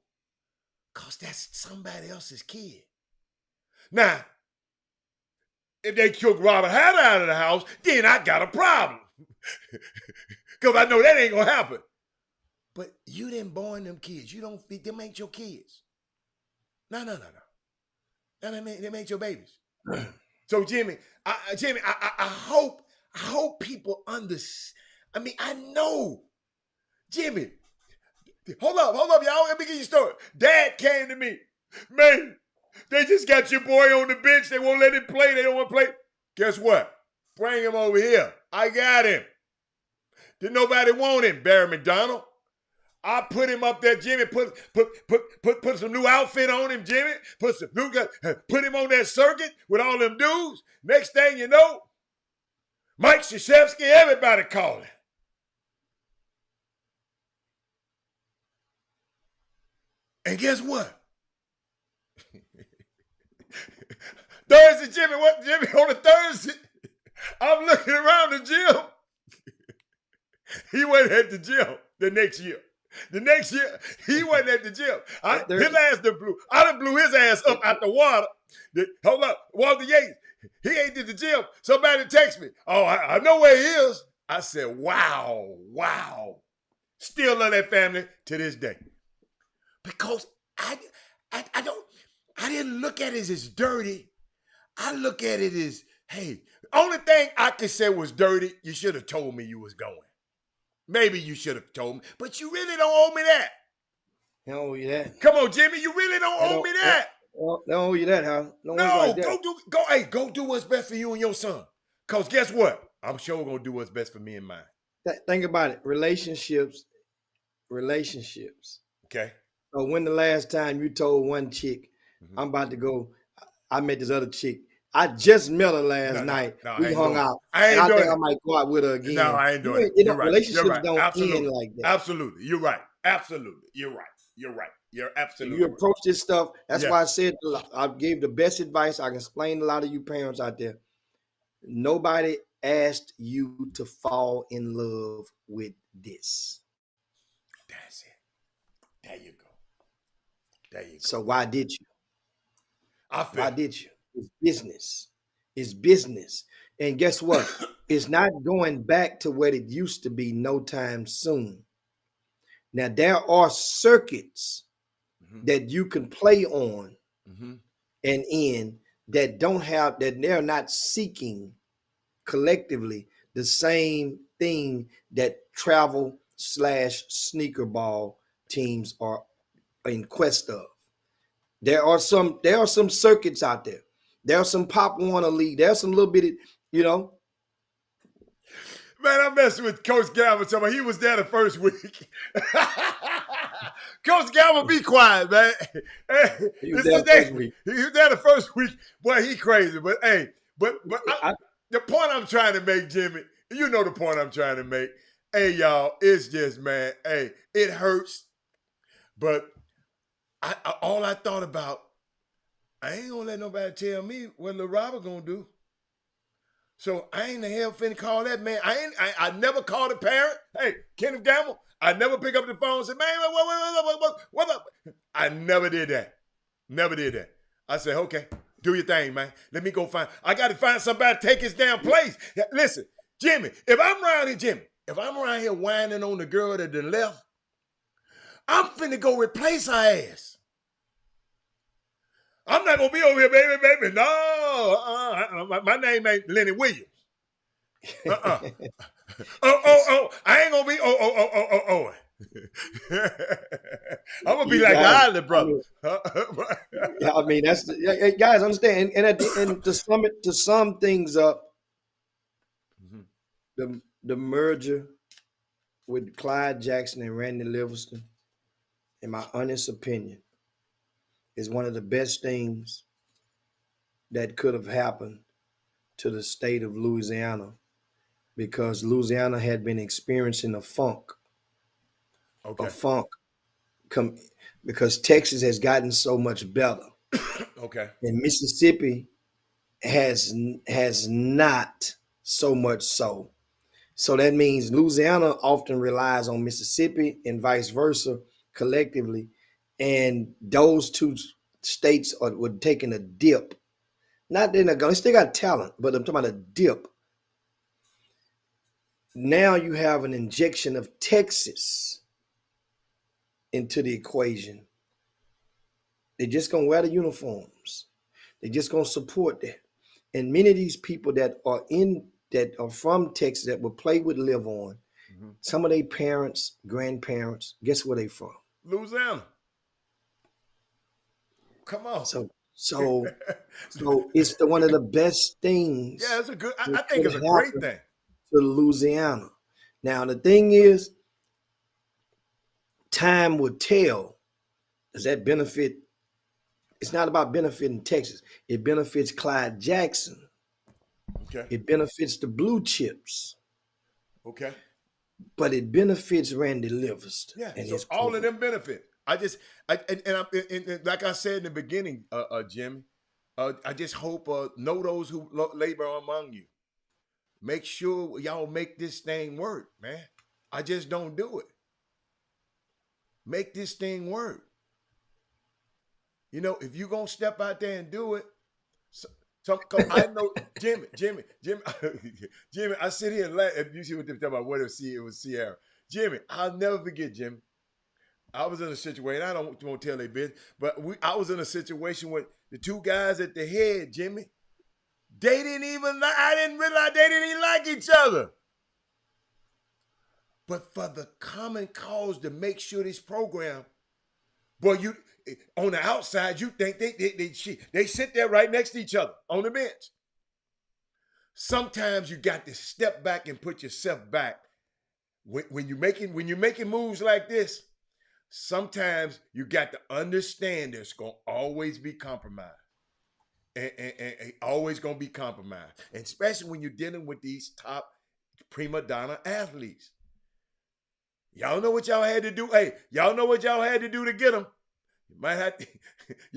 Because that's somebody else's kid. Now, if they took Robert Hatter out of the house, then I got a problem. Because I know that ain't going to happen. But you didn't born them kids. You don't feed them, ain't your kids. No. Them ain't your babies. So Jimmy, I hope people understand. I mean, I know. Jimmy, hold up, y'all. Let me give you a story. Dad came to me. Man, they just got your boy on the bench. They won't let him play. They don't want to play. Guess what? Bring him over here. I got him. Did nobody want him, Barry McDonald? I put him up there, Jimmy. Put some new outfit on him, Jimmy. Put him on that circuit with all them dudes. Next thing you know, Mike Krzyzewski, everybody calling. And guess what? Thursday, Jimmy, on a Thursday, I'm looking around the gym. He went at the gym the next year. The next year, he wasn't at the gym. His ass done blew. I done blew his ass up out the water. Hold up. Walter Yates, he ain't at the gym. Somebody text me. Oh, I know where he is. I said, wow. Still love that family to this day. Because I didn't look at it as dirty. I look at it as, hey, only thing I could say was dirty, you should have told me you was going. Maybe you should have told me, but you really don't owe me that. They don't owe you that. Come on, Jimmy, you really don't owe me that. They don't owe you that, huh? No, go do what's best for you and your son. Cause guess what? I'm sure we're gonna do what's best for me and mine. Think about it. Relationships. Okay. So when the last time you told one chick, I'm about to go, I met this other chick. I just met her last night. We hung out. I think I might go out with her again. No, I ain't doing it. You're right. Relationships don't end like that. Absolutely. You're right. Absolutely. You're right. You're absolutely You approach this stuff. That's why I said I gave the best advice. I can explain to a lot of you parents out there. Nobody asked you to fall in love with this. That's it. There you go. So why did you? Why did you? It's business. And guess what? It's not going back to what it used to be no time soon. Now, there are circuits that you can play on and in that they're not seeking collectively the same thing that travel/sneaker ball teams are in quest of. There are some circuits out there. There's some Pop Warner League. There's some little bitty, Man, I'm messing with Coach Galvin. He was there the first week. Coach Galvin, be quiet, man. Hey, he was there the first week. Boy, he crazy. But hey, the point I'm trying to make, Jimmy, you know the point I'm trying to make. Hey, y'all, it's just, man, hey, it hurts. But all I thought about, I ain't gonna let nobody tell me what Lil Robert gonna do. So I ain't the hell finna call that man. I never called a parent. Hey, Kenneth Gamble, I never pick up the phone and say, man, what up? I never did that. Never did that. I said, okay, do your thing, man. Let me go I got to find somebody to take his damn place. Listen, Jimmy, if I'm around here whining on the girl that done left, I'm finna go replace her ass. I'm not gonna be over here, baby. No, my name ain't Lenny Williams. I ain't gonna be I'm gonna be like the Island Brothers. Yeah, I mean that's guys understand. And to sum things up, the merger with Clyde Jackson and Randy Livingston, in my honest opinion, is one of the best things that could have happened to the state of Louisiana, because Louisiana had been experiencing a funk because Texas has gotten so much better, Okay. and Mississippi has not so much so. So that means Louisiana often relies on Mississippi and vice versa collectively, and those two states were taking a dip. Not they're not going. They still got talent, but I'm talking about a dip. Now you have an injection of Texas into the equation. They're just gonna wear the uniforms. They're just gonna support that. And many of these people that are from Texas that will play with Live On, some of their parents, grandparents, guess where they from? Louisiana. Come on. So it's one of the best things. Yeah, it's a good. I think it's a great thing. To Louisiana. Now the thing is, time will tell. Does that benefit? It's not about benefiting Texas. It benefits Clyde Jackson. Okay. It benefits the blue chips. Okay. But it benefits Randy Livingston. Yeah. And So his all of program. them benefit. And like I said in the beginning, Jimmy, I just hope know those who labor among you. Make sure y'all make this thing work, man. I just don't do it. Make this thing work. You know, if you're going to step out there and do it, I know, Jimmy, Jimmy, I sit here and laugh. If you see what they're talking about, what it was Sierra. Jimmy, I'll never forget, Jimmy. I was in a situation, I don't want to tell their business, but I was in a situation with the two guys at the head, Jimmy. I didn't realize they didn't even like each other. But for the common cause to make sure this program, boy, you on the outside, you think they sit there right next to each other on the bench. Sometimes you got to step back and put yourself back. When you're making moves like this, sometimes you got to understand there's gonna always be compromise. And always gonna be compromised. And especially when you're dealing with these top prima donna athletes. Y'all know what y'all had to do. Hey, y'all know what y'all had to do to get them. You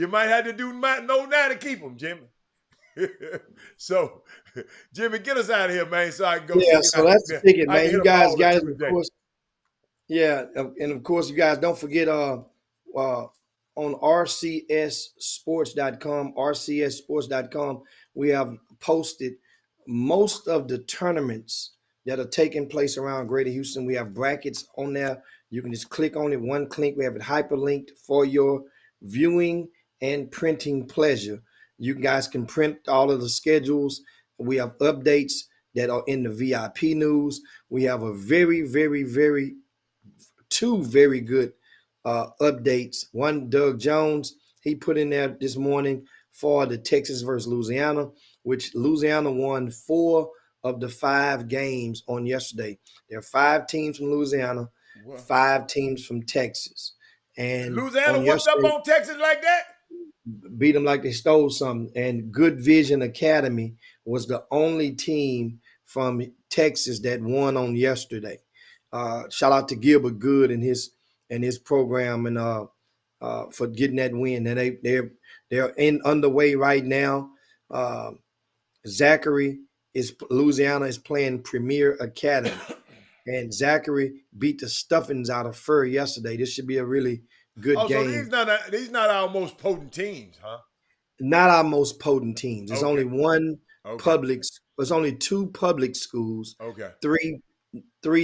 might have to do know now to keep them, Jimmy. So, Jimmy, get us out of here, man, so I can go. Yeah, so that's the ticket, man. You guys got it, of course. Yeah, and of course, you guys don't forget on rcsports.com, we have posted most of the tournaments that are taking place around Greater Houston. We have brackets on there. You can just click on it, one click. We have it hyperlinked for your viewing and printing pleasure. You guys can print all of the schedules. We have updates that are in the VIP news. We have a two very good updates. One, Doug Jones, he put in there this morning for the Texas versus Louisiana, which Louisiana won 4 of the 5 games on yesterday. There are 5 teams from Louisiana, 5 teams from Texas. And Louisiana whooped up on Texas like that? Beat them like they stole something. And Good Vision Academy was the only team from Texas that won on yesterday. Shout out to Gilbert Good and his program and for getting that win. And they're underway right now. Louisiana is playing Premier Academy, and Zachary beat the stuffings out of Fur yesterday. This should be a really good game. So these not our most potent teams, huh? Not our most potent teams. There's only one Okay. There's only 2 public schools. Okay. 3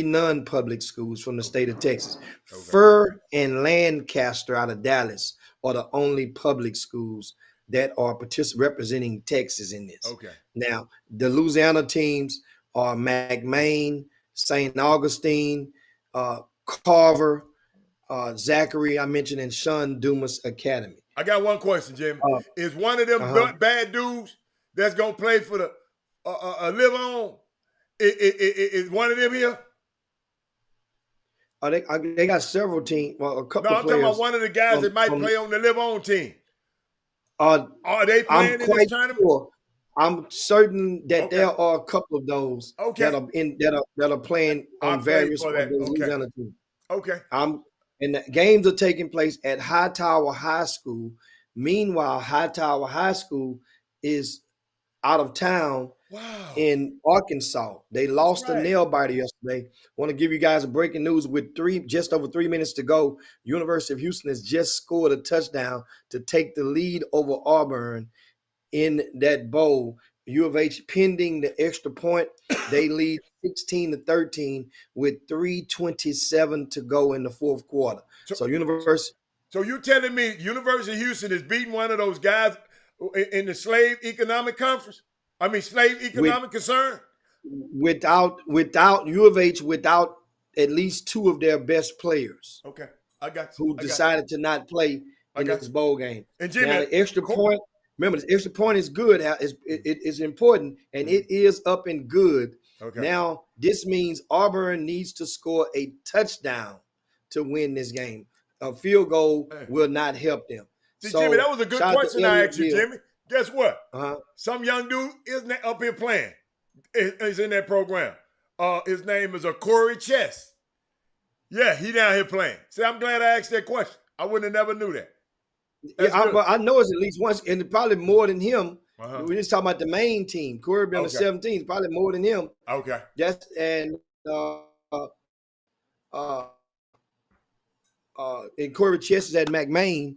non-public schools from the state of Texas. Okay. Fur and Lancaster out of Dallas are the only public schools that are representing Texas in this. Okay. Now, the Louisiana teams are McMain, St. Augustine, Carver, Zachary, I mentioned, and Sean Dumas Academy. I got one question, Jimmy. Is one of them bad dudes that's going to play for the Live On, is one of them here? They got several teams. Well, a couple of players. No, I'm talking about one of the guys that might play on the Live On team. Are they playing in this tournament? Sure. I'm certain that there are a couple of those that are playing on various Louisiana teams. Okay. And the games are taking place at Hightower High School. Meanwhile, Hightower High School is out of town Wow. in Arkansas. They lost a right. nail biter yesterday. Want to give you guys a breaking news with just over 3 minutes to go. University of Houston has just scored a touchdown to take the lead over Auburn in that bowl. U of H pending the extra point. They lead 16-13 with 3:27 to go in the fourth quarter. So University. So you telling me University of Houston is beating one of those guys in the slave economic conference? I mean, slave economic concern? Without U of H, without at least two of their best players. Okay, I got you. Who decided to not play in this bowl game. And Jimmy, now, the extra point, remember, the extra point is good. It's important, and it is up and good. Okay. Now, this means Auburn needs to score a touchdown to win this game. A field goal will not help them. See, So, Jimmy, that was a good question I asked you, Jimmy. Guess what? Uh-huh. Some young dude isn't up here playing. Is in that program. His name is Corey Chess. Yeah, he down here playing. See, I'm glad I asked that question. I wouldn't have never knew that. I know it's at least once, and probably more than him. We're just talking about the main team. Corey be on the 17th, probably more than him. Okay. That's and Corey Chess is at McMain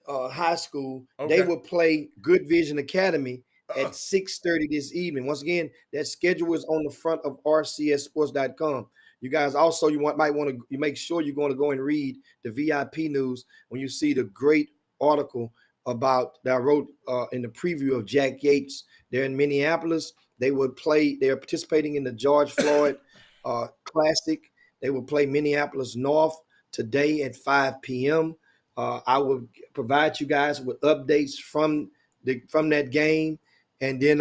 High School. Okay. They will play Good Vision Academy at 6:30 this evening. Once again, that schedule is on the front of rcsports.com. You guys also might want to make sure you're going to go and read the VIP news when you see the great article about that I wrote in the preview of Jack Yates. They're in Minneapolis. They are participating in the George Floyd Classic. They will play Minneapolis North today at 5 p.m. I will provide you guys with updates from that game. And then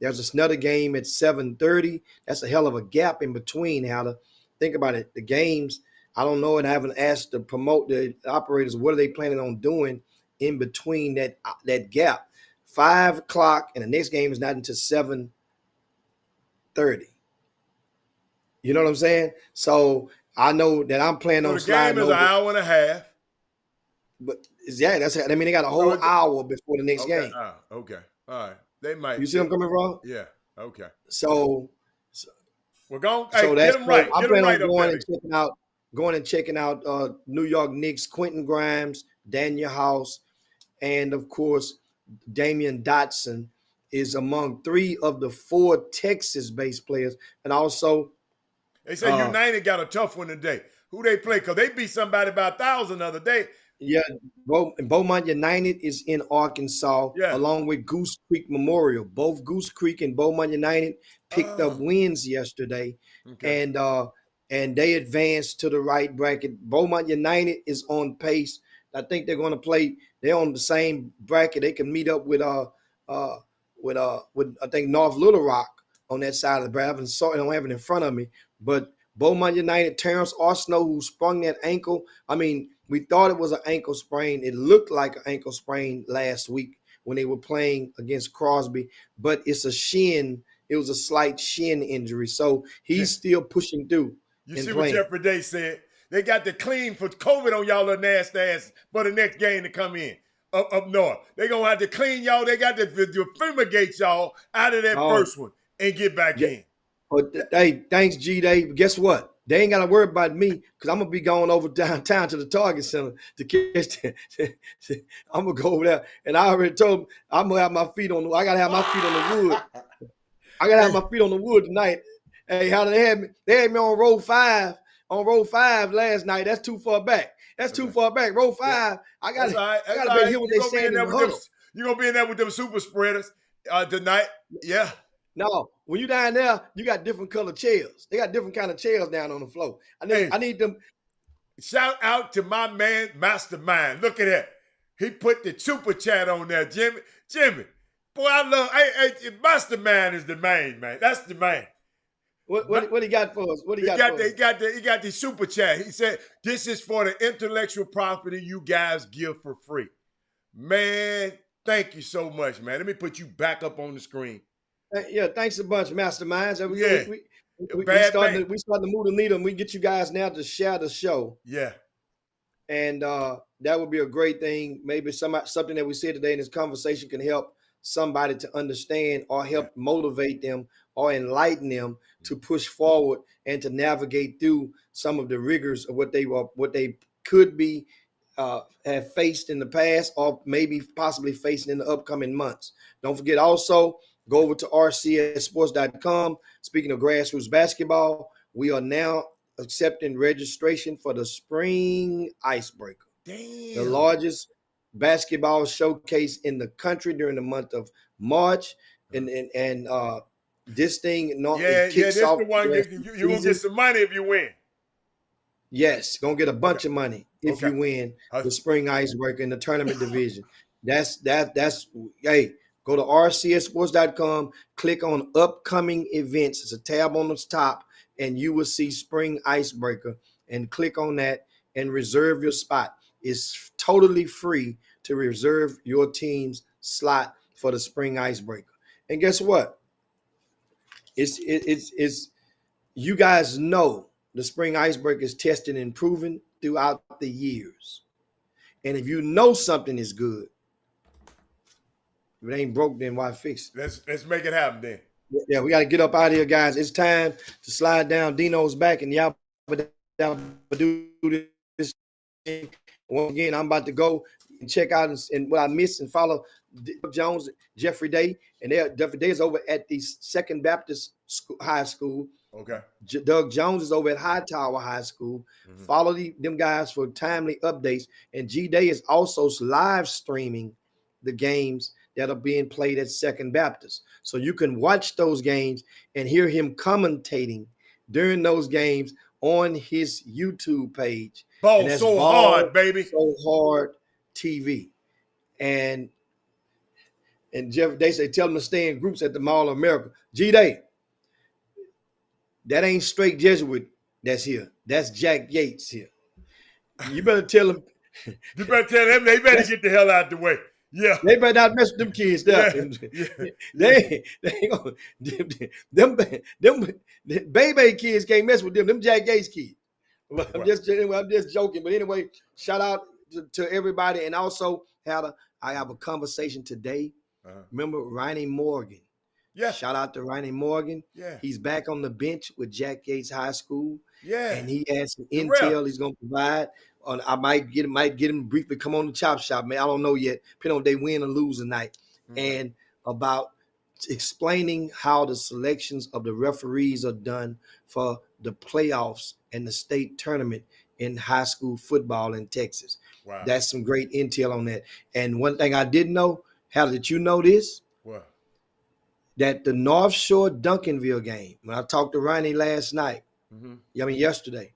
there's another game at 7:30. That's a hell of a gap in between, Howler. Think about it. The games, I don't know, and I haven't asked to promote the operators, what are they planning on doing in between that gap? 5 o'clock, and the next game is not until 7:30. You know what I'm saying? So I know that I'm planning on sliding over. The game is an hour and a half. But they got a whole hour before the next game. Okay. All right. They might. You see them coming from? Yeah. Okay. So we're going. So get them right. I'm planning on going and checking out New York Knicks, Quentin Grimes, Daniel House, and of course Damian Dotson is among 3 of the 4 Texas-based players, and also they say United got a tough one today. Who they play? Because they beat somebody by 1,000 the other day. Yeah, Beaumont United is in Arkansas, along with Goose Creek Memorial. Both Goose Creek and Beaumont United picked up wins yesterday, and they advanced to the right bracket. Beaumont United is on pace. I think they're going to play. They're on the same bracket. They can meet up with I think North Little Rock on that side of the bracket. I don't have it in front of me, but Beaumont United, Terrence Arsenault, who sprung that ankle. I mean, we thought it was an ankle sprain. It looked like an ankle sprain last week when they were playing against Crosby, but it's a shin. It was a slight shin injury. So he's still pushing through. You see what Jeffrey Day said? They got to clean for COVID on y'all little nasty ass for the next game to come in up north. They're going to have to clean y'all. They got to fumigate y'all out of that first one and get back in. But hey, thanks, G-Day. Guess what? They ain't got to worry about me because I'm going to be going over downtown to the Target Center to catch them. I'm going to go over there. And I already told them I'm going to have my feet on I got to have my feet on the wood. I got to have my feet on the wood tonight. Hey, how they had me? They had me on row 5. On row 5 last night. That's too far back. Too far back. Row 5. I got to be here what they saying in the huddle. You're going to be in there with them super spreaders tonight. Yeah. No, when you down there, you got different color chairs. They got different kind of chairs down on the floor. I need them. Shout out to my man, Mastermind. Look at that. He put the super chat on there, Jimmy. Boy, I love. Hey, Mastermind is the main man. That's the man. What he got for us? What he got for us? He got the super chat. He said, "This is for the intellectual property you guys give for free." Man, thank you so much, man. Let me put you back up on the screen. Yeah, thanks a bunch, Masterminds. We starting to move the needle, and we get you guys now to share the show. Yeah. And that would be a great thing. Maybe something that we said today in this conversation can help somebody to understand or help motivate them or enlighten them to push forward and to navigate through some of the rigors of what they could be have faced in the past or maybe possibly facing in the upcoming months. Don't forget also, go over to rcsports.com. Speaking of grassroots basketball, we are now accepting registration for the Spring Icebreaker, the largest basketball showcase in the country during the month of March. And this thing, this off the one you're gonna get some money if you win. Yes, gonna get a bunch of money if you win the Spring Icebreaker in the tournament division. That's hey, go to rcsports.com, click on upcoming events. It's a tab on the top, and you will see Spring Icebreaker, and click on that and reserve your spot. It's totally free to reserve your team's slot for the Spring Icebreaker. And guess what? It's you guys know the Spring Icebreaker is tested and proven throughout the years. And if you know something is good, if it ain't broke, then why fix it? Let's make it happen then. Yeah, we got to get up out of here, guys. It's time to slide down Dino's back and y'all do this thing. Once again, I'm about to go and check out and what I missed and follow Jones, Jeffrey Day, and Jeffrey Day is over at the Second Baptist High School. Okay. Doug Jones is over at Hightower High School. Mm-hmm. Follow them guys for timely updates. And G Day is also live streaming the games that are being played at Second Baptist. So you can watch those games and hear him commentating during those games on his YouTube page. Ball so hard, baby. So hard TV. And Jeff, they say, tell them to stay in groups at the Mall of America. G-Day, that ain't straight Jesuit that's here. That's Jack Yates here. You better tell them. You better tell them they better get the hell out the way. Yeah, they better not mess with them kids. They them baby kids can't mess with them. Them Jack Yates kids. I'm just joking. But anyway, shout out to everybody. And also I have a conversation today. Remember Ronnie Morgan? Yeah. Shout out to Ronnie Morgan. Yeah. He's back on the bench with Jack Yates High School. Yeah. And he has some intel he's gonna provide. I might get him briefly come on the chop shop, man. I don't know yet, depending on if they win or lose tonight. Mm-hmm. And about explaining how the selections of the referees are done for the playoffs and the state tournament in high school football in Texas. Wow. That's some great intel on that. And one thing I didn't know, how did you know this? What? That the North Shore Duncanville game, when I talked to Ronnie last night, yesterday,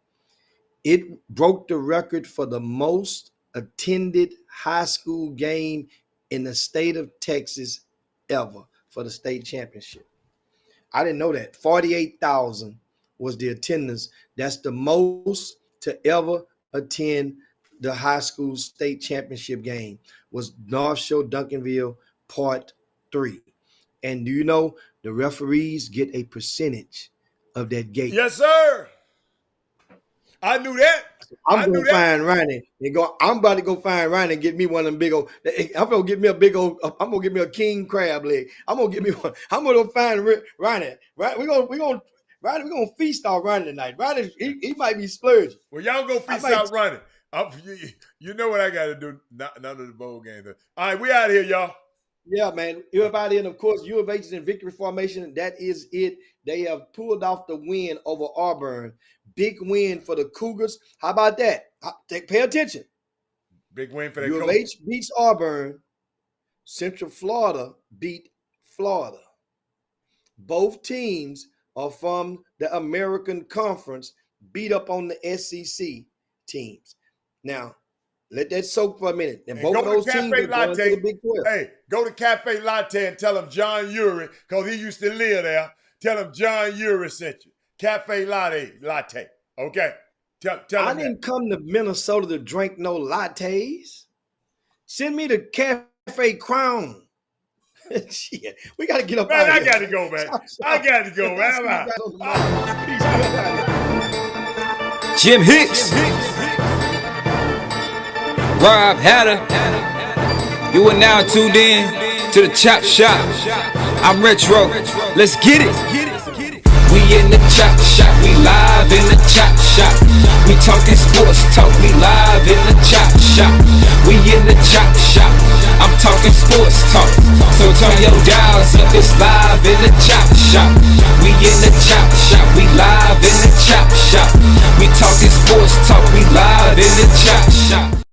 it broke the record for the most attended high school game in the state of Texas ever for the state championship. I didn't know that. 48,000 was the attendance. That's the most to ever attend the high school state championship game, was North Shore Duncanville Part 3. And do you know the referees get a percentage of that gate? Yes, sir. I knew that. I'm gonna find Ronnie and go. I'm about to go find Ronnie and get me one of them big old. I'm gonna get me a king crab leg. I'm gonna get me one. I'm gonna find Ronnie. Right, we're gonna feast on Ronnie tonight. Ronnie, he might be splurging. Well, y'all go feast out Ronnie. You know what I got to do? None of the bowl games. All right, we out of here, y'all. Yeah, man. Everybody, and of course, U of H is in victory formation. That is it. They have pulled off the win over Auburn. Big win for the Cougars. How about that? Pay attention. Big win for the U of H beats Auburn. Central Florida beat Florida. Both teams are from the American Conference, beat up on the SEC teams. Now, let that soak for a minute. And both of those teams are going to the Big 12. Hey, go to Cafe Latte and tell him John Urie, because he used to live there. Tell him John Urie sent you. Cafe Latte. Okay? Tell him I didn't come to Minnesota to drink no lattes. Send me the Cafe Crown. Shit, we got to get up out of here. I got to go, man. I got to go, man. Jim Hicks. Rob Hatter. You are now tuned in to the Chop Shop. I'm Retro. Let's get it. We in the Chop Shop. We live in the Chop Shop. We talking sports talk. We live in the Chop Shop. We in the Chop Shop. I'm talking sports talk. So turn your dials up. It's live in the Chop Shop. We in the Chop Shop. We live in the Chop Shop. We talking sports talk. We live in the Chop Shop.